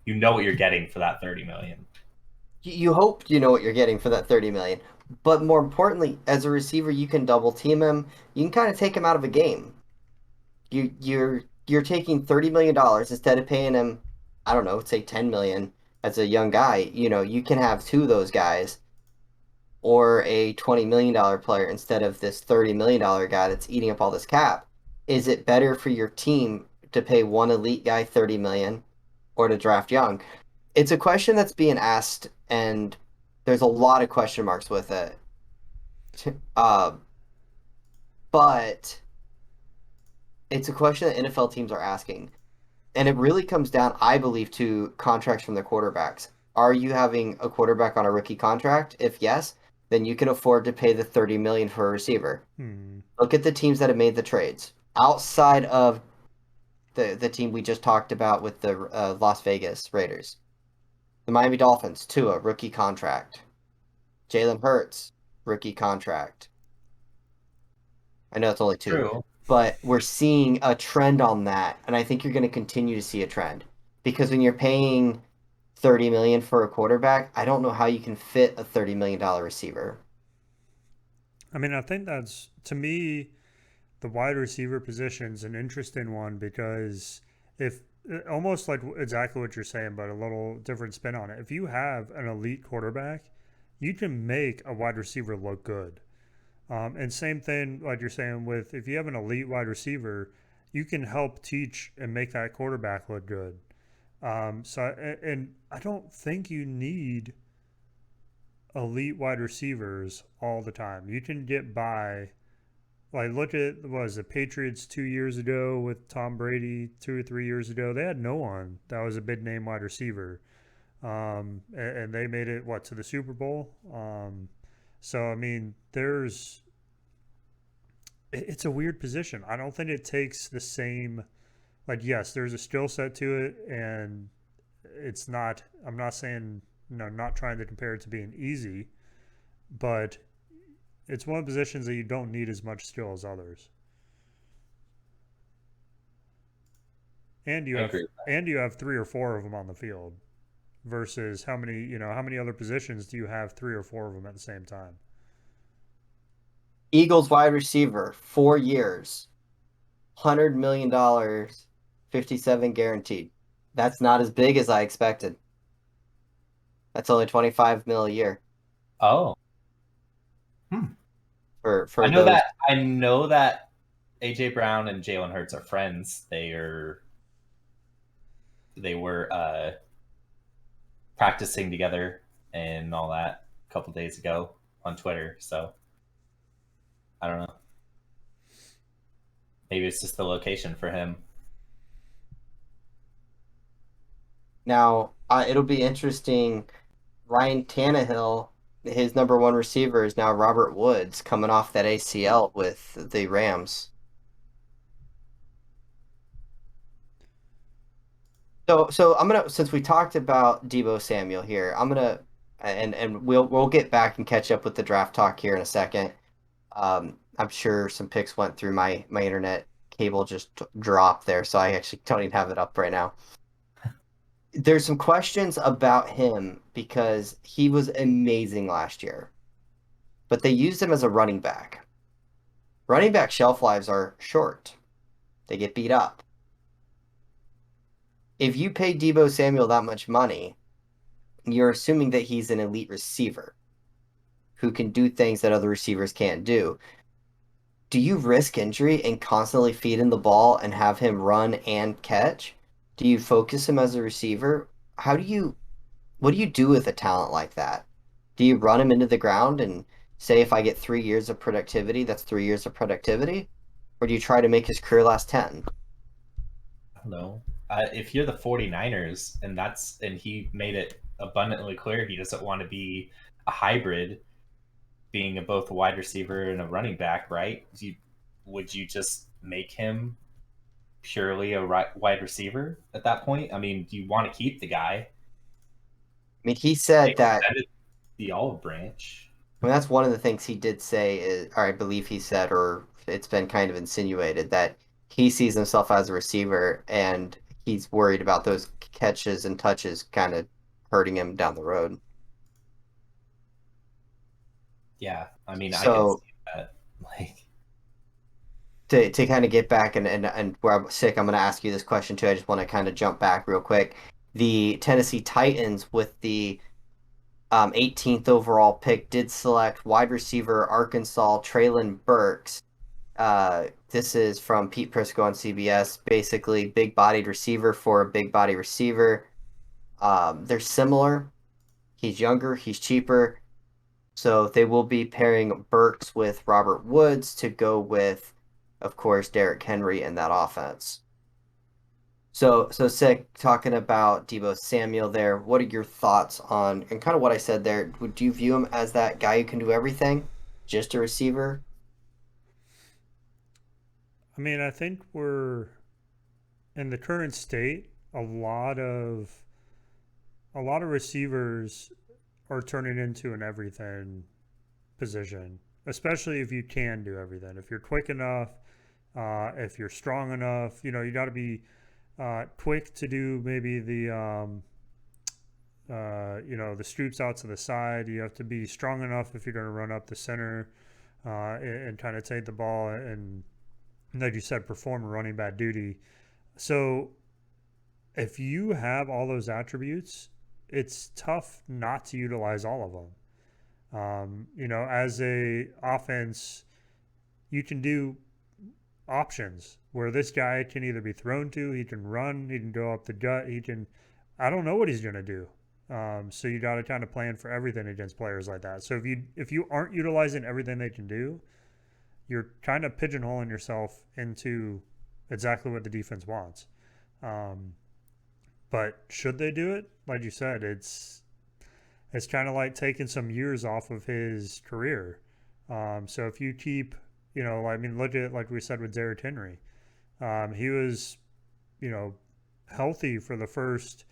You know what you're getting for that 30 million. You hope you know what you're getting for that 30 million. But more importantly, as a receiver, you can double team him. You can kind of take him out of a game. You're taking $30 million instead of paying him, I don't know, say 10 million as a young guy. You can have two of those guys or a $20 million player instead of this $30 million guy that's eating up all this cap. Is it better for your team to pay one elite guy 30 million or to draft young? It's a question that's being asked, and there's a lot of question marks with it. Uh, but it's a question that NFL teams are asking. And it really comes down, I believe, to contracts from their quarterbacks. Are you having a quarterback on a rookie contract? If yes, then you can afford to pay the 30 million for a receiver. Hmm. Look at the teams that have made the trades. Outside of the team we just talked about with the Las Vegas Raiders. The Miami Dolphins, Tua, rookie contract. Jalen Hurts, rookie contract. I know it's only two, True. but we're seeing a trend on that, and I think you're going to continue to see a trend because when you're paying 30 million for a quarterback, I don't know how you can fit a $30 million receiver. I mean, I think that's, to me, the wide receiver position's an interesting one because if almost like exactly what you're saying, but a little different spin on it. If you have an elite quarterback, you can make a wide receiver look good. And same thing, like you're saying, with if you have an elite wide receiver, you can help teach and make that quarterback look good. And I don't think you need elite wide receivers all the time. You can get by. Like, look at, what was the Patriots 2 years ago with Tom Brady, 2 or 3 years ago. They had no one that was a big name wide receiver. And they made it, what, to the Super Bowl? So, I mean, it's a weird position. I don't think it takes the same, like, yes, there's a skill set to it, and it's not, I'm not saying, not trying to compare it to being easy, but it's one of the positions that you don't need as much skill as others. And you I have agree. three or four of them on the field versus how many other positions do you have three or four of them at the same time? Eagles wide receiver, 4 years, $100 million, 57 guaranteed. That's not as big as I expected. That's only 25 mil a year Oh, hmm. for those. I know that AJ Brown and Jalen Hurts are friends. They were practicing together and all that a couple days ago on Twitter. So I don't know. Maybe it's just the location for him. Now, it'll be interesting. Ryan Tannehill, his number one receiver is now Robert Woods coming off that ACL with the Rams. So I'm gonna, since we talked about Debo Samuel here, I'm gonna, and we'll get back and catch up with the draft talk here in a second. I'm sure some picks went through my internet cable just dropped there, so I actually don't even have it up right now. There's some questions about him because he was amazing last year, but they used him as a running back. Running back shelf lives are short. They get beat up. If you pay Debo Samuel that much money, you're assuming that he's an elite receiver who can do things that other receivers can't do. Do you risk injury and constantly feed him the ball and have him run and catch? Do you focus him as a receiver? What do you do with a talent like that? Do you run him into the ground and say, if I get 3 years of productivity, that's 3 years of productivity? Or do you try to make his career last 10? I don't know. If you're the 49ers and he made it abundantly clear he doesn't want to be a hybrid, being both a wide receiver and a running back, right? Would you just make him purely a wide receiver at that point? I mean, do you want to keep the guy? I mean, he They said that. extended the olive branch. I mean, that's one of the things he did say, or I believe he said, or it's been kind of insinuated, that he sees himself as a receiver and he's worried about those catches and touches kind of hurting him down the road. Yeah, I mean, I can So see that. Like, to kind of get back and where I'm sick, I'm going to ask you this question too. I just want to kind of jump back real quick. The Tennessee Titans with the 18th overall pick did select wide receiver Arkansas Traylon Burks. This is from Pete Prisco on CBS. Basically, big-bodied receiver for a big-body receiver. They're similar. He's younger. He's cheaper. So they will be pairing Burks with Robert Woods to go with, of course, Derrick Henry in that offense. So sick talking about Debo Samuel there. What are your thoughts on and kind of what I said there? Would you view him as that guy who can do everything, just a receiver? I mean, I think we're in the current state. A lot of receivers are turning into an everything position, especially if you can do everything. If you're quick enough, if you're strong enough, you got to be quick to do maybe the scoops out to the side. You have to be strong enough if you're going to run up the center and kind of take the ball and, like you said, perform a running back duty. So if you have all those attributes, it's tough not to utilize all of them. As a offense, you can do options where this guy can either be thrown to, he can run, he can go up the gut, he can. I don't know what he's going to do. So you got to kind of plan for everything against players like that. So if you aren't utilizing everything they can do, you're kind of pigeonholing yourself into exactly what the defense wants. But should they do it? Like you said, it's kind of like taking some years off of his career. So if you keep, look at like we said with Derrick Henry, he was, healthy for the first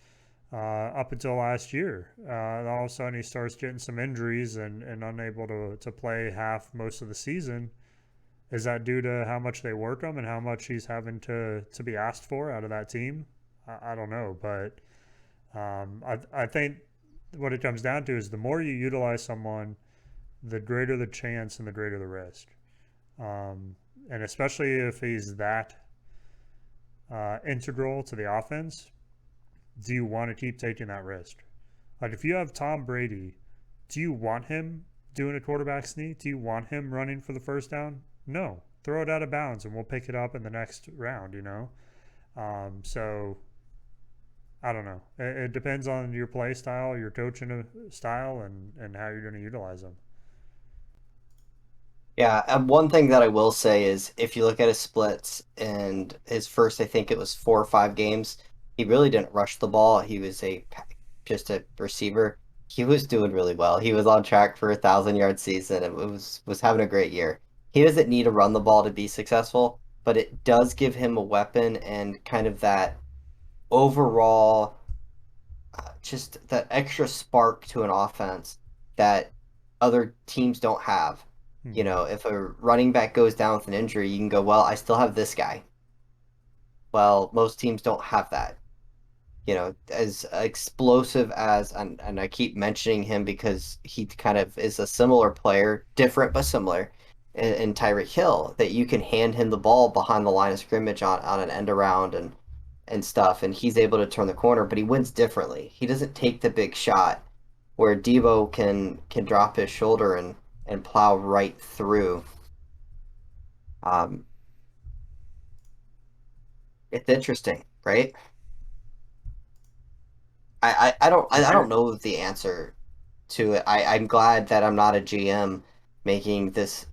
up until last year. All of a sudden, he starts getting some injuries and unable to play most of the season. Is that due to how much they work him and how much he's having to be asked for out of that team? I don't know, but I think what it comes down to is the more you utilize someone, the greater the chance and the greater the risk. And especially if he's that integral to the offense, do you want to keep taking that risk? Like if you have Tom Brady, do you want him doing a quarterback sneak? Do you want him running for the first down? No. Throw it out of bounds and we'll pick it up in the next round, So I don't know. It depends on your play style, your coaching style, and how you're going to utilize them. Yeah, and one thing that I will say is if you look at his splits and his first, I think it was 4 or 5 games, he really didn't rush the ball. He was just a receiver. He was doing really well. He was on track for 1,000 yard season. It was having a great year. He doesn't need to run the ball to be successful, but it does give him a weapon and kind of that overall just that extra spark to an offense that other teams don't have. Mm-hmm. If a running back goes down with an injury, you can go, well, I still have this guy. Well, most teams don't have that. As explosive as, and I keep mentioning him because he kind of is a similar player, different but similar, in Tyreek Hill, that you can hand him the ball behind the line of scrimmage on an end around and stuff, and he's able to turn the corner, but he wins differently. He doesn't take the big shot where Debo can drop his shoulder and plow right through. Um, it's interesting, right? I don't know the answer to it. I'm glad that I'm not a GM making this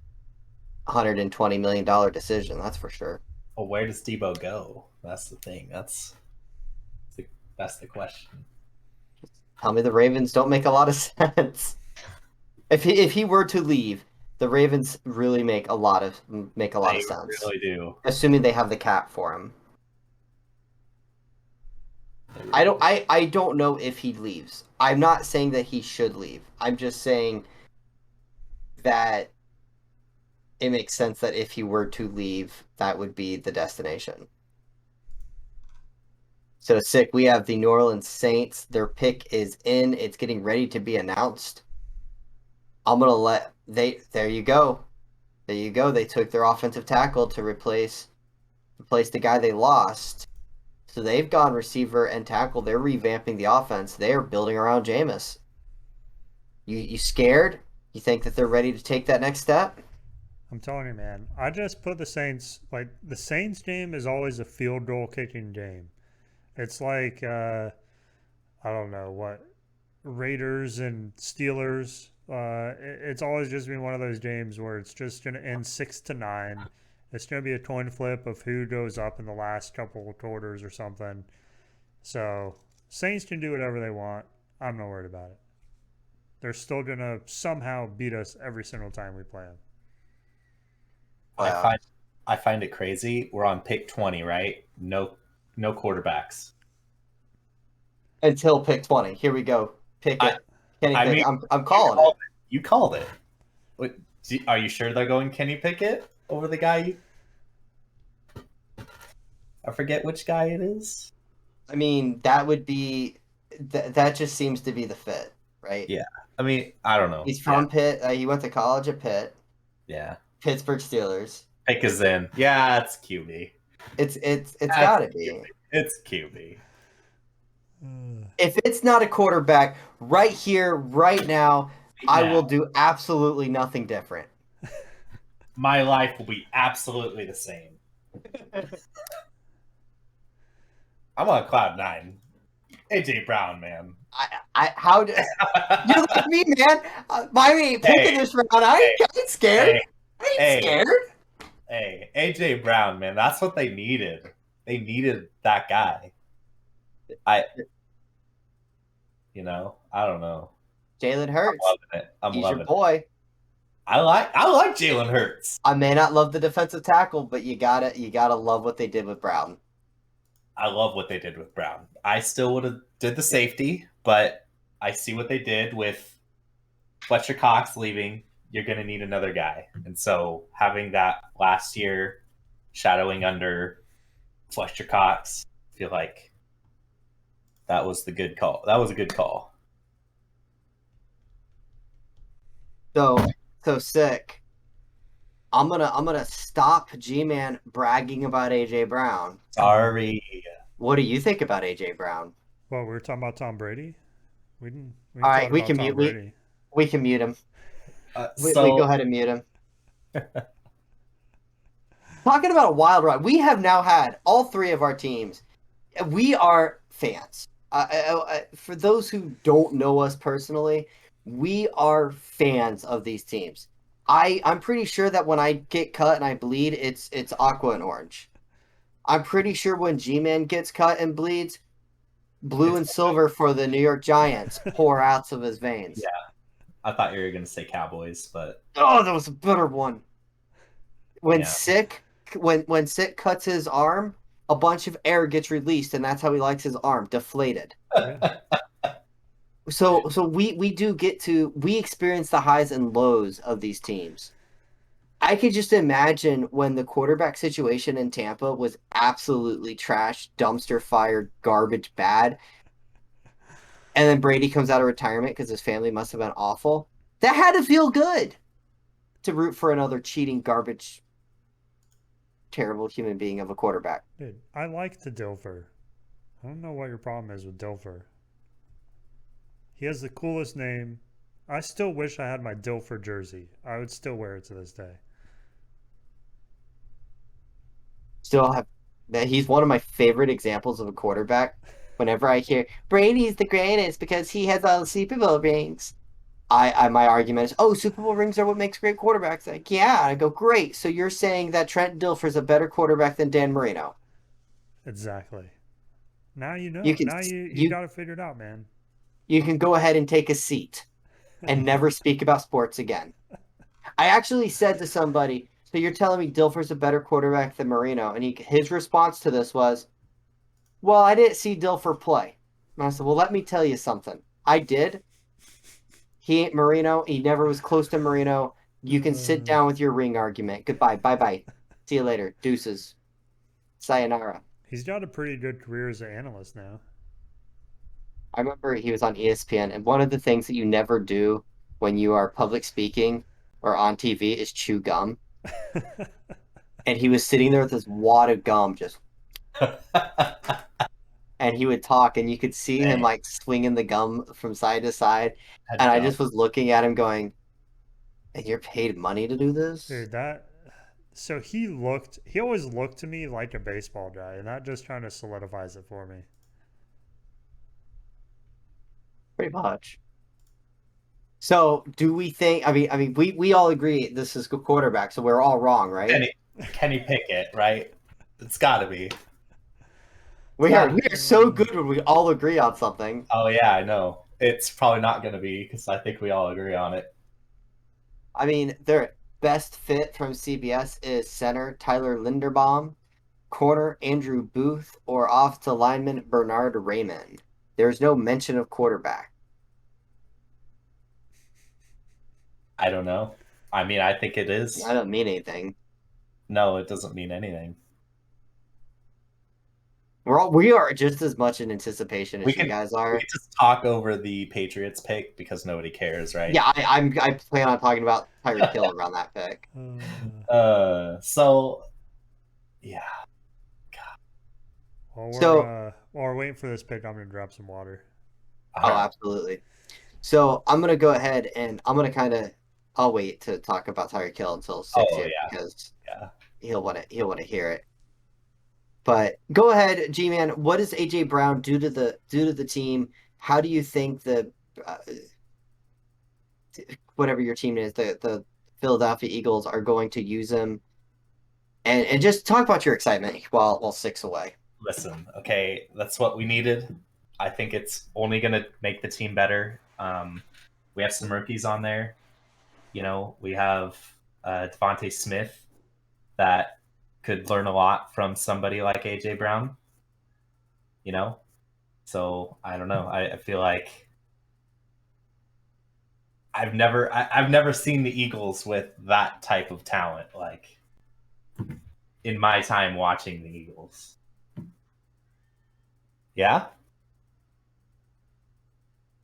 $120 million decision. That's for sure. Well, where does Debo go? That's the thing. That's the question. Tell me the Ravens don't make a lot of sense. If he were to leave, the Ravens really make a lot of They sense, really do. assuming they have the cap for him. Really I don't know if he leaves. I'm not saying that he should leave. I'm just saying that it makes sense that if he were to leave, that would be the destination. So sick. We have the New Orleans Saints. Their pick is in. It's getting ready to be announced. I'm gonna let there you go. There you go. They took their offensive tackle to replace the guy they lost. So they've gone receiver and tackle. They're revamping the offense. They are building around Jameis. You scared? You think that they're ready to take that next step? I'm telling you, man. I just put the Saints, like, the Saints game is always a field goal kicking game. It's like, I don't know what, Raiders and Steelers. It's always just been one of those games where it's just going to end 6-9. It's going to be a coin flip of who goes up in the last couple of quarters or something. So Saints can do whatever they want. I'm not worried about it. They're still going to somehow beat us every single time we play them. I find it crazy. We're on pick 20, right? No quarterbacks. Until pick 20. Here we go. Pick it. Kenny I Pickett. mean, I'm calling it. You called it. Are you sure they're going Kenny Pickett over the guy? I forget which guy it is. I mean, that would be that just seems to be the fit, right? Yeah. I mean, I don't know. He's from Pitt. He went to college at Pitt, Yeah. Pittsburgh Steelers. Pick is in. Yeah, it's QB. It's That's got to QB. be. It's QB. If it's not a quarterback, right here, right now, I will do absolutely nothing different. My life will be absolutely the same. I'm on cloud 9. AJ Brown, man. How do you're like me, man? I ain't picking this round. I ain't scared. I ain't scared. Hey, AJ Brown, man. That's what they needed. They needed that guy. I don't know. Jalen Hurts. I'm loving it. He's loving your boy. it. I like Jalen Hurts. I may not love the defensive tackle, but you gotta love what they did with Brown. I love what they did with Brown. I still would have did the safety, but I see what they did with Fletcher Cox leaving. You're going to need another guy. And so having that last year shadowing under Fletcher Cox, I feel like that was the good call. That was a good call. So sick. I'm gonna stop G-Man bragging about AJ Brown. Sorry. What do you think about AJ Brown? Well, we were talking about Tom Brady. We didn't All right, talk we about can Tom mute Brady. we can mute him. We So go ahead and mute him. Talking about a wild ride, we have now had all three of our teams. We are fans. For those who don't know us personally, we are fans of these teams. I'm pretty sure that when I get cut and I bleed, it's aqua and orange. I'm pretty sure when G-Man gets cut and bleeds, blue and silver for the New York Giants pour out of his veins. Yeah. I thought you were going to say Cowboys, but Oh, that was a better one. When Yeah. Sick cuts his arm, a bunch of air gets released, and that's how he likes his arm deflated. Yeah. So we experience the highs and lows of these teams. I could just imagine when the quarterback situation in Tampa was absolutely trash, dumpster fire, garbage, bad, and then Brady comes out of retirement because his family must have been awful. That had to feel good to root for another cheating, garbage, terrible human being of a quarterback. Dude, I like the Dilfer. I don't know what your problem is with Dilfer. He has the coolest name. I still wish I had my Dilfer jersey. I would still wear it to this day. Still have that. He's one of my favorite examples of a quarterback. Whenever I hear Brady's the greatest because he has all the Super Bowl rings, my argument is, oh, Super Bowl rings are what makes great quarterbacks. Like, yeah, I go, great. So you're saying that Trent Dilfer's a better quarterback than Dan Marino? Exactly. Now you know. You can- now you you- got it figured out, man. You can go ahead and take a seat and never speak about sports again. I actually said to somebody, so you're telling me Dilfer's a better quarterback than Marino? And his response to this was, well, I didn't see Dilfer play. And I said, well, let me tell you something. I did. He ain't Marino. He never was close to Marino. You can sit down with your ring argument. Goodbye. Bye-bye. See you later. Deuces. Sayonara. He's got a pretty good career as an analyst now. I remember he was on ESPN, and one of the things that you never do when you are public speaking or on TV is chew gum. And he was sitting there with this wad of gum just, and he would talk, and you could see him like swinging the gum from side to side. And I just was looking at him going, and you're paid money to do this? Dude, so he always looked to me like a baseball guy, and that just kind of solidifies it for me. Pretty much. So, do we think? I mean, we all agree this is good quarterback, so we're all wrong, right? Kenny Pickett, right? It's got to be. We are so good when we all agree on something. Oh yeah, I know. It's probably not going to be because I think we all agree on it. I mean, their best fit from CBS is center Tyler Linderbaum, corner Andrew Booth, or off to lineman Bernard Raymond. There's no mention of quarterback. I don't know. I mean, I think it is. I don't mean anything. No, it doesn't mean anything. We are just as much in anticipation We as you can guys we are. can just talk over the Patriots pick because nobody cares, right? Yeah, I plan on talking about Tyreek Hill around that pick. So yeah. So, While we're waiting for this pick, I'm gonna drop some water. All oh, right. absolutely. So I'm gonna go ahead and I'm gonna kind of I'll wait to talk about Tyreek Hill until six Oh here yeah, because yeah. he'll want to hear it. But go ahead, G-Man. What does AJ Brown do to the team? How do you think the uh, whatever your team is, the Philadelphia Eagles are going to use him? And just talk about your excitement while six away. Listen, okay, that's what we needed. I think it's only gonna make the team better. We have some rookies on there. You know, we have Devontae Smith that could learn a lot from somebody like AJ Brown. You know, so I don't know. I feel like I've never seen the Eagles with that type of talent. Like in my time watching the Eagles. Yeah,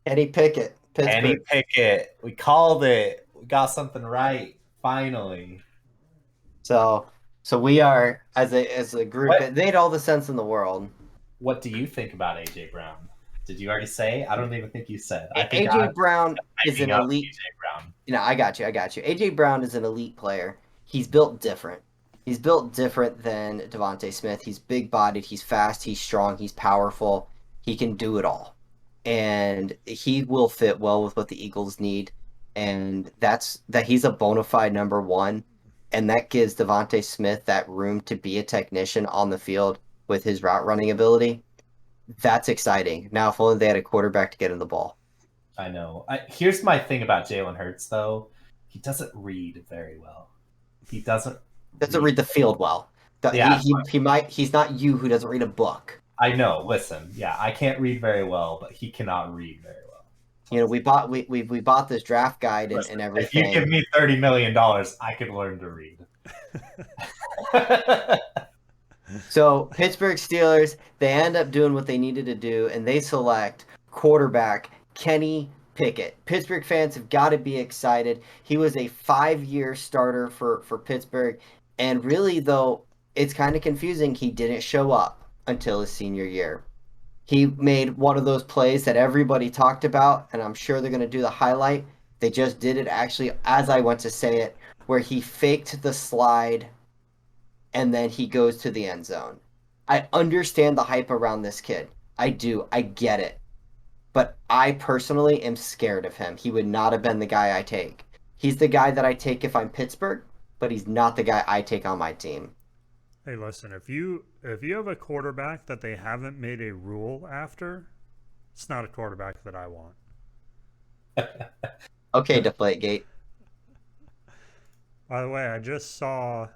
Kenny Pickett, Kenny Pittsburgh. Pickett. We called it. We got something right finally. So so we are as a group. It What made all the sense in the world. What do you think about AJ Brown? Did you already say? I don't even think you said. I think AJ I'm Brown is an hyping up elite. AJ Brown. I got you. I got you. AJ Brown is an elite player. He's built different. He's built different than Devontae Smith. He's big bodied. He's fast. He's strong. He's powerful. He can do it all, and he will fit well with what the Eagles need. And that's that. He's a bona fide number one, and that gives Devontae Smith that room to be a technician on the field with his route running ability. That's exciting. Now, if only they had a quarterback to get him the ball. I know. Here's my thing about Jalen Hurts, though. He doesn't read very well. He doesn't Doesn't read. read the field well. He, Yeah, he, he might he's not you who doesn't read a book. I know. Listen, yeah, I can't read very well, but he cannot read very well. We bought this draft guide and, Listen, and if you give everything. me $30 million, I could learn to read. So Pittsburgh Steelers, they end up doing what they needed to do, and they select quarterback Kenny Pickett. Pittsburgh fans have got to be excited. He was a 5-year starter for Pittsburgh, and really though, it's kind of confusing. He didn't show up until his senior year. He made one of those plays that everybody talked about, and I'm sure they're going to do the highlight. They just did it actually as I went to say it, where he faked the slide and then he goes to the end zone. I understand the hype around this kid. I do. I get it. But I personally am scared of him. He would not have been the guy I take. He's the guy that I take if I'm Pittsburgh, but he's not the guy I take on my team. Hey, listen, if you have a quarterback that they haven't made a rule after, it's not a quarterback that I want. Okay, Deflategate. By the way, I just saw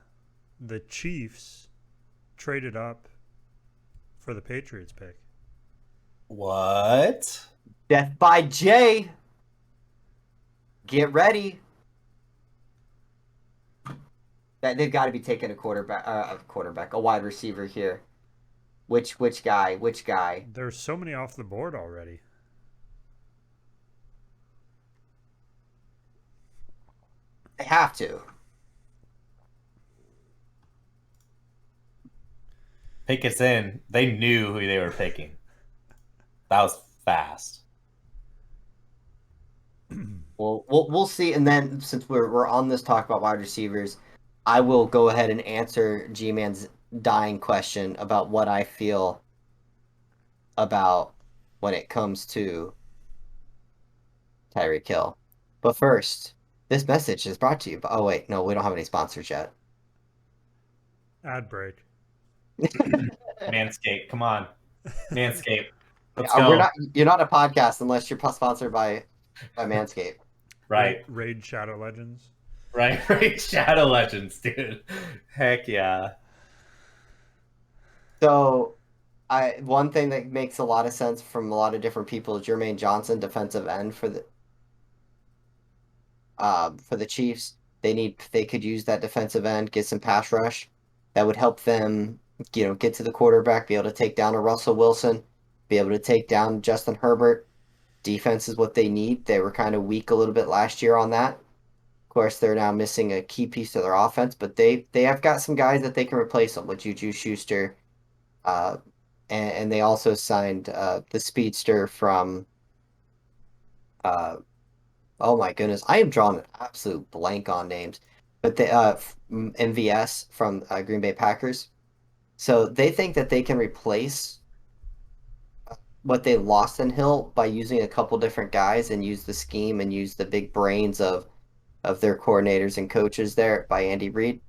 the Chiefs traded up for the Patriots pick. What? Death by Jay. Get ready. That they've got to be taking a wide receiver here. Which guy? Which guy? There's so many off the board already. They have to. Pickett's in. They knew who they were picking. That was fast. Well, we'll see. And then since we're on this talk about wide receivers, I will go ahead and answer G-Man's dying question about what I feel about when it comes to Tyreek Hill. But first, this message is brought to you by. Oh wait, no, we don't have any sponsors yet. Ad break. Manscaped, come on. Manscaped. Let's We're go. not. You're not a podcast unless you're sponsored by Manscaped. Right. Raid Shadow Legends. Right. Right. Shadow Legends, dude. Heck yeah. So, one thing that makes a lot of sense from a lot of different people is Jermaine Johnson, defensive end for the Chiefs. They could use that defensive end, get some pass rush. That would help them get to the quarterback, be able to take down a Russell Wilson, be able to take down Justin Herbert. Defense is what they need. They were kind of weak a little bit last year on that. Of course, they're now missing a key piece of their offense, but they have got some guys that they can replace them with Juju Schuster, uh, and they also signed the speedster from. Uh, oh my goodness, I am drawing an absolute blank on names, but the MVS from Green Bay Packers. So they think that they can replace what they lost in Hill by using a couple different guys and use the scheme and use the big brains of their coordinators and coaches there by Andy Reid.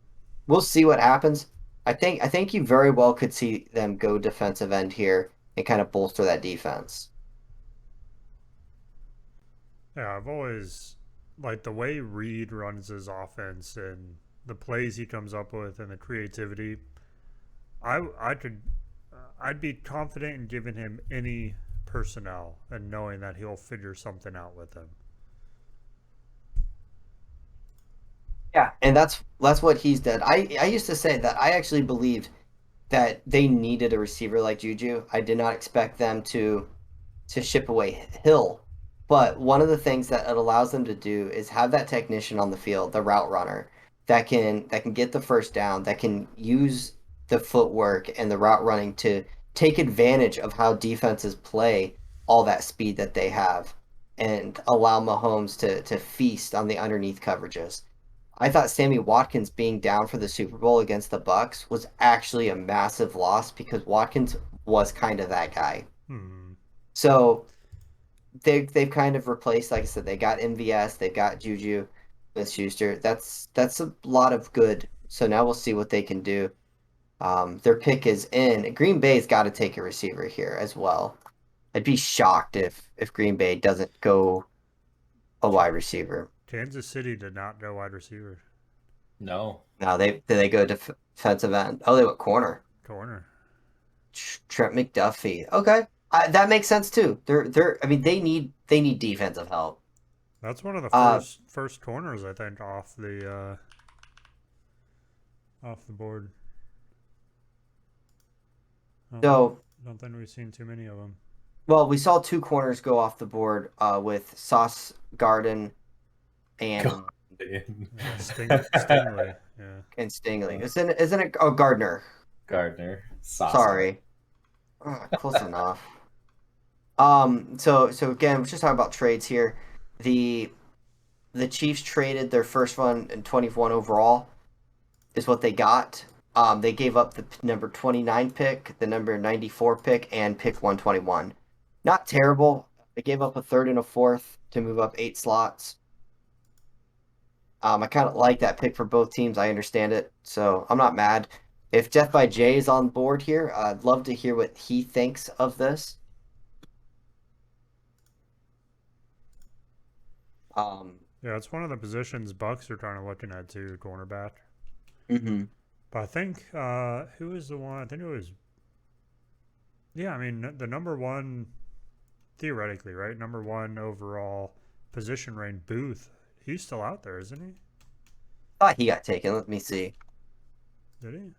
We'll see what happens. I think you very well could see them go defensive end here and kind of bolster that defense. Yeah, I've always like the way Reed runs his offense and the plays he comes up with and the creativity. I could I'd be confident in giving him any personnel and knowing that he'll figure something out with them. Yeah, and that's what he's done. I used to say that I actually believed that they needed a receiver like Juju. I did not expect them to ship away Hill. But one of the things that it allows them to do is have that technician on the field, the route runner, that can get the first down, that can use the footwork and the route running to take advantage of how defenses play all that speed that they have and allow Mahomes to feast on the underneath coverages. I thought Sammy Watkins being down for the Super Bowl against the Bucks was actually a massive loss because Watkins was kind of that guy. Hmm. So they've kind of replaced, like I said, they got MVS, they've got Juju with Schuster. That's a lot of good. So now we'll see what they can do. Their pick is in. Green Bay's got to take a receiver here as well. I'd be shocked if Green Bay doesn't go a wide receiver. Kansas City did not go wide receiver. No. Now they go defensive end. Oh, they went corner. Corner. Trent McDuffie. Okay, that makes sense too. They're. I mean, they need defensive help. That's one of the Uh, first corners I think off the board. so Don't think we've seen too many of them. well, we saw two corners go off the board with Sauce Garden and Yeah, Stingley. Yeah. Stingley. Isn't it? Oh, Gardner. Gardner. Saucer. Sorry. Close enough. So again, we're just talking about trades here. The the Chiefs traded their first one in 21 overall is what they got. They gave up the number 29 pick, the number 94 pick, and pick 121. Not terrible. They gave up a third and a fourth to move up 8 slots. I kind of like that pick for both teams. I understand it, so I'm not mad. If Death by Jay is on board here, I'd love to hear what he thinks of this. Um, Yeah, it's one of the positions Bucks are kind of looking at too, cornerback. mhm. But I think who was the one? I think it was. Yeah, I mean the number one, theoretically, right? Number one overall position rank Booth. He's still out there, isn't he? Thought he got taken. Let me see. Did he?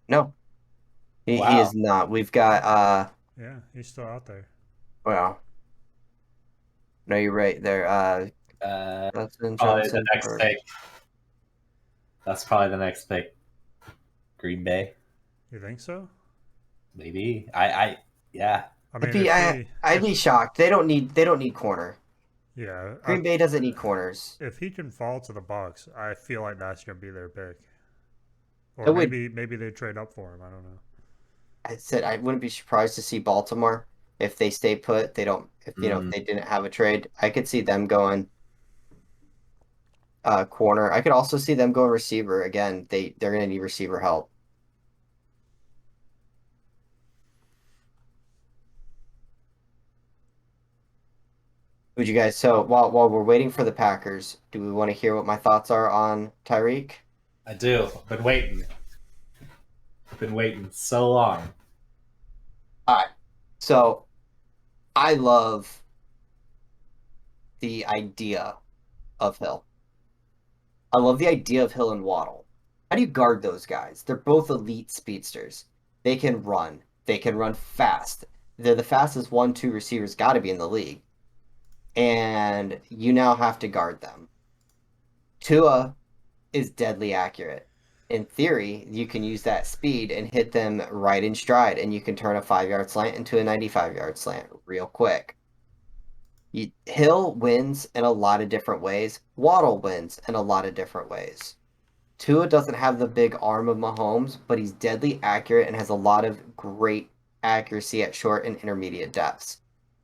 No, he Wow. is not. We've got Yeah, he's still out there. well, no, you're right there. Johnson, Probably the Johnson, next pick. That's probably the next pick. Green Bay. You think so? Maybe. Yeah. I I'd mean, be I'd be shocked. They don't need corner. yeah, Green Bay doesn't need corners. if he can fall to the Bucks, I feel like that's gonna be their pick. It Or would. maybe they trade up for him. I don't know. I said I wouldn't be surprised to see Baltimore if they stay put. They don't. If Mm. they didn't have a trade, I could see them going corner. I could also see them going receiver again. They're gonna need receiver help. Would you guys? So while we're waiting for the Packers, do we want to hear what my thoughts are on Tyreek? I do. Been waiting. Been waiting so long. All right. So I love the idea of Hill. I love the idea of Hill and Waddle. How do you guard those guys? They're both elite speedsters. They can run. They can run fast. They're the fastest 1-2 receivers got to be in the league. And you now have to guard them. Tua is deadly accurate. In theory, you can use that speed and hit them right in stride, and you can turn a 5-yard slant into a 95-yard slant real quick. Hill wins in a lot of different ways. Waddle wins in a lot of different ways. Tua doesn't have the big arm of Mahomes, but he's deadly accurate and has a lot of great accuracy at short and intermediate depths.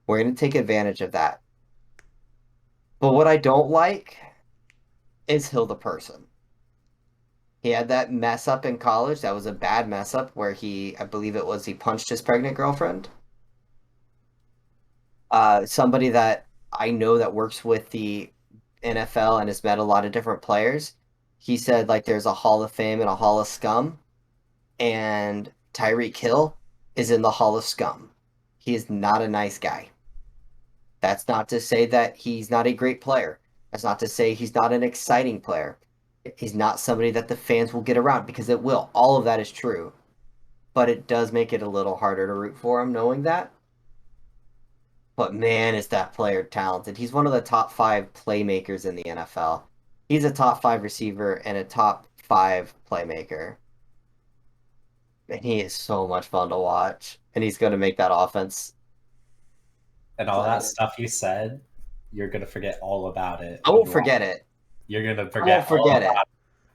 We're going to take advantage of that. But what I don't like is Hill the person. He had that mess up in college. That was a bad mess up where I believe it was he punched his pregnant girlfriend. Somebody that I know that works with the NFL and has met a lot of different players. He said like there's a Hall of Fame and a Hall of Scum, and Tyreek Hill is in the Hall of Scum. He is not a nice guy. That's not to say that he's not a great player. That's not to say he's not an exciting player. He's not somebody that the fans will get around, because it will. All of that is true. But it does make it a little harder to root for him knowing that. But man, is that player talented. He's one of the top 5 playmakers in the NFL. He's a top 5 receiver and a top 5 playmaker. And he is so much fun to watch. And he's going to make that offense. And all that stuff you said, you're going to forget all about it. I won't forget it. You're going to I forget won't forget it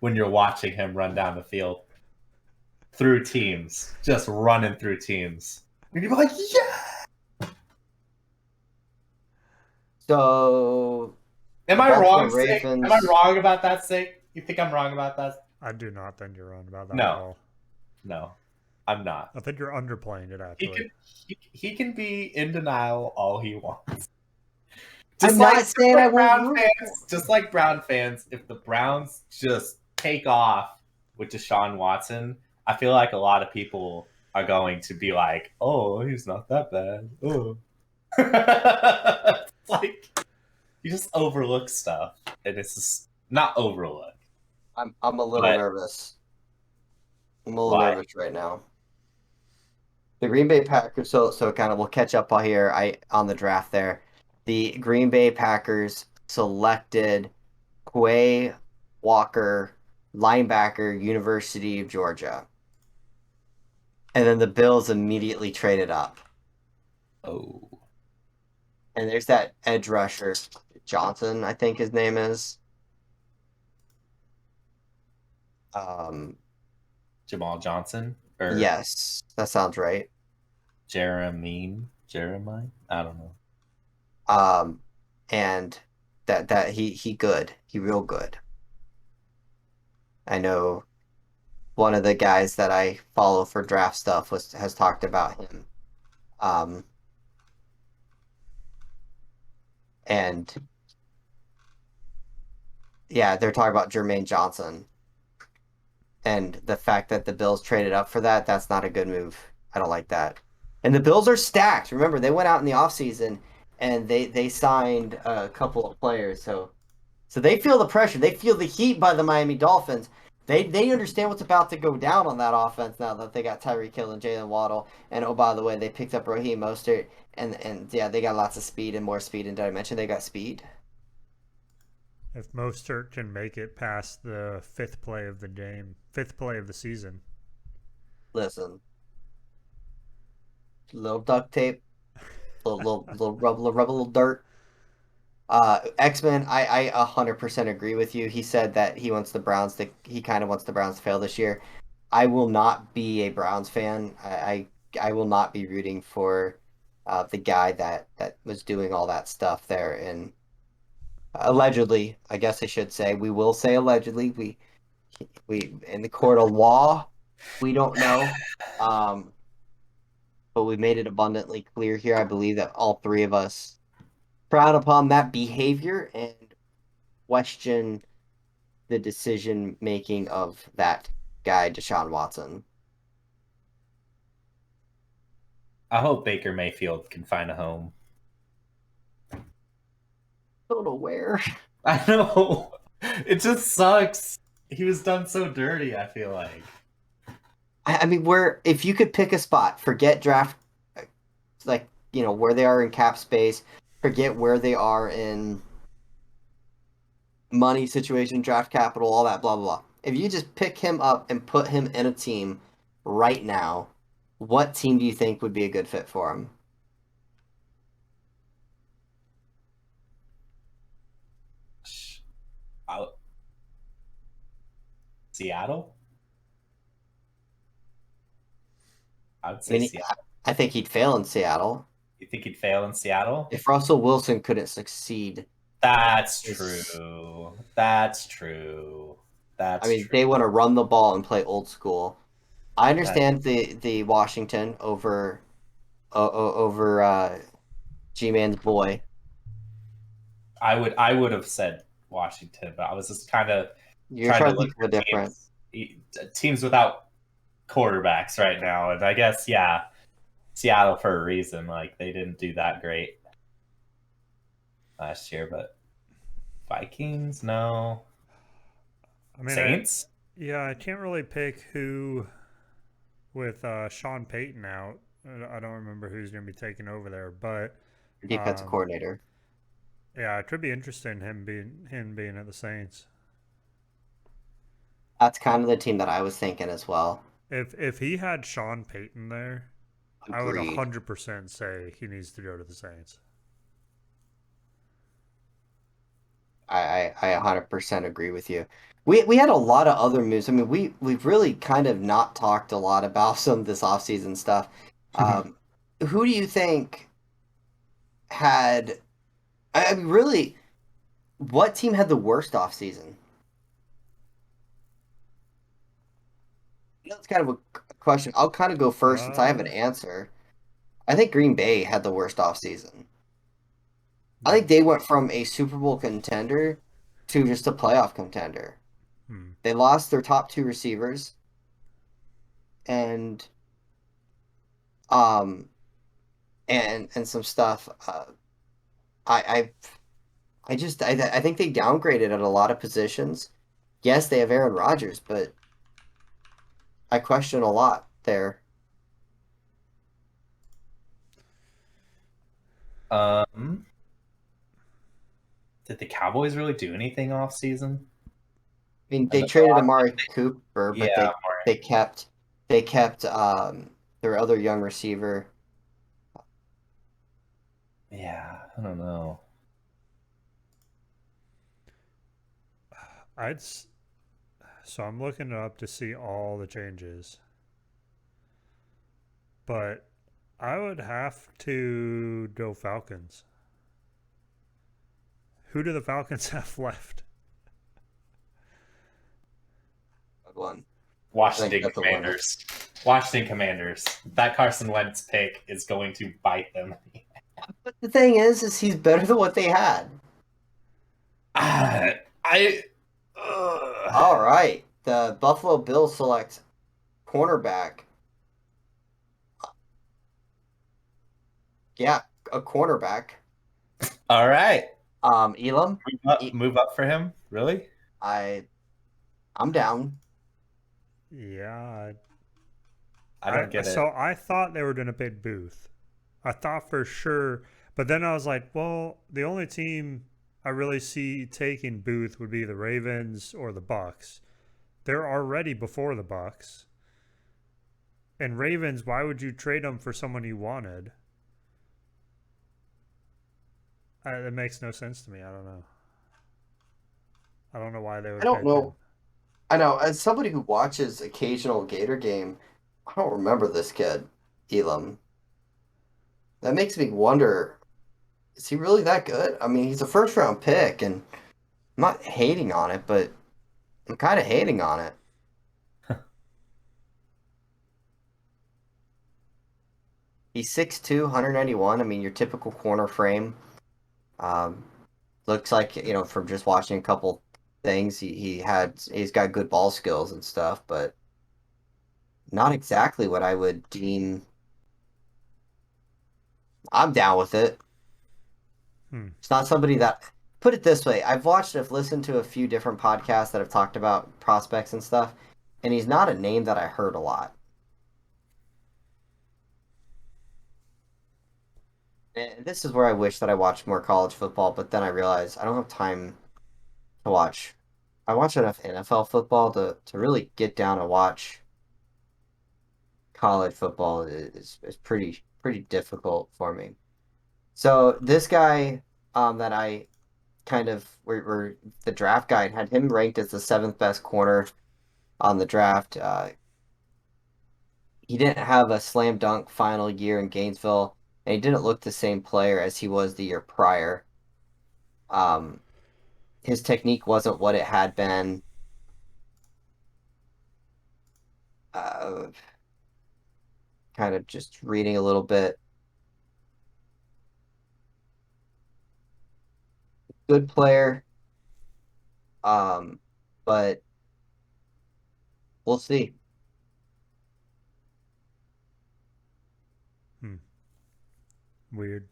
when you're watching him run down the field through teams, just running through teams. You're going to be like, yeah! So, Am I wrong, Sig? Ravens... Am I wrong about that, Sig? You think I'm wrong about that? I do not think you're wrong about that No. at all. No, I'm not. I think you're underplaying it, actually. He can be in denial all he wants. I'm not saying I won't. Just like Brown fans, if the Browns just take off with Deshaun Watson, I feel like a lot of people are going to be like, "Oh, he's not that bad." Oh, it's like you just overlook stuff, and it's just not overlook. I'm a little nervous. I'm a little nervous right now. The Green Bay Packers. So kind of we'll catch up on here. On the draft there. The Green Bay Packers selected Quay Walker, linebacker, University of Georgia. And then the Bills immediately traded up. Oh. And there's that edge rusher, Johnson, I think his name is. Jamal Johnson? Yes, that sounds right. Jeremiah? I don't know. And that he good. He real good. I know one of the guys that I follow for draft stuff has talked about him. And yeah, they're talking about Jermaine Johnson. And the fact that the Bills traded up for that's not a good move. I don't like that. And the Bills are stacked. Remember, they went out in the offseason and they signed a couple of players. So they feel the pressure. They feel the heat by the Miami Dolphins. They understand what's about to go down on that offense now that they got Tyreek Hill and Jalen Waddle. And oh, by the way, they picked up Raheem Mostert. And yeah, they got lots of speed and more speed. And did I mention they got speed? If Mostert can make it past the 5th play of the season. Listen. Little duct tape. Little rub a little dirt. X-Men, I 100% agree with you. He said that he kind of wants the Browns to fail this year. I will not be a Browns fan. I will not be rooting for the guy that was doing all that stuff there. And allegedly, I guess I should say, we will say allegedly. We in the court of law, we don't know. But we made it abundantly clear here. I believe that all three of us frown upon that behavior and question the decision making of that guy, Deshaun Watson. I hope Baker Mayfield can find a home. Don't know where. I know. It just sucks. He was done so dirty, I feel like. I mean, where if you could pick a spot, forget draft, like where they are in cap space, forget where they are in money situation, draft capital, all that, blah blah blah. If you just pick him up and put him in a team right now, what team do you think would be a good fit for him? Out Seattle? I would I say mean, Seattle. I think he'd fail in Seattle You think he'd fail in Seattle? if Russell Wilson couldn't succeed. That's Is true. That's true. I That's mean, true. they want to run the ball and play old school. I That understand the Washington over G-Man's boy. I would have said Washington, but I was just kind of You're trying to trying to look think of a for different. teams without quarterbacks right now, and I guess yeah, Seattle for a reason. Like they didn't do that great last year, but Vikings, no. I mean, Saints? yeah, I can't really pick who with Sean Payton out. I don't remember who's going to be taking over there, but Defensive coordinator. yeah, it could be interesting him being at the Saints. That's kind of the team that I was thinking as well. If he had Sean Payton there, I would Agreed. 100% say he needs to go to the Saints. I 100% agree with you. We had a lot of other moves. I mean, we've really kind of not talked a lot about some of this offseason stuff. Um, who do you think had? I mean, really, what team had the worst offseason? That's kind of a question. I'll kind of go first since I have an uh, answer. I think Green Bay had the worst offseason. I hmm, think they went from a Super Bowl contender to just a playoff contender. hmm. They lost their top two receivers, and um and some stuff. I I think they downgraded at a lot of positions. Yes, they have Aaron Rodgers, but I question a lot there. Um, did the Cowboys really do anything off season? I mean, And they the traded Broncos, Amari Cooper, but yeah, they kept they kept their other young receiver. yeah, I don't know. I'd s- so I'm looking it up to see all the changes, but I would have to go Falcons. Who do the Falcons have left? Good one. I think Washington that's a winner. Commanders. Washington Commanders. That Carson Wentz pick is going to bite them. But the thing is he's better than what they had. Ah, I. All right, the Buffalo Bills select cornerback. Yeah, a cornerback. All right. Elam. Move up for him. Really? I I'm down. Yeah, I don't get it. so I thought they were going to pick Booth. I thought for sure, but then I was like, well, the only team I really see taking Booth would be the Ravens or the Bucks. They're already before the Bucks. And Ravens, why would you trade them for someone you wanted? That makes no sense to me. I don't know. I don't know why they I would don't pick him. know. I know as somebody who watches occasional Gator game, I don't remember this kid, Elam. That makes me wonder, is he really that good? I mean, he's a first round pick, and I'm not hating on it, but I'm kind of hating on it. He's 6'2", 191. I mean, your typical corner frame. Um, looks like, from just watching a couple things, he's got good ball skills and stuff, but not exactly what I would deem. I'm down with it. Hmm. It's not somebody that put it this way: I've listened to a few different podcasts that have talked about prospects and stuff, and he's not a name that I heard a lot. And this is where I wish that I watched more college football, but then I realized I don't have time to watch. I watch enough NFL football to really get down and watch college football is pretty difficult for me. So this guy that I kind of were the draft guide had him ranked as the seventh best corner on the draft. He didn't have a slam dunk final year in Gainesville, and he didn't look the same player as he was the year prior. Um, his technique wasn't what it had been. Uh, Kind of just reading a little bit. Good player, um, but we'll see. Hmm. Weird.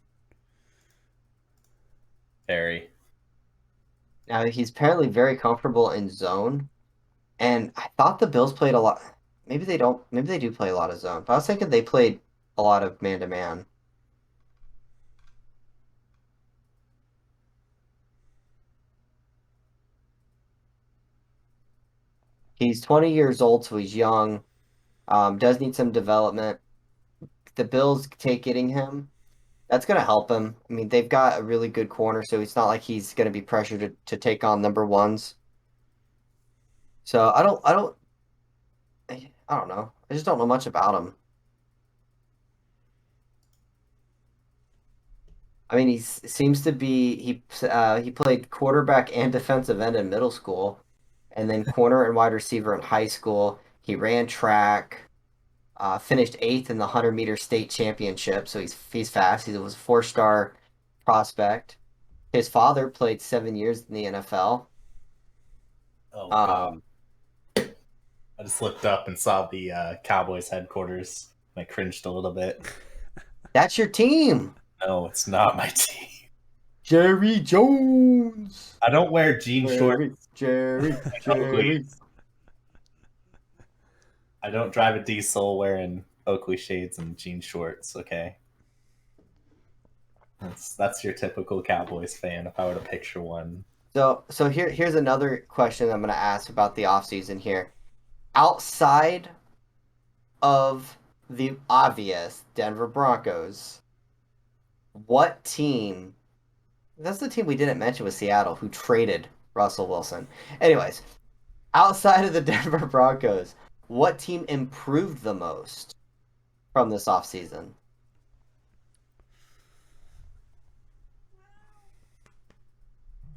Very. Now he's apparently very comfortable in zone, and I thought the Bills played a lot. Maybe they don't. Maybe they do play a lot of zone. But I was thinking they played a lot of man to man. He's 20 years old, so he's young. Does need some development. The Bills take getting him. That's going to help him. I mean, they've got a really good corner, so it's not like he's going to be pressured to take on number ones. So I don't know. I just don't know much about him. I mean, he seems to be he played quarterback and defensive end in middle school, and then corner and wide receiver in high school. He ran track, finished eighth in the 100-meter state championship, so he's fast. He was a four-star prospect. His father played 7 years in the NFL. Oh god. Um, I just looked up and saw the Cowboys headquarters. I cringed a little bit. that's your team, No, it's not my team. Jerry Jones. I don't wear jean shorts Jerry, and Jerry. Oakley's. I don't drive a diesel wearing Oakley shades and jean shorts, okay? That's your typical Cowboys fan if I were to picture one. So here's another question I'm going to ask about the offseason here. Outside of the obvious Denver Broncos, what team? That's the team we didn't mention was Seattle, who traded Russell Wilson. Anyways, outside of the Denver Broncos, what team improved the most from this offseason?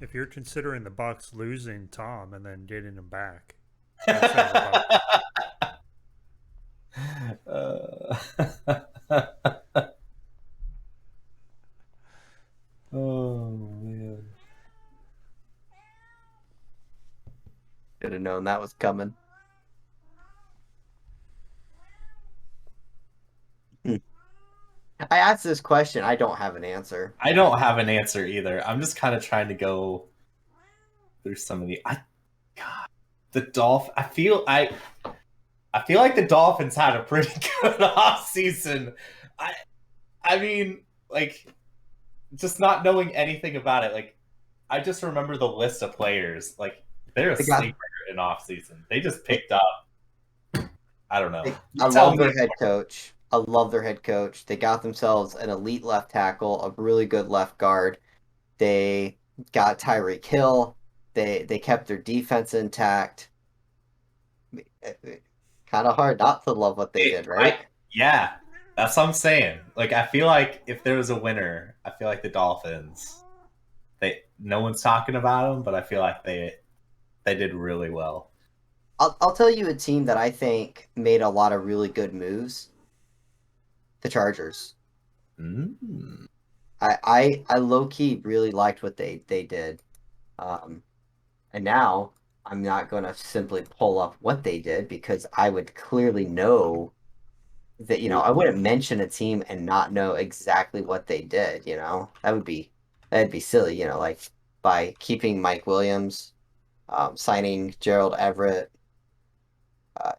If you're considering the Bucks losing Tom and then getting him back, outside of the Oh man. Should have known that was coming. I asked this question. I don't have an answer. I don't have an answer either. I'm just kind of trying to go through some of God, the I feel like the Dolphins had a pretty good off season. I mean, like, just not knowing anything about it, like, I just remember the list of players. Like, they're a They got- sleeper in off season. They just picked up. I don't know. I Tell love their me. head coach. I love their head coach. They got themselves an elite left tackle, a really good left guard. They got Tyreek Hill. They kept their defense intact. Kind of hard not to love what they did, right? Yeah, that's what I'm saying. Like, I feel like if there was a winner, I feel like the Dolphins. No one's talking about them, but I feel like they did really well. I'll tell you a team that I think made a lot of really good moves. The Chargers. Mm. I low key really liked what they did. And now I'm not going to simply pull up what they did because I would clearly know that, I wouldn't mention a team and not know exactly what they did, That'd be silly, like by keeping Mike Williams, signing Gerald Everett, uh,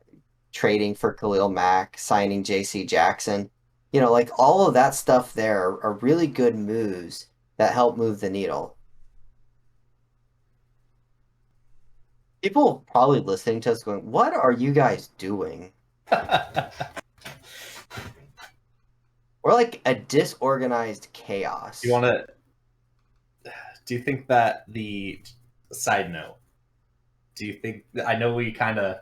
trading for Khalil Mack, signing J.C. Jackson. Like all of that stuff there are really good moves that help move the needle. People probably listening to us going, "What are you guys doing?" We're like a disorganized chaos. Do you think that the side note? Do you think I know we kind of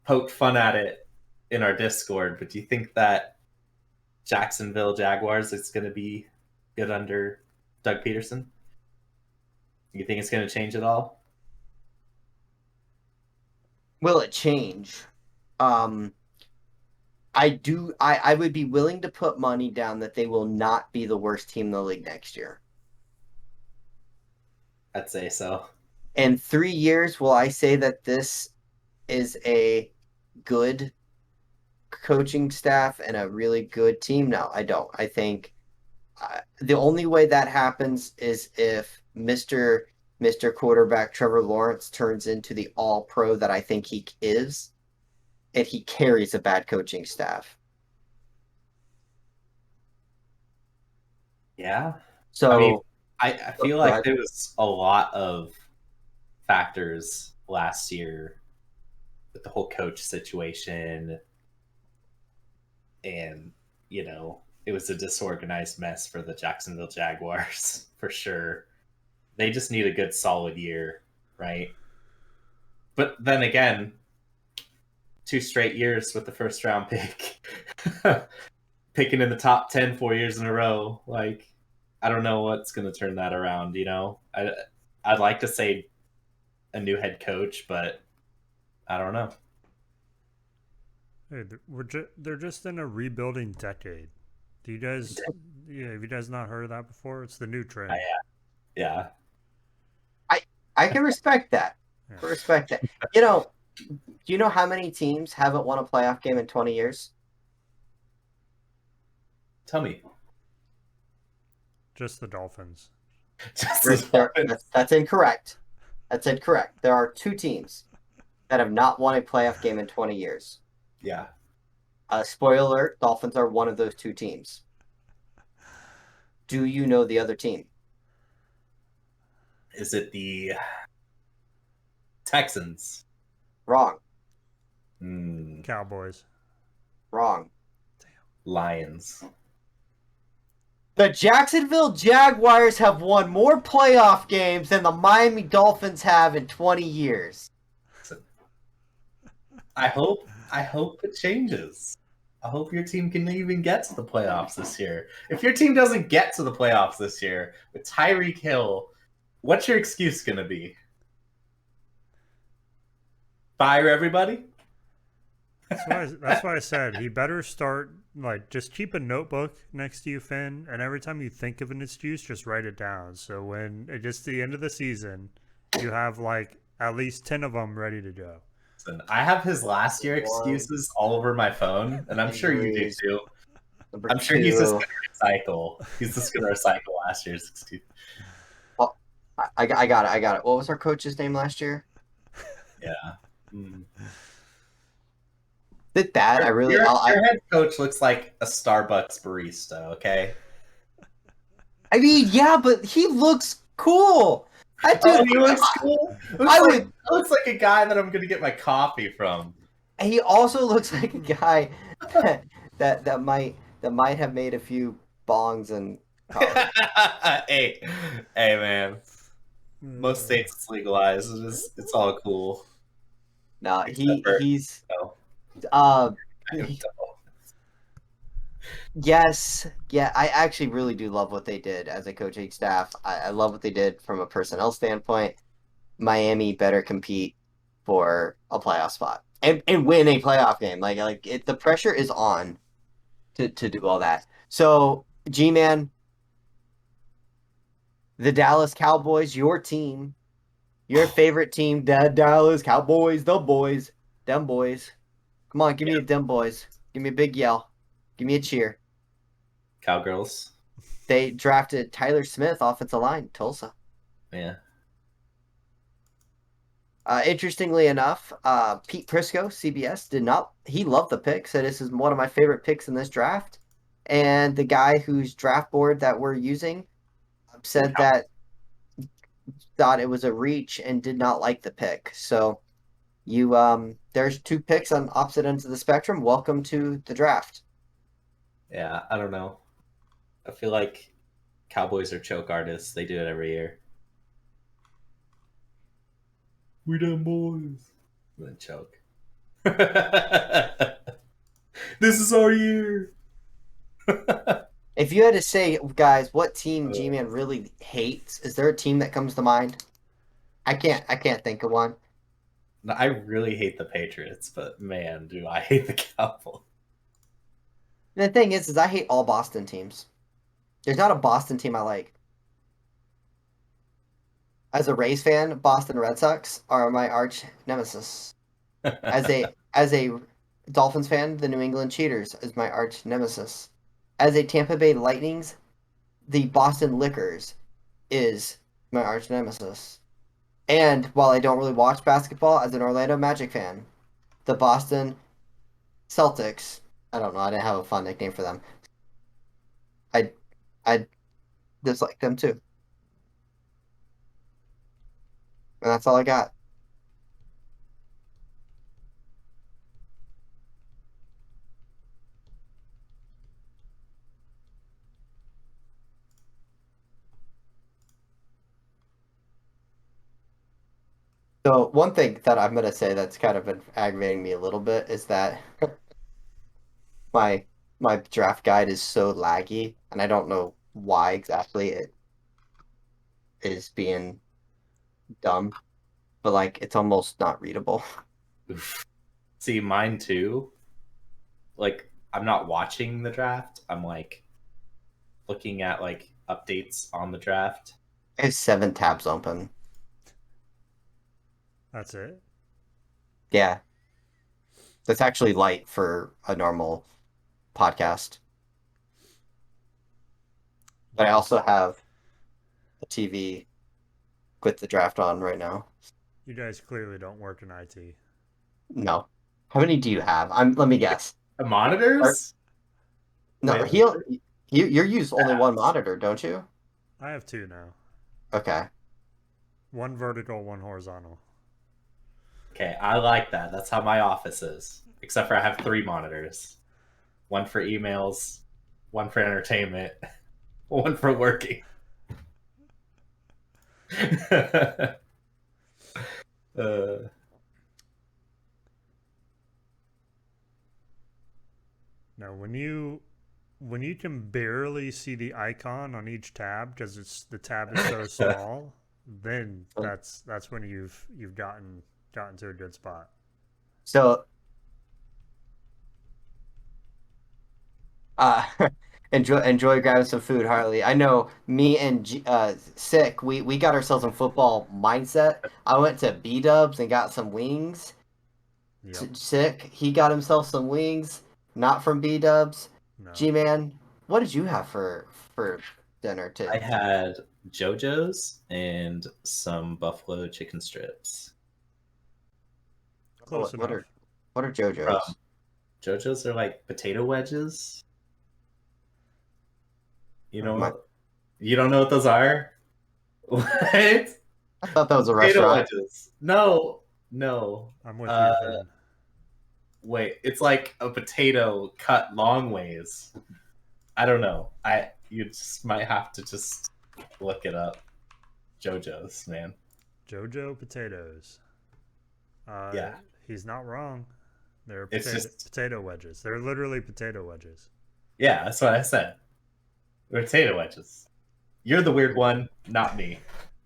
poked fun at it in our Discord, but do you think that Jacksonville Jaguars is going to be good under Doug Peterson? You think it's going to change at all? Will it change? I would be willing to put money down that they will not be the worst team in the league next year. I'd say so. In 3 years, will I say that this is a good coaching staff and a really good team? No, I don't. I think the only way that happens is if Mr. Quarterback Trevor Lawrence turns into the all-pro that I think he is, and he carries a bad coaching staff. Yeah. So I mean, I feel like there was a lot of factors last year with the whole coach situation, and it was a disorganized mess for the Jacksonville Jaguars for sure. They just need a good solid year, right? But then again, 2 straight years with the first round pick, picking in the top 10 4 years in a row. Like, I don't know what's going to turn that around. I'd like to say a new head coach, but I don't know. Hey, they're just in a rebuilding decade. Do you guys, have you guys not heard of that before? It's the new trend. Yeah. I can respect that. Yeah. Respect that. Do you know how many teams haven't won a playoff game in 20 years? Tell me. Just the Dolphins. That's incorrect. That's incorrect. There are 2 teams that have not won a playoff game in 20 years. Yeah. Spoiler alert, Dolphins are one of those 2 teams. Do you know the other team? Is it the Texans? Wrong. Cowboys. Wrong. Lions. The Jacksonville Jaguars have won more playoff games than the Miami Dolphins have in 20 years. I hope it changes. I hope your team can even get to the playoffs this year. If your team doesn't get to the playoffs this year with Tyreek Hill, what's your excuse going to be? Fire everybody? That's why I said he better start, just keep a notebook next to you, Finn, and every time you think of an excuse, just write it down. So when it gets to the end of the season, you have at least 10 of them ready to go. Listen, I have his last year excuses all over my phone, and I'm sure you do too. I'm sure he's just going to recycle. He's just going to recycle last year's excuse. Well, I got it. What was our coach's name last year? Yeah. Did that? Your head coach looks like a Starbucks barista. Okay. I mean, yeah, but he looks cool. He looks cool. Looks like a guy that I'm going to get my coffee from. He also looks like a guy that might have made a few bongs in college. hey, man. Most states it's legalized. It's all cool. No, he's. Yes, yeah, I actually really do love what they did as a coaching staff. I love what they did from a personnel standpoint. Miami better compete for a playoff spot and win a playoff game. The pressure is on to do all that. So, G-Man, the Dallas Cowboys, your team, your favorite team, the Dallas Cowboys, them boys. Come on, give me a them boys. Give me a big yell. Give me a cheer. Cowgirls. They drafted Tyler Smith, offensive line, Tulsa. Yeah. Interestingly enough, Pete Prisco, CBS, did not. He loved the pick. Said this is one of my favorite picks in this draft. And the guy whose draft board that we're using said that thought it was a reach and did not like the pick. So you there's two picks on opposite ends of the spectrum. Welcome to the draft. Yeah, I don't know. I feel like Cowboys are choke artists. They do it every year. We done boys. And then choke. This is our year. If you had to say, guys, what team G-Man really hates, is there a team that comes to mind? I can't think of one. I really hate the Patriots, but man, do I hate the Cowboys. And the thing is I hate all Boston teams. There's not a Boston team I like. As a Rays fan, Boston Red Sox are my arch nemesis. As a Dolphins fan, the New England Cheaters is my arch nemesis. As a Tampa Bay Lightnings, the Boston Liquors is my arch nemesis. And while I don't really watch basketball, as an Orlando Magic fan, the Boston Celtics, I don't know, I didn't have a fun nickname for them. I dislike them too. And that's all I got. So one thing that I'm gonna say that's kind of been aggravating me a little bit is that my my draft guide is so laggy, and I don't know why exactly it is being dumb, but like it's almost not readable. See, mine too. Like, I'm not watching the draft. I'm like looking at like updates on the draft. I have 7 tabs open. That's it. Yeah, that's actually light for a normal podcast. But I also have a TV with the draft on right now. You guys clearly don't work in IT. No. How many do you have? Let me guess. Monitors? No, Wait, you use only one monitor, don't you? I have 2 now. Okay. One vertical, one horizontal. okay, I like that. That's how my office is. Except for I have 3 monitors. One for emails, one for entertainment, one for working. uh, Now, when you can barely see the icon on each tab because the tab is so small, then that's when you've gotten to a good spot. So, uh, enjoy grabbing some food, Harley. I know me and Sick, we got ourselves in football mindset. I went to B Dubs and got some wings. Yep. Sick, he got himself some wings, not from B Dubs. No. G-Man, what did you have for dinner too? I had JoJo's and some buffalo chicken strips. Close What enough. are JoJo's? JoJo's are like potato wedges. You know you don't know what those are? What? I thought that was a Potato restaurant. wedges. No. I'm with you, Finn. Wait, it's like a potato cut long ways. I don't know. You just might have to just look it up. JoJo's, man. JoJo potatoes. Yeah. He's not wrong. They're It's potato wedges. They're literally potato wedges. Yeah, that's what I said. Potato wedges. You're the weird one, not me.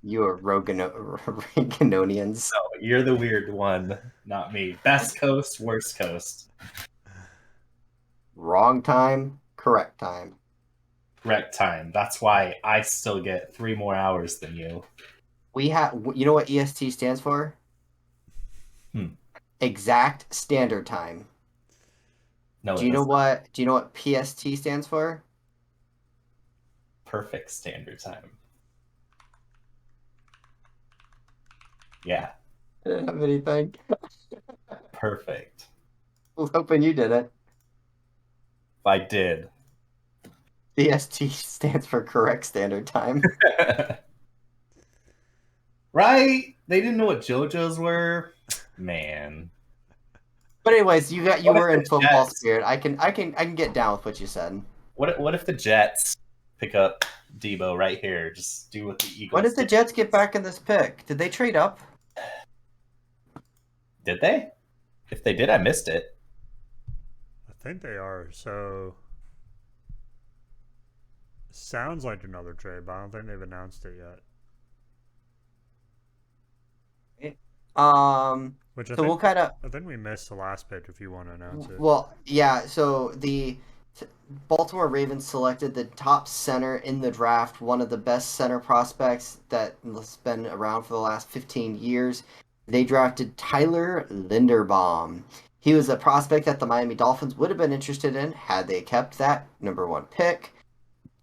You are Roganonians. No, you're the weird one, not me. Best coast, worst coast. Wrong time, correct time. Correct time. That's why I still get 3 more hours than you. We have, you know what EST stands for? Exact standard time. No, Do you know what PST stands for? Perfect standard time. Yeah, I didn't have anything. perfect. I was hoping you did it. I did. DST stands for correct standard time. Right? They didn't know what JoJo's were. Man. But anyways, you What if were in the football Jets? spirit. I can get down with what you said. What if the Jets pick up Debo right here? Just do what the When Eagles did the did. Jets get back in this pick? Did they trade up? Did they? If they did, I missed it. I think they are. So sounds like another trade, but I don't think they've announced it yet. Um, Which so we'll kind of I think we missed the last pick if you want to announce it. well, yeah. So the Baltimore Ravens selected the top center in the draft, one of the best center prospects that's been around for the last 15 years. They drafted Tyler Linderbaum. He was a prospect that the Miami Dolphins would have been interested in had they kept that number one pick.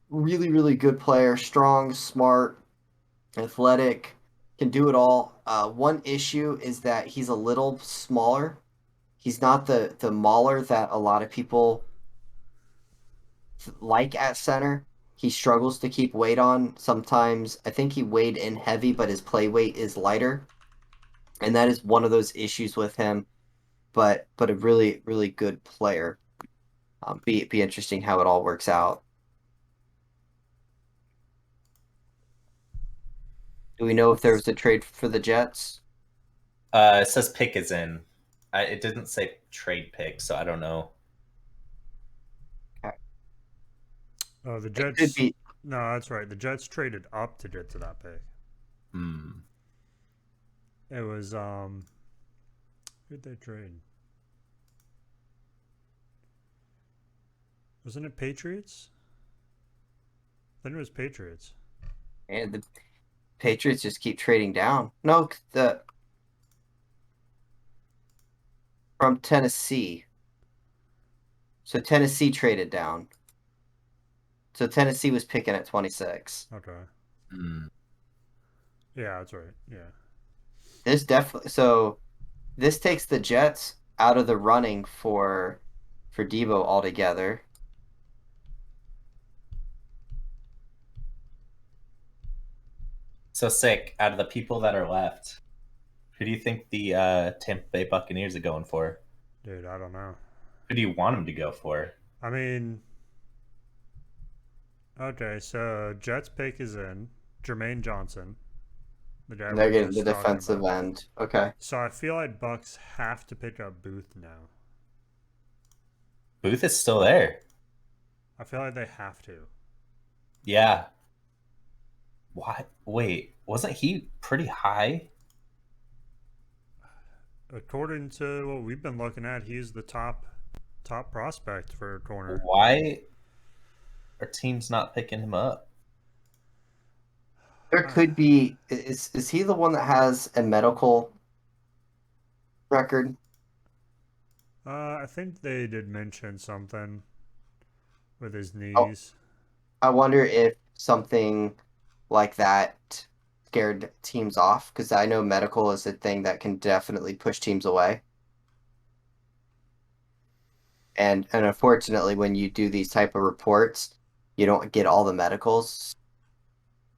Really, really good player, strong, smart, athletic, can do it all. One issue is that he's a little smaller. He's not the mauler that a lot of people like at center. He struggles to keep weight on. Sometimes I think he weighed in heavy, but his play weight is lighter, and that is one of those issues with him. But a really really good player. Be interesting how it all works out. Do we know if there was a trade for the Jets? It says pick is in. It didn't say trade pick, so I don't know. Okay. Oh, the It could Jets. be. No, that's right. The Jets traded up to get to that pick. Hmm. It was who'd they trade? Wasn't it Patriots? I think it was Patriots. And the Patriots just keep trading down. No, the from Tennessee. So Tennessee traded down. So Tennessee was picking at 26. Okay. Hmm. Yeah, that's right. Yeah. This definitely this takes the Jets out of the running for Debo altogether. So sick. Out of the people that are left, who do you think the Tampa Bay Buccaneers are going for? Dude, I don't know. Who do you want them to go for? I mean, okay, so Jets pick is in. Jermaine Johnson, the guy And we they're were getting the just talking defensive about. end. Okay. So I feel like Bucks have to pick up Booth now. Booth is still there. I feel like they have to. Yeah. Why? Wait, wasn't he pretty high? According to what we've been looking at, he's the top prospect for a corner. Why are teams not picking him up? There could be is he the one that has a medical record? I think they did mention something with his Oh, knees. I wonder if something like that scared teams off because I know medical is a thing that can definitely push teams away. And unfortunately, when you do these type of reports, you don't get all the medicals.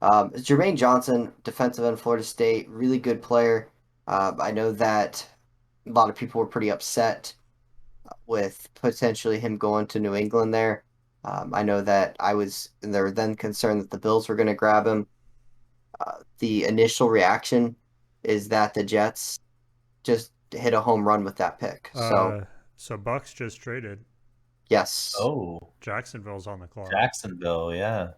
Jermaine Johnson, defensive end, Florida State, really good player. I know that a lot of people were pretty upset with potentially him going to New England there. I know that they were then concerned that the Bills were going to grab him. The initial reaction is that the Jets just hit a home run with that pick. So, Uh, so Bucks just traded. yes. Oh, Jacksonville's on the clock. Jacksonville, yeah.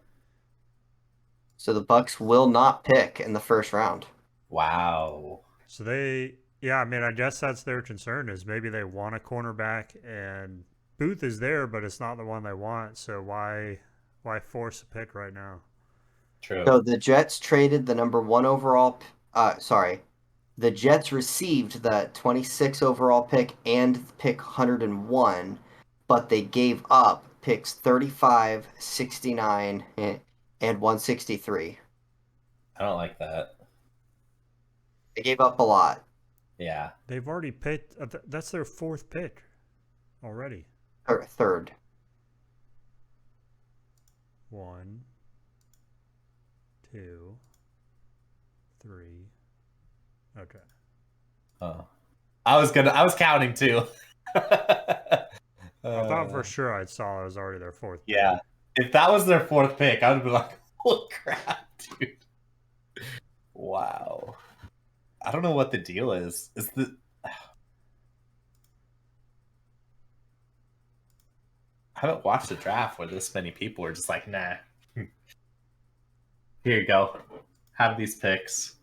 So the Bucks will not pick in the first round. Wow. So they, yeah, I mean, I guess that's their concern is maybe they want a cornerback and Booth is there, but it's not the one they want. So why force a pick right now? True. So the Jets traded the number one overall. Sorry, the Jets received the 26 overall pick and pick 101, but they gave up picks 35, 69, and 163. I don't like that. They gave up a lot. Yeah. They've already picked. That's their fourth pick already. Or third. One, two, three. Okay. Oh. I was counting too. I thought Uh, for sure I saw it was already their fourth pick. yeah. If that was their fourth pick, I would be like, holy crap, dude. Wow. I don't know what the deal is. Is the I haven't watched a draft where this many people are just like, nah. Here you go. Have these picks.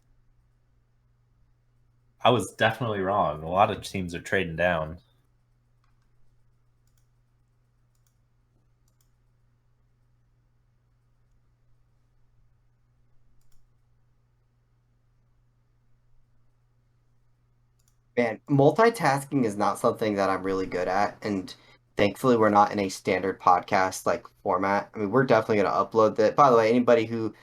I was definitely wrong. A lot of teams are trading down. Man, multitasking is not something that I'm really good at, and thankfully we're not in a standard podcast like format. I mean, we're definitely going to upload that. By the way, anybody who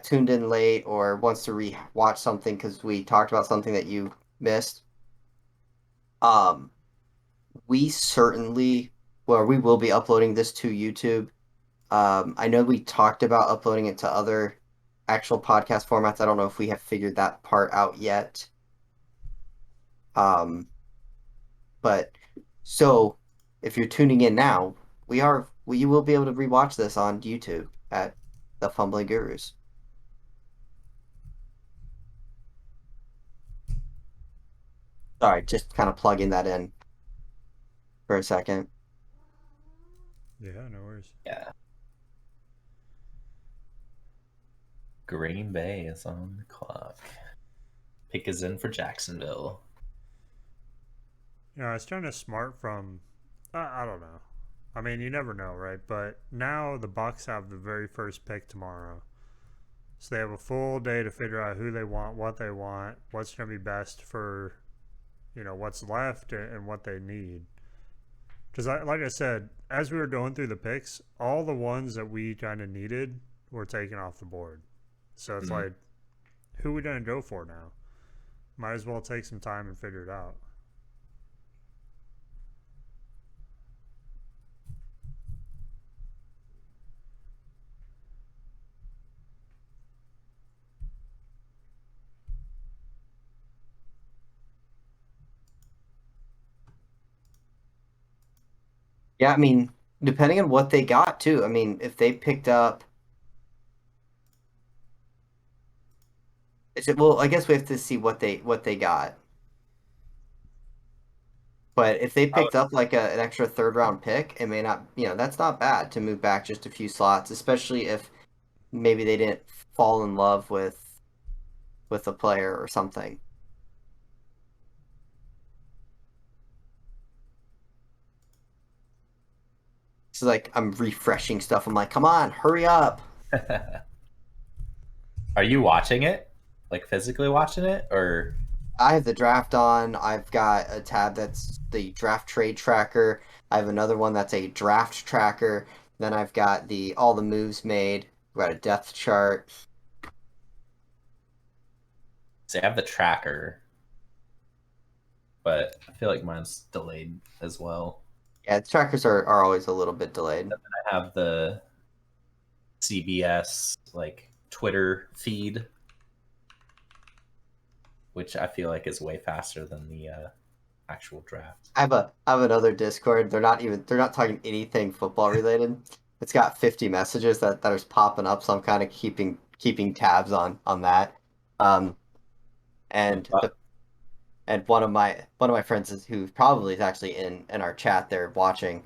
tuned in late or wants to re-watch something because we talked about something that you missed, um, we certainly, well, we will be uploading this to YouTube. I know we talked about uploading it to other actual podcast formats. I don't know if we have figured that part out yet. Um, but so if you're tuning in now, we will be able to rewatch this on YouTube at the Fumbling Gurus. Sorry, just kind of plugging that in for a second. Yeah, no worries. Yeah. Green Bay is on the clock. Pick is in for Jacksonville. You know, it's kind of smart from. I don't know. I mean, you never know, right? But now the Bucks have the very first pick tomorrow, so they have a full day to figure out who they want, what's going to be best for, what's left and what they need. Because, like I said, as we were going through the picks, all the ones that we kind of needed were taken off the board. So it's like, who we going to go for now? Might as well take some time and figure it out. Yeah, I mean, depending on what they got too. I mean, if they picked up, well, I guess we have to see what they got. But if they Oh, picked up like an extra third round pick, it may not, that's not bad to move back just a few slots, especially if maybe they didn't fall in love with a player or something. It's like I'm refreshing stuff. I'm like, come on, hurry up. Are you watching it? Like physically watching it? Or I have the draft on. I've got a tab that's the draft trade tracker. I have another one that's a draft tracker. Then I've got the all the moves made. I've got a depth chart. say I have the tracker, but I feel like mine's delayed as well. Yeah, the trackers are always a little bit delayed. I have the CBS like Twitter feed, which I feel like is way faster than the actual draft. I have another Discord. They're not talking anything football related. It's got 50 messages that are popping up, so I'm kind of keeping tabs on that. Um, and But the and one of my friends who probably is actually in our chat there watching.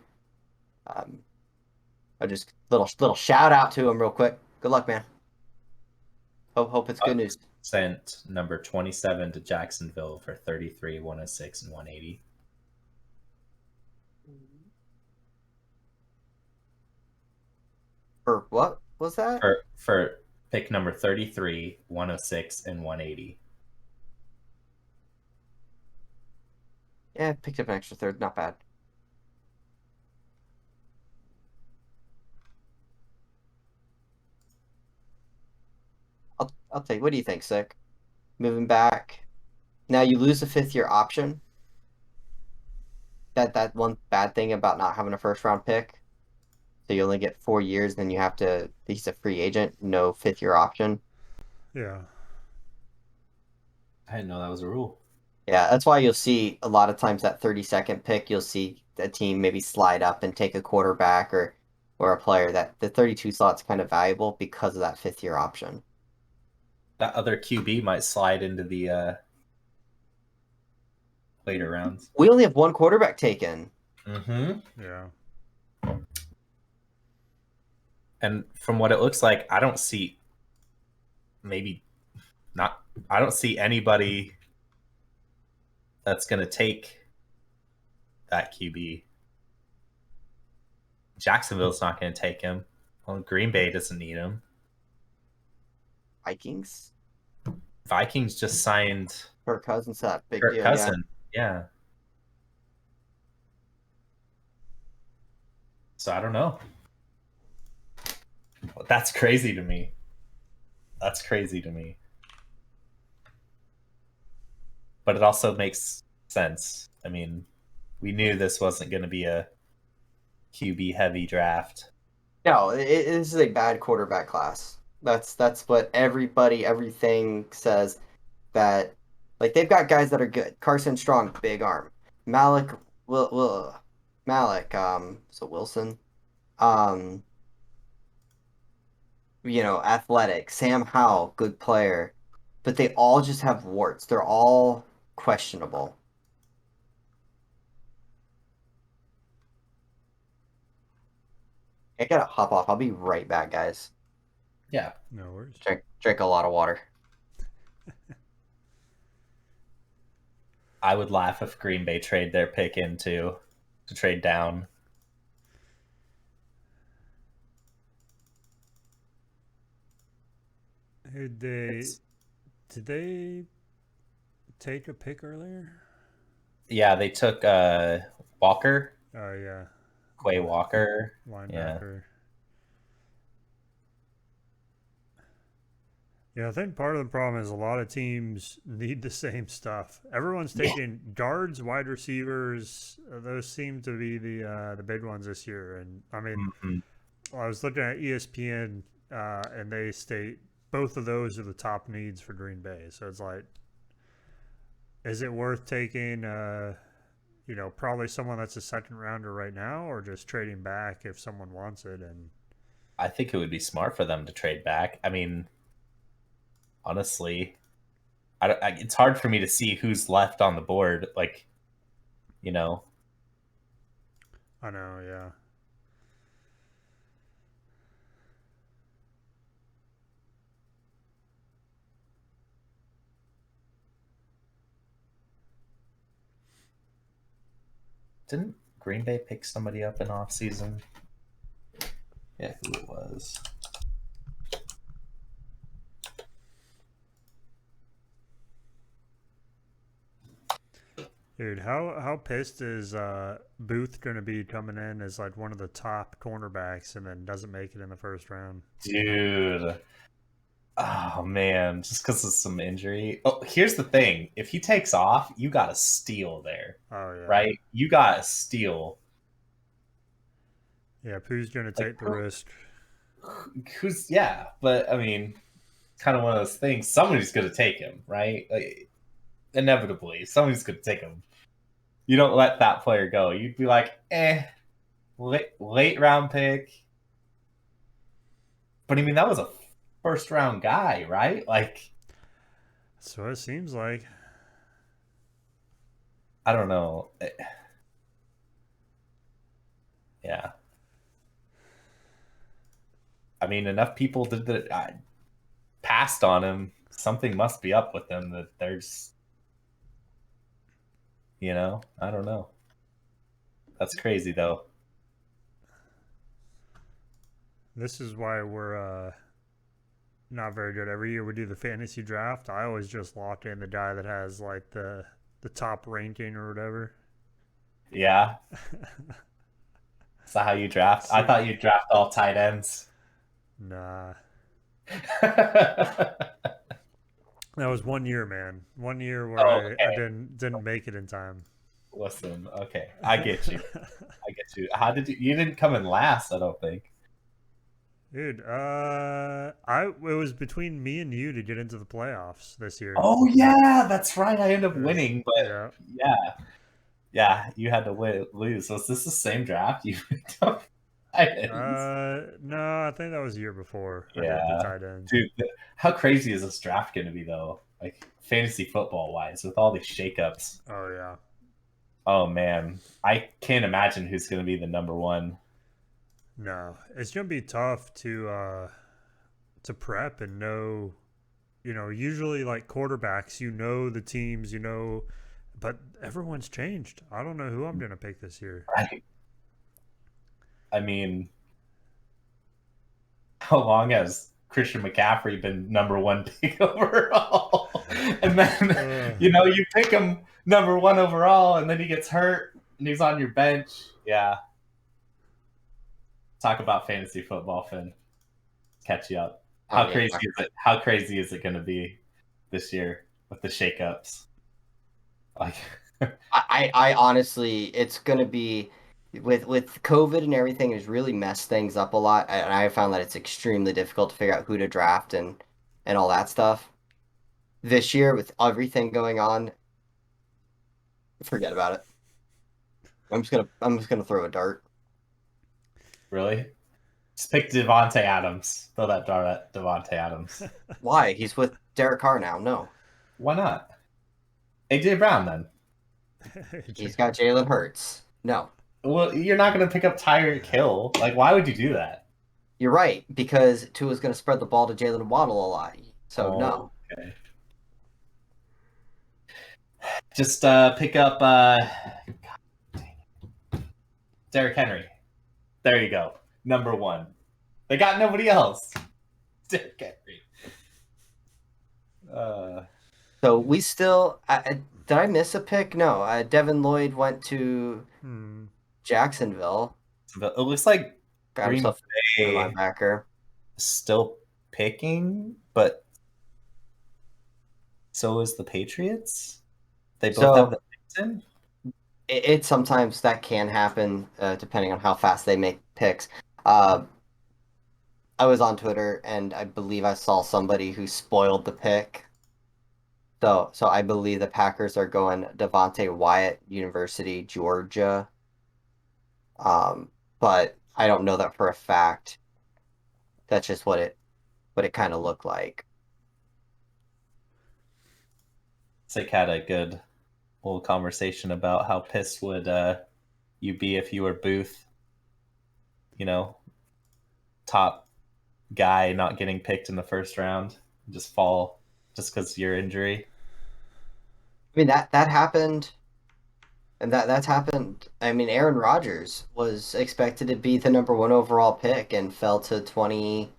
Um, I just little shout out to him real quick. Good luck, man. Hope it's good news. sent number 27 to Jacksonville for 33, 106, and 180. For what was that? For pick number 33, 106, and 180. Yeah, picked up an extra third. Not bad. I'll take. What do you think, Sick? moving back. Now you lose the 5th-year option. That one bad thing about not having a first-round pick. So you only get 4 years, then you have to. He's a free agent, no 5th-year option. Yeah. I didn't know that was a rule. Yeah, that's why you'll see a lot of times that 32nd pick, you'll see a team maybe slide up and take a quarterback or a player that the 32 slot's kind of valuable because of that 5th-year option. That other QB might slide into the later rounds. We only have one quarterback taken. Mm-hmm. Yeah. And from what it looks like, I don't see I don't see anybody that's going to take that QB. Jacksonville's not going to take him. Well, Green Bay doesn't need him. Vikings? Vikings just signed Kirk Cousins, that big Kirk deal, Cousin. Yeah. So I don't know. That's crazy to me. That's crazy to me. But it also makes sense. I mean, we knew this wasn't going to be a QB heavy draft. No, this is a bad quarterback class. That's what everything says that like they've got guys that are good. Carson Strong, big arm. Malik, so Wilson, um, athletic. Sam Howell, good player, but they all just have warts. They're all questionable. I gotta hop off. I'll be right back, guys. Yeah. No worries. Drink a lot of water. I would laugh if Green Bay trade their pick to trade down. Did they take a pick earlier? Yeah, they took Walker, Oh yeah, Quay Walker. linebacker. Yeah, I think part of the problem is a lot of teams need the same stuff. Everyone's taking guards, wide receivers. Those seem to be the big ones this year. And I mean, I was looking at ESPN, and they state both of those are the top needs for Green Bay. So it's like, is it worth taking, probably someone that's a second rounder right now, or just trading back if someone wants it? And I think it would be smart for them to trade back. I mean, honestly, it's hard for me to see who's left on the board. Like, I know, yeah. didn't Green Bay pick somebody up in offseason? Yeah, who it was. Dude, how pissed is Booth gonna be coming in as like one of the top cornerbacks and then doesn't make it in the first round? Dude. Oh man, just because of some injury. Oh, here's the thing: if he takes off, you got a steal there, Oh yeah, right? You got a steal. yeah. Who's gonna take the risk? But I mean, kind of one of those things. Somebody's gonna take him, right? Like, inevitably, somebody's gonna take him. You don't let that player go. You'd be like, late round pick. But I mean, that was a first round guy, right? Like, So it seems like. I don't know. Yeah. I mean, enough people did that. Passed on him. Something must be up with him that there's, I don't know. That's crazy though. This is why we're not very good. Every year we do the fantasy draft. I always just lock in the guy that has like the top ranking or whatever. Yeah. Is that how you draft? I thought you draft all tight ends. Nah. That was 1 year, man. 1 year where Oh, I okay. didn't make it in time. Listen, okay, I get you. I get you. How did you? You didn't come in last, I don't think. Dude, I it was between me and you to get into the playoffs this year. Oh yeah, that's right. I ended up It was, winning, but yeah. yeah, yeah, you had to lose. Was this the same draft you picked up? Tight ends? No, I think that was a year before I did the Yeah, tight ends. dude, how crazy is this draft going to be though? Like fantasy football wise, with all these shakeups. Oh yeah. Oh man, I can't imagine who's going to be the number one. No, it's gonna be tough to prep and know. Usually like quarterbacks, the teams, but everyone's changed. I don't know who I'm gonna pick this year. Right? I mean, how long has Christian McCaffrey been number one pick overall? And then, Uh, you pick him number one overall, and then he gets hurt, and he's on your bench. Yeah. Talk about fantasy football, Finn. Catch you up. Oh How yeah. crazy is it? How crazy is it going to be this year with the shakeups? Like, I honestly, it's gonna be with COVID and everything has really messed things up a lot, and I found that it's extremely difficult to figure out who to draft and all that stuff. This year, with everything going on, forget about it. I'm just gonna throw a dart. really? Just pick Devonte Adams. Throw that dart at Devonte Adams. Why? He's with Derek Carr now. No, Why not? AJ Brown then. he's got Jalen Hurts. No, Well, you're not going to pick up Tyreek Hill. Like, why would you do that? you're right because Tua's gonna spread the ball to Jalen Waddle a lot. So Oh, no. okay. Just pick up Derrick Henry. There you go. Number one. They got nobody else. Derrick Henry. So we still. Did I miss a pick? No. Devin Lloyd went to hmm. Jacksonville. It looks like Got Green himself a Bay linebacker. is still picking, but so is the Patriots. They both have So the picks in. it sometimes that can happen depending on how fast they make picks. Uh, I was on Twitter and I believe I saw somebody who spoiled the pick. So I believe the Packers are going Devontae Wyatt, University, Georgia. But I don't know that for a fact. That's just what it kind of looked like. Sick had a good little conversation about how pissed would you be if you were Booth, you know, top guy not getting picked in the first round, just fall just because of your injury. I mean that happened, and that's happened. I mean, Aaron Rodgers was expected to be the number one overall pick and fell to 20,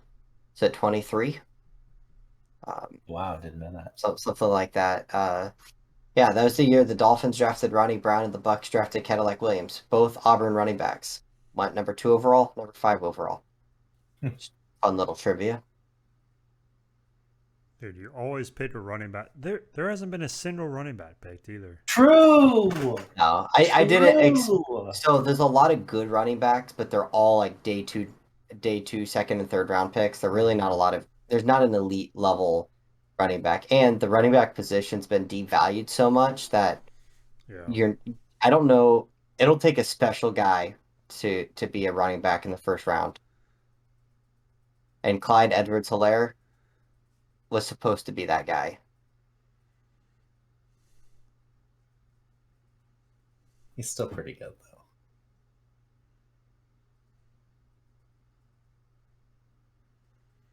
to 23, Wow, didn't know that. something like that. Yeah, that was the year the Dolphins drafted Ronnie Brown and the Bucks drafted Cadillac Williams, both Auburn running backs. Went number two overall, number five overall. Fun little trivia. Dude, you always pick a running back. There hasn't been a single running back picked either. True. No, I didn't. True. So there's a lot of good running backs, but they're all like day two, second and third round picks. They're really not a lot of. There's not an elite level running back, and the running back position's been devalued so much that Yeah. you're. I don't know. It'll take a special guy to be a running back in the first round. And Clyde Edwards-Helaire was supposed to be that guy. He's still pretty good though.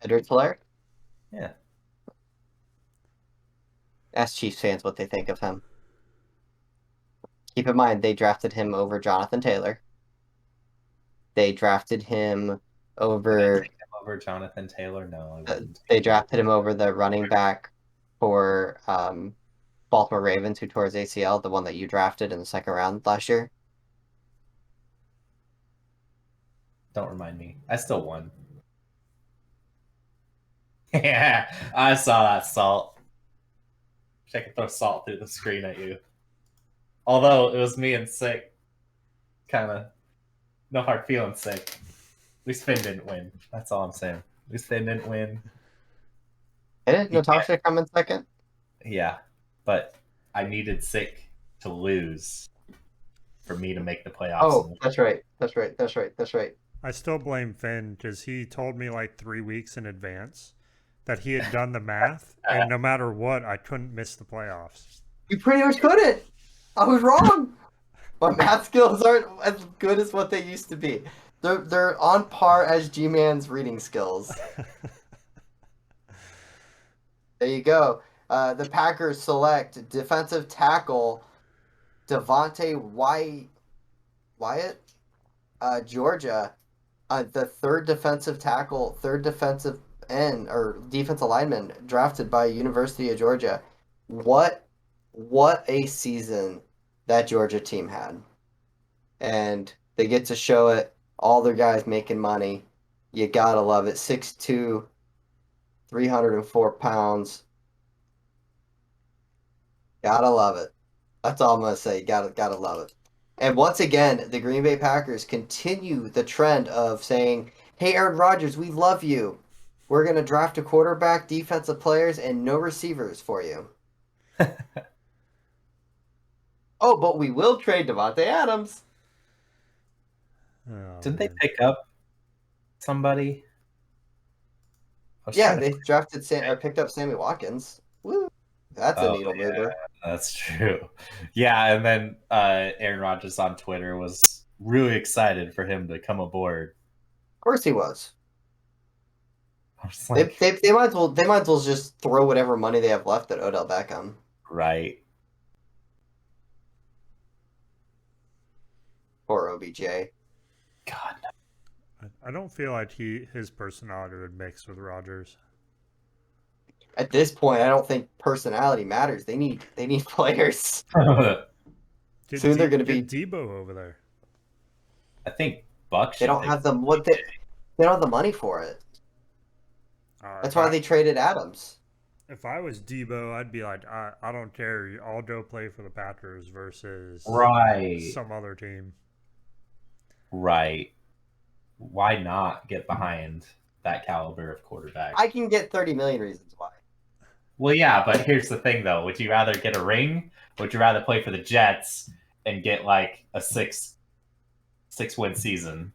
Edwards-Helaire? Yeah. Ask Chiefs fans what they think of him. Keep in mind, they drafted him over Jonathan Taylor. They drafted him Would I over. take him over Jonathan Taylor? No, I wouldn't. They drafted him over the running back for Baltimore Ravens, who tore his ACL, the one that you drafted in the second round last year. Don't remind me. I still won. Yeah, I saw that salt. I could throw salt through the screen at you. Although it was me and Sick. Kind of no hard feelings, Sick. At least Finn didn't win. That's all I'm saying. At least Finn didn't win. Didn't Natasha come in second? Yeah, but I needed Sick to lose for me to make the playoffs. Oh, that's right. That's right. That's right. That's right. I still blame Finn because he told me like 3 weeks in advance that he had done the math, and no matter what, I couldn't miss the playoffs. You pretty much couldn't. I was wrong. My math skills aren't as good as what they used to be. They're on par as G-Man's reading skills. There you go. The Packers select defensive tackle Devontae Wyatt, Georgia, the third defensive end or defensive lineman drafted by University of Georgia. What a season that Georgia team had. And they get to show it. All their guys making money. You gotta love it. 6'2", 304 pounds. Gotta love it. That's all I'm gonna say. Gotta love it. And once again, the Green Bay Packers continue the trend of saying, "Hey, Aaron Rodgers, we love you. We're gonna draft a quarterback, defensive players, and no receivers for you." Oh, but we will trade Devontae Adams. Oh, Didn't they man. pick up somebody? Yeah, they drafted or picked up Sammy Watkins. Woo. That's a needle mover. That's true. Yeah, and then Aaron Rodgers on Twitter was really excited for him to come aboard. Of course he was. I was like, They might as well just throw whatever money they have left at Odell Beckham. right. Or OBJ. God. I don't feel like his personality would mix with Rodgers. At this point, I don't think personality matters. They need players. Soon they're going to be Debo over there. I think Buck. They don't have they don't have the money for it. That's why they traded Adams. If I was Debo, I'd be like, I don't care. I'll go play for the Packers versus some other team. Right. Why not get behind that caliber of quarterback? I can get 30 million reasons why. Well, yeah, but here's the thing, though. Would you rather get a ring? Would you rather play for the Jets and get like a six-win season?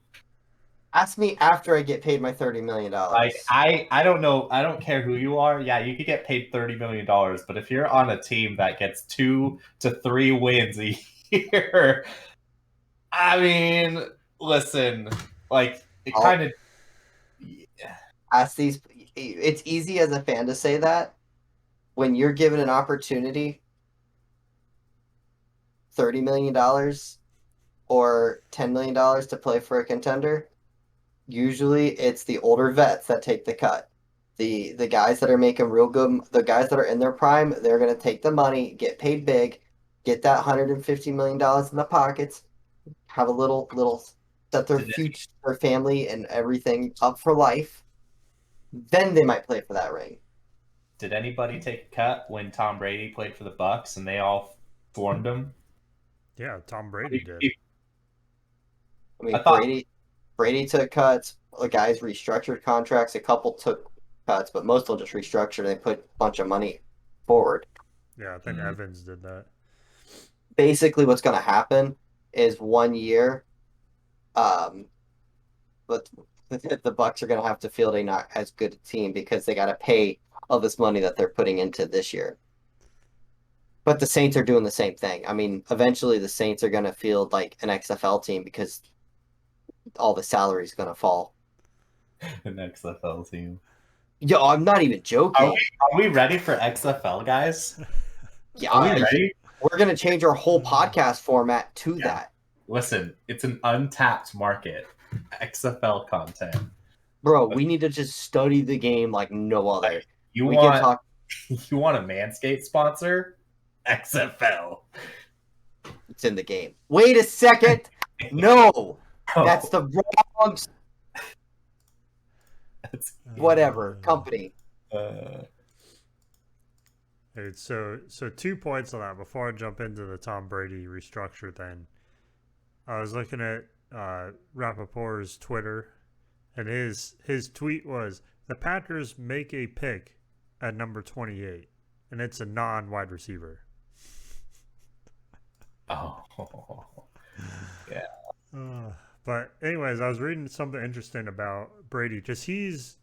Ask me after I get paid my $30 million. Like I don't know. I don't care who you are. Yeah, you could get paid $30 million, but if you're on a team that gets 2 to 3 wins a year, I mean, listen, like it kind of. Ask these. It's easy as a fan to say that when you're given an opportunity, $30 million or $10 million to play for a contender. Usually, it's the older vets that take the cut. The guys that are making real good, the guys that are in their prime, they're going to take the money, get paid big, get that $150 million in the pockets, have a little set their future, their family, and everything up for life. Then they might play for that ring. Did anybody take a cut when Tom Brady played for the Bucks and they all formed him? Yeah, Tom Brady did. I mean, Brady took cuts. The guys restructured contracts. A couple took cuts, but most will just restructure and they put a bunch of money forward. Yeah, I think Evans did that. Basically, what's going to happen is 1 year, but the Bucks are going to have to field a not as good team because they got to pay all this money that they're putting into this year. But the Saints are doing the same thing. I mean, eventually the Saints are going to field like an XFL team because all the salary is going to fall. An XFL team. Yo, I'm not even joking. Are we ready for XFL, guys? Yeah, are we ready? We're going to change our whole podcast format to that. Listen, it's an untapped market. XFL content. Bro, we need to just study the game like no other. You want a Manscaped sponsor? XFL. It's in the game. Wait a second. No. That's the wrong whatever company. So 2 points on that before I jump into the Tom Brady restructure thing. I was looking at Rappaport's Twitter, and his tweet was the Packers make a pick at number 28, and it's a non-wide receiver. Oh, yeah. Uh, but anyways, I was reading something interesting about Brady. Just he's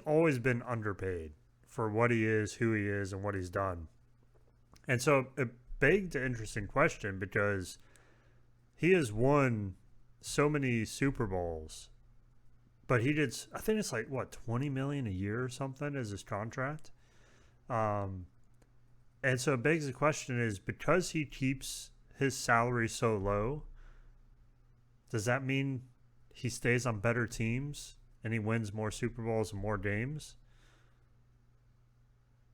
always been underpaid for what he is, who he is, and what he's done. And so it begged an interesting question because he has won so many Super Bowls, but he did. I think it's like what 20 million a year or something is his contract. Um, and so it begs the question: is because he keeps his salary so low, does that mean he stays on better teams and he wins more Super Bowls and more games?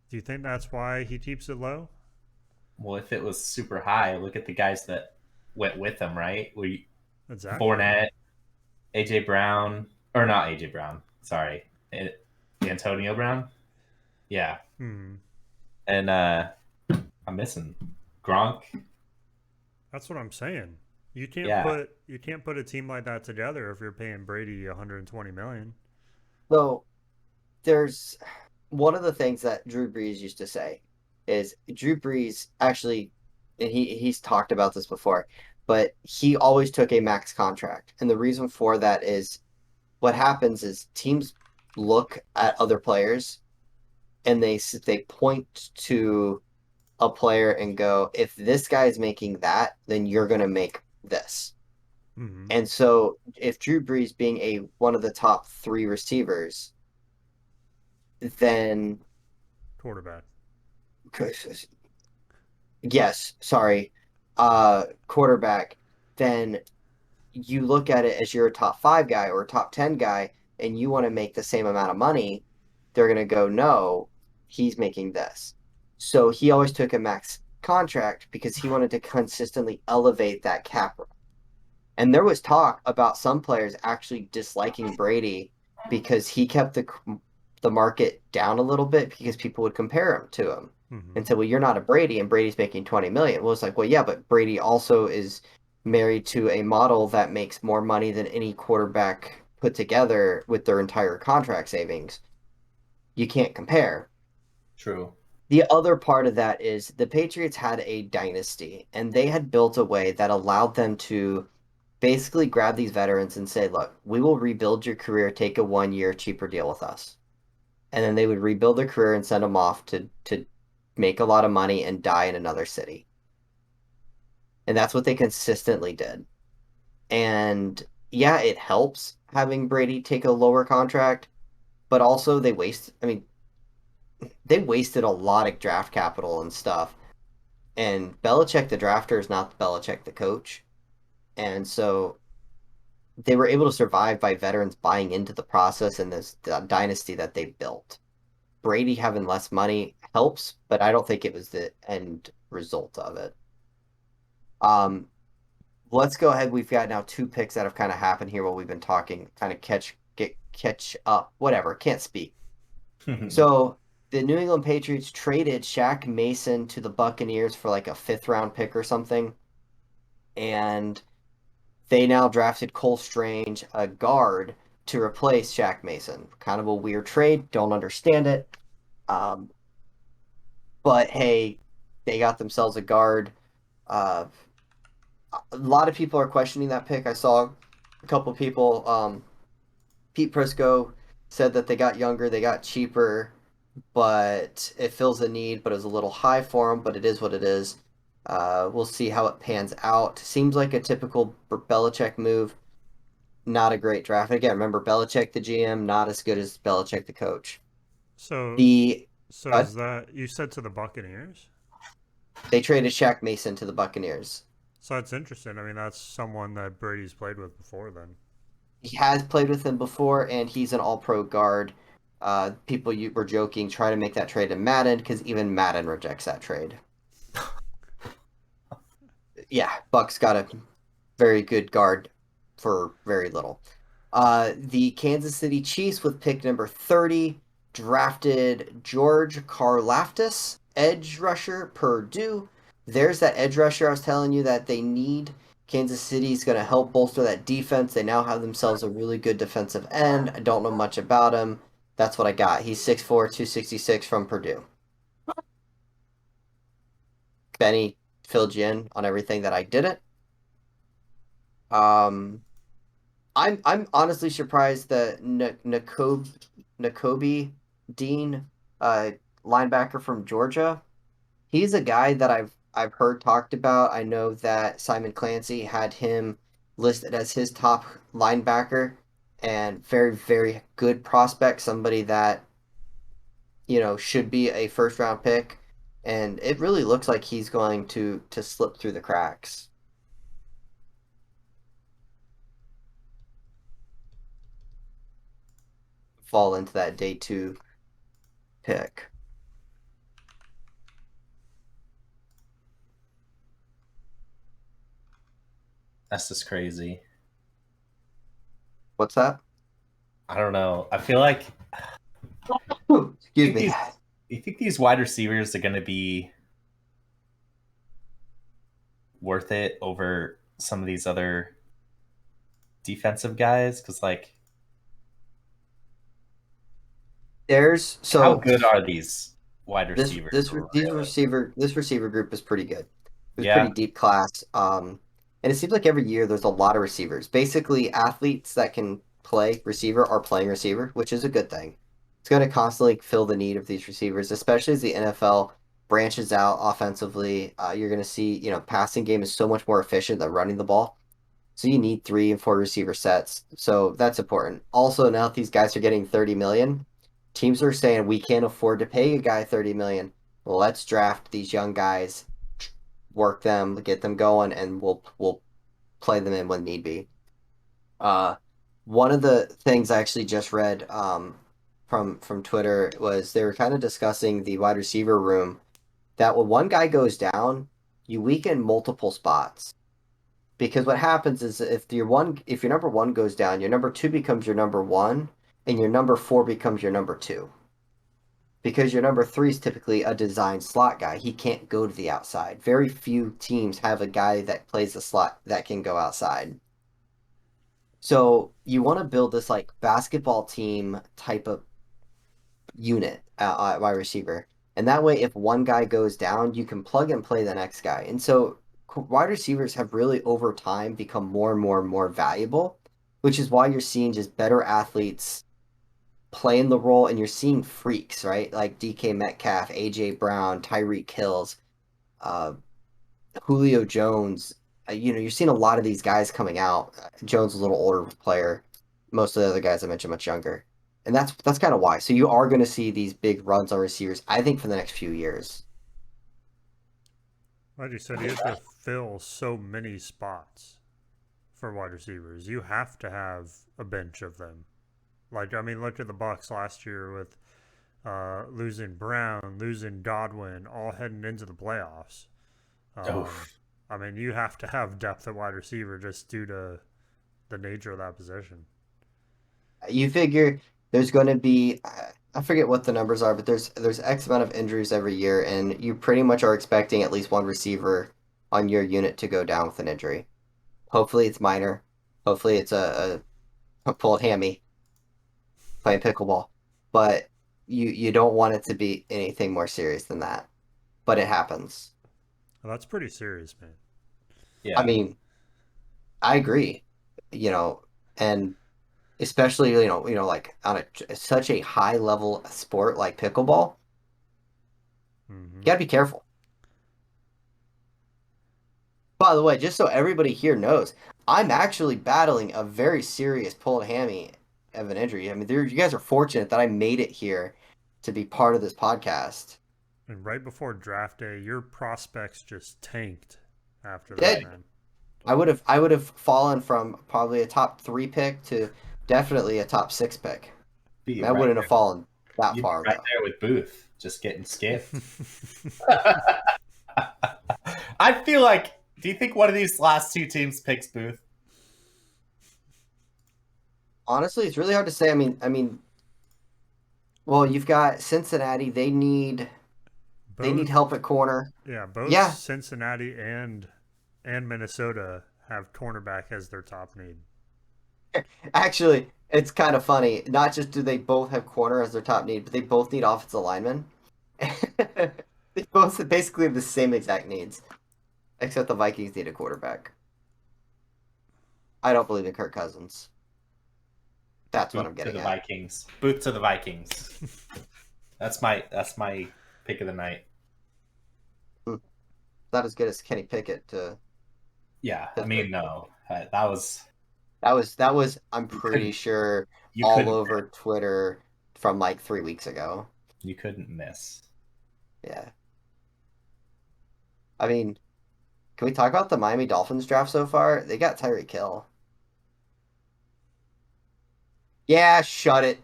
Do you think that's why he keeps it low? Well, if it was super high, look at the guys that went with him, right? We Exactly. Fournette, AJ Brown, or not AJ Brown. Sorry, Antonio Brown. Yeah, Hmm. and I'm missing Gronk. That's what I'm saying. Yeah, You can't put a team like that together if you're paying Brady 120 million. So there's one of the things that Drew Brees used to say is Drew Brees actually, and he's talked about this before, but he always took a max contract, and the reason for that is what happens is teams look at other players and they point to a player and go, if this guy is making that, then you're going to make this. Mm-hmm. And so if Drew Brees being a one of the top three receivers, then Quarterback. yes, sorry, quarterback, then you look at it as you're a top five guy or a top 10 guy and you want to make the same amount of money, they're going to go, no, he's making this. So he always took a max contract because he wanted to consistently elevate that cap. And there was talk about some players actually disliking Brady because he kept the market down a little bit because people would compare him to him Mm-hmm. and say, "Well, you're not a Brady, and Brady's making 20 million." Well, it's like, well, yeah, but Brady also is married to a model that makes more money than any quarterback put together with their entire contract savings. You can't compare. true. The other part of that is the Patriots had a dynasty, and they had built a way that allowed them to basically grab these veterans and say, look, we will rebuild your career, take a 1 year cheaper deal with us. And then they would rebuild their career and send them off to make a lot of money and die in another city. And that's what they consistently did. And yeah, it helps having Brady take a lower contract, but also they wasted a lot of draft capital and stuff. And Belichick, the drafter, is not Belichick, the coach. And so they were able to survive by veterans buying into the process and this the dynasty that they built. Brady having less money helps, but I don't think it was the end result of it. Um, let's go ahead. We've got now two picks that have kind of happened here while we've been talking. Kind of catch up. Whatever. Can't speak. So the New England Patriots traded Shaq Mason to the Buccaneers for like a fifth round pick or something, and they now drafted Cole Strange, a guard, to replace Shaq Mason. Kind of a weird trade. Don't understand it. Um, but hey, they got themselves a guard. Uh, a lot of people are questioning that pick. I saw a couple people. Pete Prisco said that they got younger, they got cheaper, but it fills a need. But it was a little high for them. But it is what it is. We'll see how it pans out. Seems like a typical Belichick move. Not a great draft. Again, remember Belichick the GM, not as good as Belichick the coach. So The so is that you said to the Buccaneers? They traded Shaq Mason to the Buccaneers. So that's interesting. I mean, that's someone that Brady's played with before then. He has played with him before, and he's an All-Pro guard. People were joking, try to make that trade in Madden because even Madden rejects that trade. Yeah, Bucks got a very good guard for very little. The Kansas City Chiefs with pick number 30 drafted George Karlaftis edge rusher, Purdue. There's that edge rusher I was telling you that they need. Kansas City's going to help bolster that defense. They now have themselves a really good defensive end. I don't know much about him. That's what I got. He's 6'4", 266 from Purdue. Benny filled you in on everything that I didn't. I'm honestly surprised that Nakobe Dean, linebacker from Georgia, he's a guy that I've heard talked about. I know that Simon Clancy had him listed as his top linebacker, and very, very good prospect, somebody that, should be a first round pick. And it really looks like he's going to slip through the cracks. Fall into that day 2 pick. That's just crazy. What's that? I don't know. I feel like Excuse me. you think these wide receivers are going to be worth it over some of these other defensive guys? Because how good are these wide receivers? This receiver group is pretty good. It was Yeah. pretty deep class. And it seems like every year there's a lot of receivers. Basically, athletes that can play receiver are playing receiver, which is a good thing. It's going to constantly fill the need of these receivers, especially as the NFL branches out offensively. You're going to see, passing game is so much more efficient than running the ball. So you need 3 and 4 receiver sets. So that's important. Also, now that these guys are getting 30 million, teams are saying we can't afford to pay a guy 30 million. Well, let's draft these young guys, work them, get them going, and we'll play them in when need be. One of the things I actually just read from Twitter was they were kind of discussing the wide receiver room, that when one guy goes down, you weaken multiple spots. Because what happens is if your number 1 goes down, your number 2 becomes your number 1, and your number 4 becomes your number 2. Because your number 3 is typically a designed slot guy. He can't go to the outside. Very few teams have a guy that plays the slot that can go outside. So you want to build this like basketball team type of unit at wide receiver. And that way, if one guy goes down, you can plug and play the next guy. And so wide receivers have really over time become more and more and more valuable, which is why you're seeing just better athletes playing the role, and you're seeing freaks, right? Like DK Metcalf, AJ Brown, Tyreek Hills, Julio Jones. You're seeing a lot of these guys coming out. Jones is a little older player. Most of the other guys I mentioned much younger. And that's kind of why. So you are going to see these big runs on receivers, I think, for the next few years. Like you said, you have to fill so many spots for wide receivers. You have to have a bench of them. Look at the Bucks last year with losing Brown, losing Godwin, all heading into the playoffs. You have to have depth at wide receiver just due to the nature of that position. You figure there's going to be, I forget what the numbers are, but there's X amount of injuries every year, and you pretty much are expecting at least one receiver on your unit to go down with an injury. Hopefully it's minor. Hopefully it's a pulled hammy playing pickleball. But you don't want it to be anything more serious than that. But it happens. Well, that's pretty serious, man. Yeah. I mean, I agree. And especially like on such a high level sport like pickleball, Mm-hmm. you gotta be careful. By the way, just so everybody here knows, I'm actually battling a very serious pulled hammy of an injury. You guys are fortunate that I made it here to be part of this podcast. And right before draft day, your prospects just tanked after Dead. that, man. I would have fallen from probably a top 3 pick to definitely a top 6 pick. I wouldn't have fallen that far. Right there with Booth, just getting skipped. I feel like. Do you think one of these last 2 teams picks Booth? Honestly, it's really hard to say. Well, you've got Cincinnati. They need They need Both, help at corner. yeah, both Yeah, Cincinnati and Minnesota have cornerback as their top need. actually, it's kind of funny. Not just do they both have corner as their top need, but they both need offensive linemen. They both basically have the same exact needs, except the Vikings need a quarterback. I don't believe in Kirk Cousins. That's what I'm Boot to getting the at. Vikings. Boot to the Vikings. That's my pick of the night. Not as good as Kenny Pickett to Yeah, I Pittsburgh. mean, no, that was That was I'm you pretty couldn't sure you all couldn't over Twitter from like 3 weeks ago. you couldn't miss. Yeah. I mean, can we talk about the Miami Dolphins draft so far? They got Tyreek Hill. Yeah, shut it.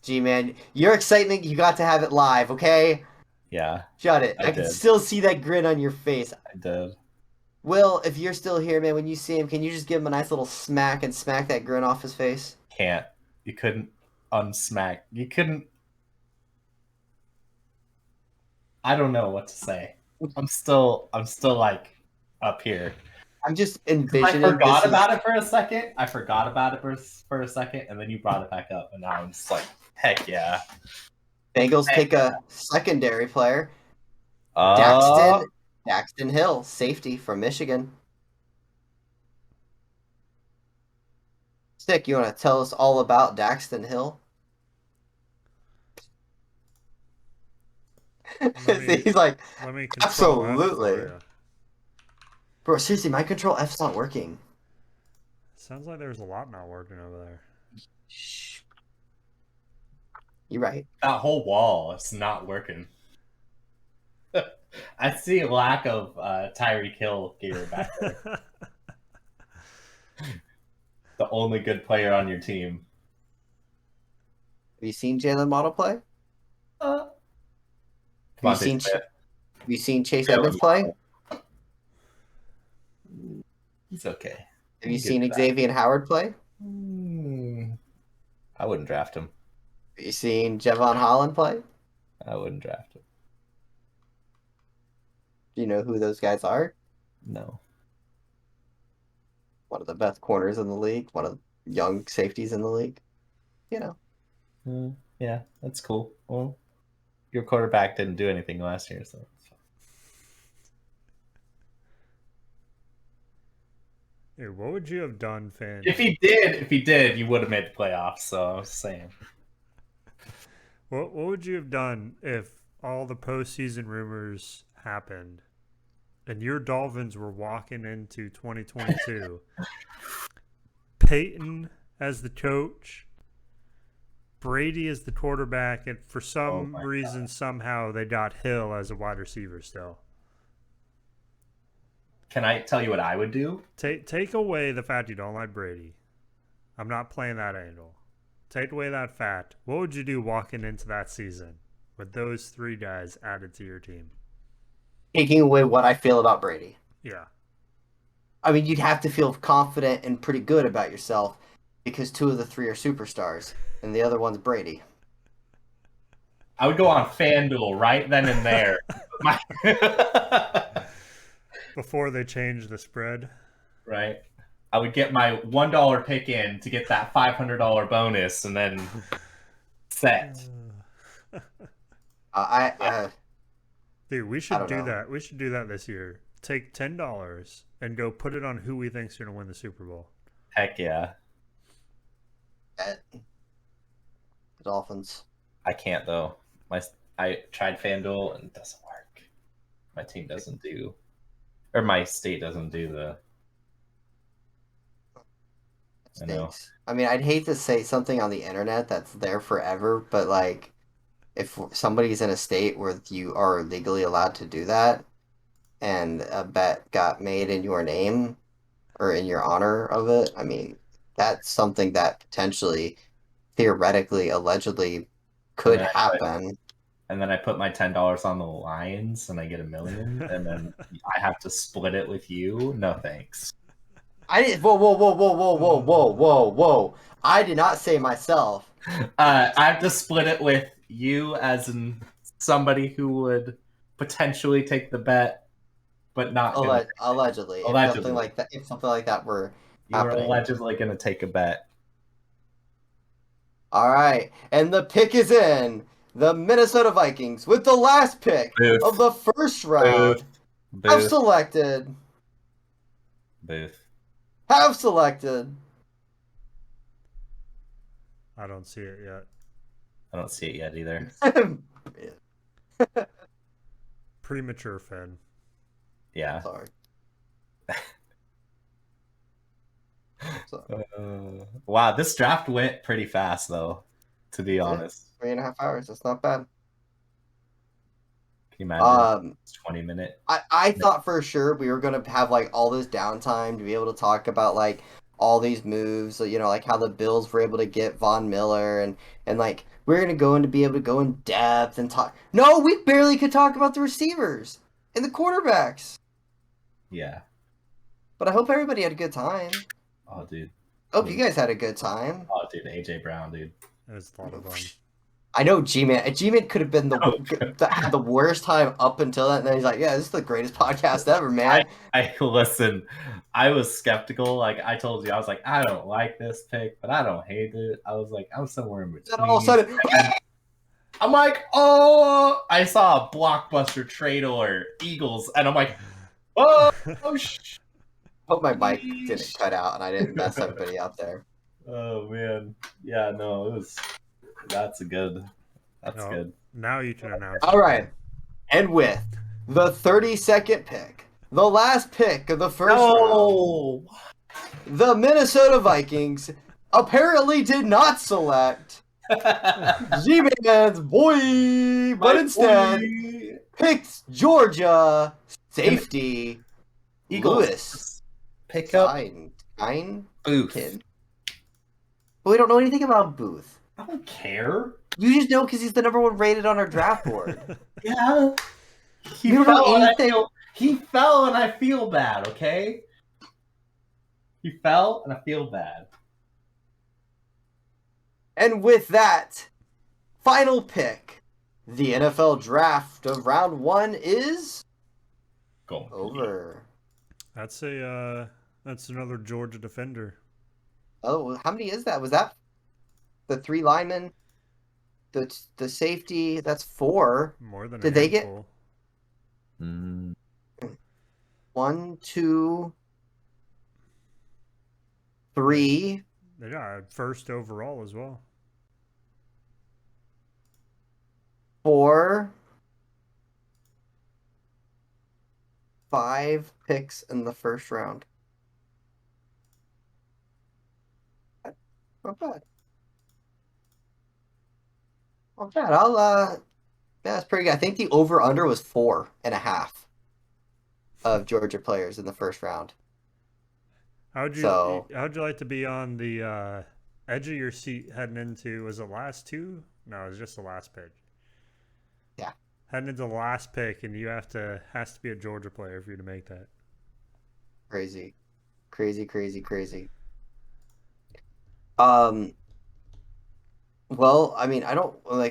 G-Man. Your excitement, you got to have it live, okay? Yeah, Shut it. I I can did. still see that grin on your face. I did. Will, if you're still here, man, when you see him, can you just give him a nice little smack and smack that grin off his face? Can't. You couldn't unsmack. You couldn't. I don't know what to say. I'm still like up here. I'm just I envisioning forgot this is about it for a second. I forgot about it for a second, and then you brought it back up, and now I'm just like, heck yeah. Bengals take a secondary player, Uh, Daxton Hill, safety from Michigan. Stick, you want to tell us all about Daxton Hill? me He's like, Let me control F for absolutely. you. Bro, seriously, my control F's not working. Sounds like there's a lot not working over there. Shh. You're right. that whole wall is not working. I see a lack of Tyreek Hill gear back there. The only good player on your team. Have you seen Jalen Waddle play? Uh, Have you Devontae seen Smith. Have you seen Chase Jalen Edmonds play? He's okay. Have you Good seen for Xavier Howard play? that. I wouldn't draft him. Have you seen Javon Holland play? I wouldn't draft him. Do you know who those guys are? No. One of the best corners in the league, one of the young safeties in the league. You know. Yeah, that's cool. Well, your quarterback didn't do anything last year, so it's fine. Dude, what would you have done, Finn? If he did, you would have made the playoffs. So I was saying. What would you have done if all the postseason rumors happened and your Dolphins were walking into 2022? Peyton as the coach, Brady as the quarterback, and for some reason, somehow they got Hill as a wide receiver still. Can I tell you what I would do? Take away the fact you don't like Brady. I'm not playing that angle. Take away that fact. What would you do walking into that season with those three guys added to your team? Taking away what I feel about Brady. Yeah. I mean, you'd have to feel confident and pretty good about yourself because 2 of the 3 are superstars and the other one's Brady. I would go on FanDuel right then and there. Before they change the spread. Right. I would get my $1 pick in to get that $500 bonus, and then set. Dude, we should do know. that. We should do that this year. Take $10 and go put it on who we think's going to win the Super Bowl. Heck yeah. The Dolphins. I can't though. I tried FanDuel and it doesn't work. My team doesn't do, or my state doesn't do the. I know. I mean, I'd hate to say something on the internet that's there forever, but like, if somebody's in a state where you are legally allowed to do that, and a bet got made in your name or in your honor of it, I mean, that's something that potentially, theoretically, allegedly could happen. And then I put my $10 on the Lions and I get $1 million, and then I have to split it with you. No thanks. I didn't. Whoa. I did not say myself. I have to split it with you as in somebody who would potentially take the bet, but not gonna. Allegedly, Allegedly. if something like that were You were happening. allegedly going to take a bet. All right, and the pick is in. The Minnesota Vikings with the last pick Booth. of the first round have Booth. selected. Booth. Have selected. I don't see it yet. I don't see it yet either. Premature Finn. Yeah. Sorry. Wow, this draft went pretty fast, though, to be honest. 3.5 hours. That's not bad. Can you imagine? It's 20-minute. I thought for sure we were gonna have like all this downtime to be able to talk about like all these moves, you know, like how the Bills were able to get Von Miller and like we're gonna be able to go in depth and talk. No, we barely could talk about the receivers and the quarterbacks. Yeah. But I hope everybody had a good time. Oh, dude. Hope you guys had a good time. Oh, dude, AJ Brown, dude. It was a lot of fun. I know G-Man. G-Man could have been had the worst time up until that, and then he's like, "Yeah, this is the greatest podcast ever, man." I listen. I was skeptical. Like I told you, I was like, I don't like this pick, but I don't hate it. I was like, I'm somewhere in between. Then all of a sudden, I'm like, oh! I saw a blockbuster trade alert, Eagles, and I'm like, oh, hope my mic didn't cut out and I didn't mess everybody up there. Oh man, yeah, no, it was. That's good. That's good. Now you can announce. All right, and with the 32nd pick, the last pick of the first round, the Minnesota Vikings apparently did not select G-Man's boy, but instead picked Georgia safety Lewis. Pick up Booth. Kid. But we don't know anything about Booth. I don't care. You just know because he's the number one rated on our draft board. Yeah. He fell and I feel bad, okay? He fell and I feel bad. And with that, final pick, the NFL draft of round 1 is over. That's another Georgia defender. Oh, how many is that? Was that the 3 linemen? The safety, that's 4. More than Did a they get handful. 1, 2, 3? They got first overall as well. 4, 5 picks in the first round. Not bad. Not bad. Yeah, that's pretty good. I think the over-under was 4.5 of Georgia players in the first round. How'd you like to be on the edge of your seat heading into, was it last 2? No, it was just the last pick. Yeah. Heading into the last pick, and has to be a Georgia player for you to make that. Crazy. Well, I mean,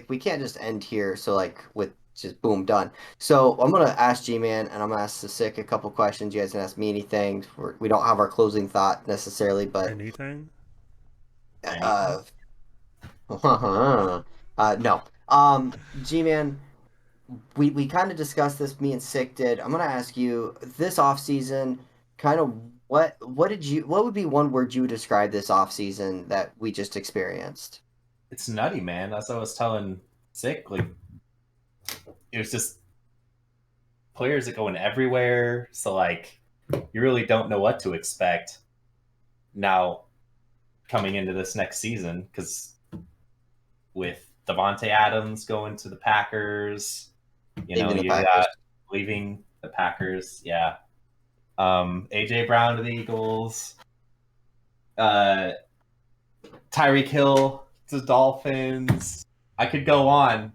we can't just end here, so with just boom, done. So I'm gonna ask G-Man and I'm gonna ask the Sick a couple questions. You guys can ask me anything. We don't have our closing thought necessarily, but anything. No. G-Man, we kind of discussed this. Me and Sick did. I'm gonna ask you this off season. Kind of what would be one word you would describe this off season that we just experienced? It's nutty, man. As I was telling Sick, it was just players that going everywhere. So you really don't know what to expect now coming into this next season, because with Devontae Adams going to the Packers, leaving the Packers, yeah. AJ Brown to the Eagles, Tyreek Hill to the Dolphins. I could go on,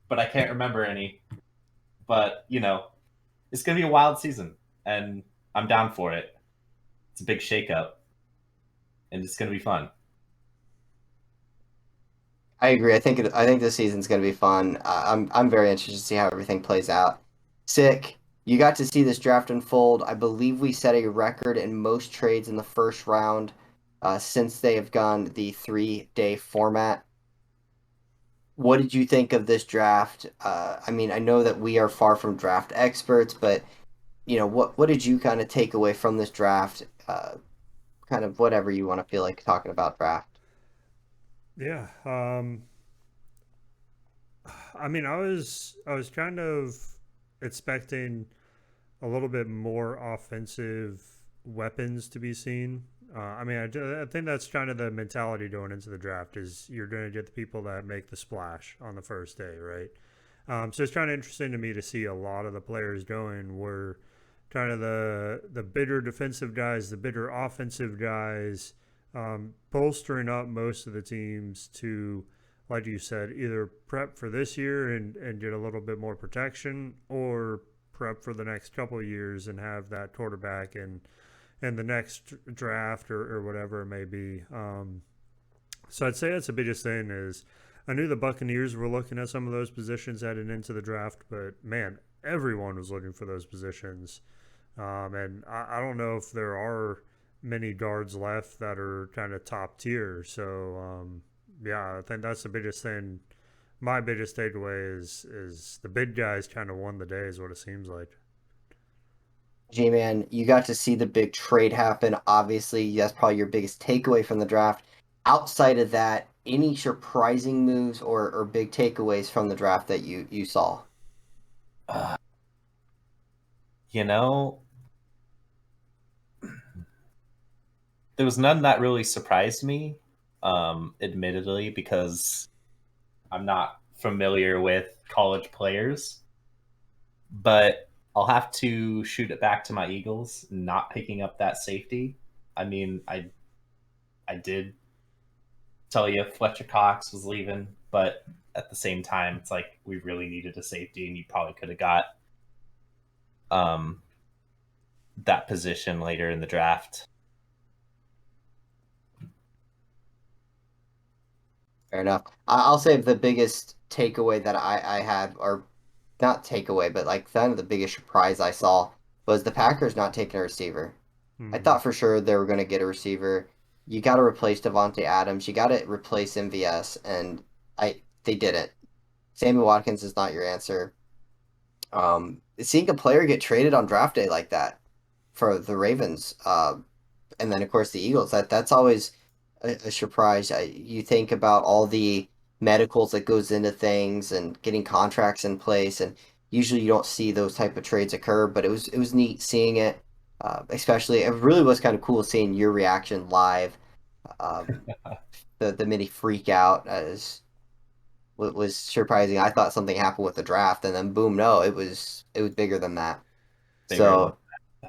but I can't remember any. But it's gonna be a wild season, and I'm down for it. It's a big shakeup, and it's gonna be fun. I agree. I think this season's gonna be fun. I'm very interested to see how everything plays out. Sick. You got to see this draft unfold. I believe we set a record in most trades in the first round since they have gone the 3-day format. What did you think of this draft? I mean, I know that we are far from draft experts, but what did you kind of take away from this draft? Kind of whatever you want to feel like talking about draft. Yeah. I mean, I was kind of expecting a little bit more offensive weapons to be seen. I mean, I think that's kind of the mentality going into the draft is you're going to get the people that make the splash on the first day, right? So it's kind of interesting to me to see a lot of the players going were kind of the bitter defensive guys, the bitter offensive guys, bolstering up most of the teams to, like you said, either prep for this year and get a little bit more protection, or prep for the next couple of years and have that quarterback and the next draft or whatever it may be. So I'd say that's the biggest thing is I knew the Buccaneers were looking at some of those positions heading into the draft, but man, everyone was looking for those positions. And I don't know if there are many guards left that are kind of top tier. So yeah, I think that's the biggest thing. My biggest takeaway is the big guys kind of won the day, is what it seems like. J-Man, you got to see the big trade happen. Obviously, that's probably your biggest takeaway from the draft. Outside of that, any surprising moves or big takeaways from the draft that you saw? Uh, you know, there was none that really surprised me, admittedly, because I'm not familiar with college players. But I'll have to shoot it back to my Eagles, not picking up that safety. I mean, I did tell you Fletcher Cox was leaving, but at the same time, it's like we really needed a safety, and you probably could have got um, that position later in the draft. Fair enough. I'll say the biggest takeaway that I had, or not takeaway, but like kind of the biggest surprise I saw was the Packers not taking a receiver. I Mm-hmm. thought for sure they were going to get a receiver. You got to replace Devontae Adams. You got to replace MVS, and they didn't. Sammy Watkins is not your answer. Seeing a player get traded on draft day like that for the Ravens, and then of course the Eagles, that's always a surprise. You think about all the medicals that goes into things and getting contracts in place, and usually you don't see those type of trades occur. But it was neat seeing it. Especially, it really was kind of cool seeing your reaction live. Um, the mini freak out as was surprising. I thought something happened with the draft, and then boom, no, it was bigger than that. Bigger than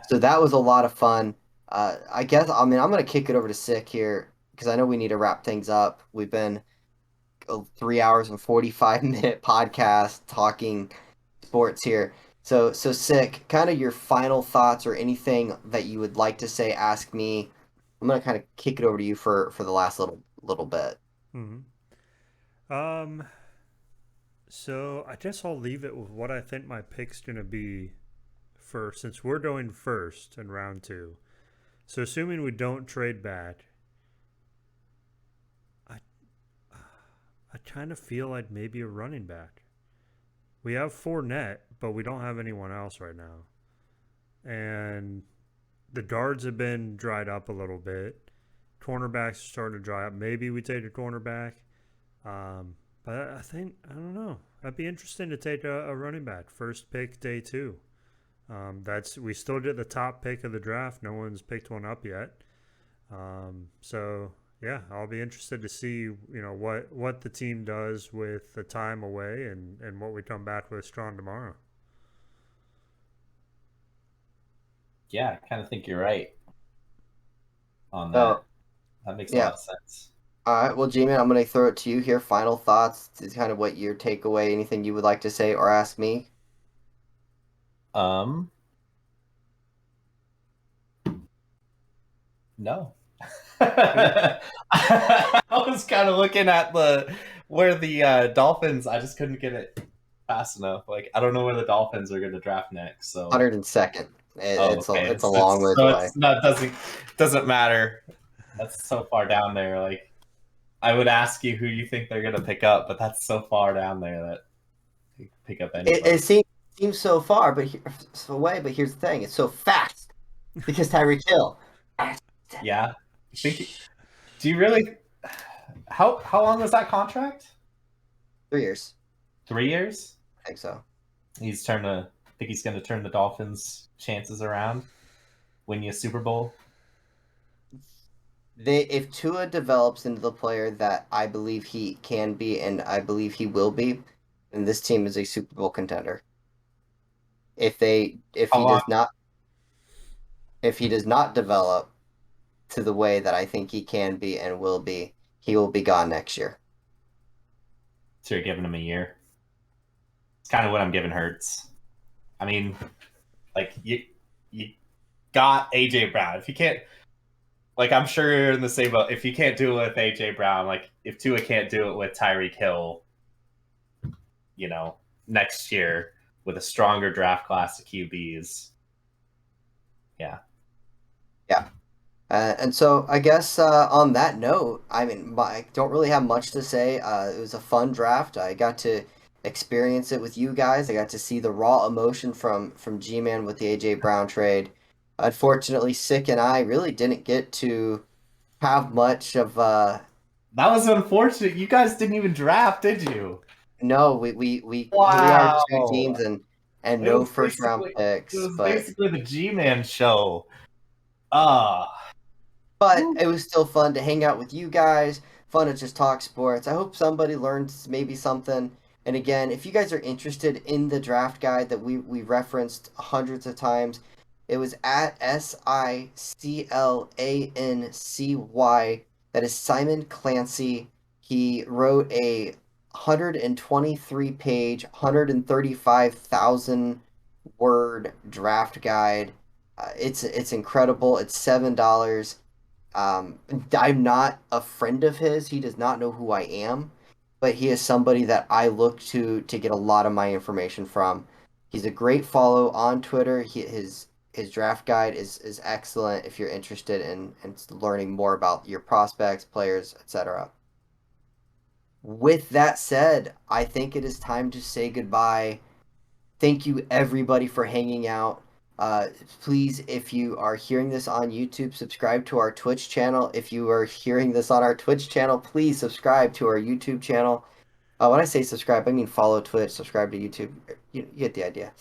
So that was a lot of fun. I guess I mean I'm gonna kick it over to Sick here because I know we need to wrap things up. We've been a 3 hours and 45 minute podcast talking sports here. So Sick, kind of your final thoughts or anything that you would like to say, ask me. I'm gonna kind of kick it over to you for the last little bit. Mm-hmm. Um, so I guess I'll leave it with what I think my pick's gonna be for, since we're going first in round two. So assuming we don't trade back, I I kind of feel like maybe a running back. We have Fournette, but we don't have anyone else right now, and the guards have been dried up a little bit. Cornerbacks are starting to dry up. Maybe we take a cornerback. But I think, I don't know. That'd be interesting to take a running back. First pick, day two. That's we still get the top pick of the draft. No one's picked one up yet. So yeah, I'll be interested to see what the team does with the time away and what we come back with strong tomorrow. yeah, I kind of think you're right on So that. That makes a yeah, lot of sense. all right. Well, G-Man, I'm gonna throw it to you here. Final thoughts is kind of what your takeaway. Anything you would like to say or ask me? Um, no. Good. I was kind of looking at the where the Dolphins. I just couldn't get it fast enough. Like I don't know where the Dolphins are going to draft next. So 102nd. oh, It's okay. it's a long ways So away. it's not doesn't matter. That's so far down there. Like I would ask you who you think they're going to pick up, but that's so far down there that you can pick up anybody. It seems so far, so away. But here's the thing: it's so fast because Tyreek Hill. Yeah. Do you really? How long was that contract? 3 years. 3 years. I think so. I think he's going to turn the Dolphins' chances around, win you a Super Bowl. If Tua develops into the player that I believe he can be, and I believe he will be, then this team is a Super Bowl contender. If How he long? does not develop to the way that I think he can be and will be, he will be gone next year. So you're giving him a year. It's kind of what I'm giving Hurts. I mean, like you got AJ Brown. If you can't, like I'm sure you're in the same boat. If you can't do it with AJ Brown, like if Tua can't do it with Tyreek Hill, next year with a stronger draft class of QBs, yeah. Yeah. And so I guess on that note, I mean, I don't really have much to say. It was a fun draft. I got to experience it with you guys. I got to see the raw emotion from G-Man with the AJ Brown trade. Unfortunately, Sick and I really didn't get to have much of That was unfortunate. You guys didn't even draft, did you? no, we here we are, Wow. two teams and It no was first round basically it picks, was basically the G-Man show. but it was still fun to hang out with you guys, fun to just talk sports. I hope somebody learns maybe something. And again, if you guys are interested in the draft guide that we referenced hundreds of times, it was at SICLANCY. That is Simon Clancy. He wrote a 123 page, 135,000 word draft guide. It's incredible. It's $7. I'm not a friend of his. He does not know who I am, but he is somebody that I look to get a lot of my information from. He's a great follow on Twitter. His draft guide is excellent if you're interested in learning more about your prospects, players, etc. With that said, I think it is time to say goodbye. Thank you everybody for hanging out. Please, if you are hearing this on YouTube, subscribe to our Twitch channel. If you are hearing this on our Twitch channel, please subscribe to our YouTube channel. When I say subscribe, I mean follow Twitch, subscribe to YouTube. You get the idea.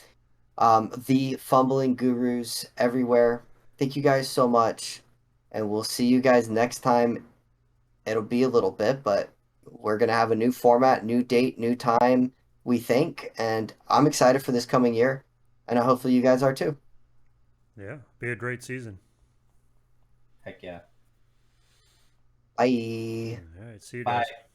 The Fumbling Gurus everywhere. Thank you guys so much, and we'll see you guys next time. It'll be a little bit, but we're gonna have a new format, new date, new time, we think, and I'm excited for this coming year, and hopefully you guys are too. Yeah, be a great season. Heck yeah. Bye. All right, see you Bye. guys.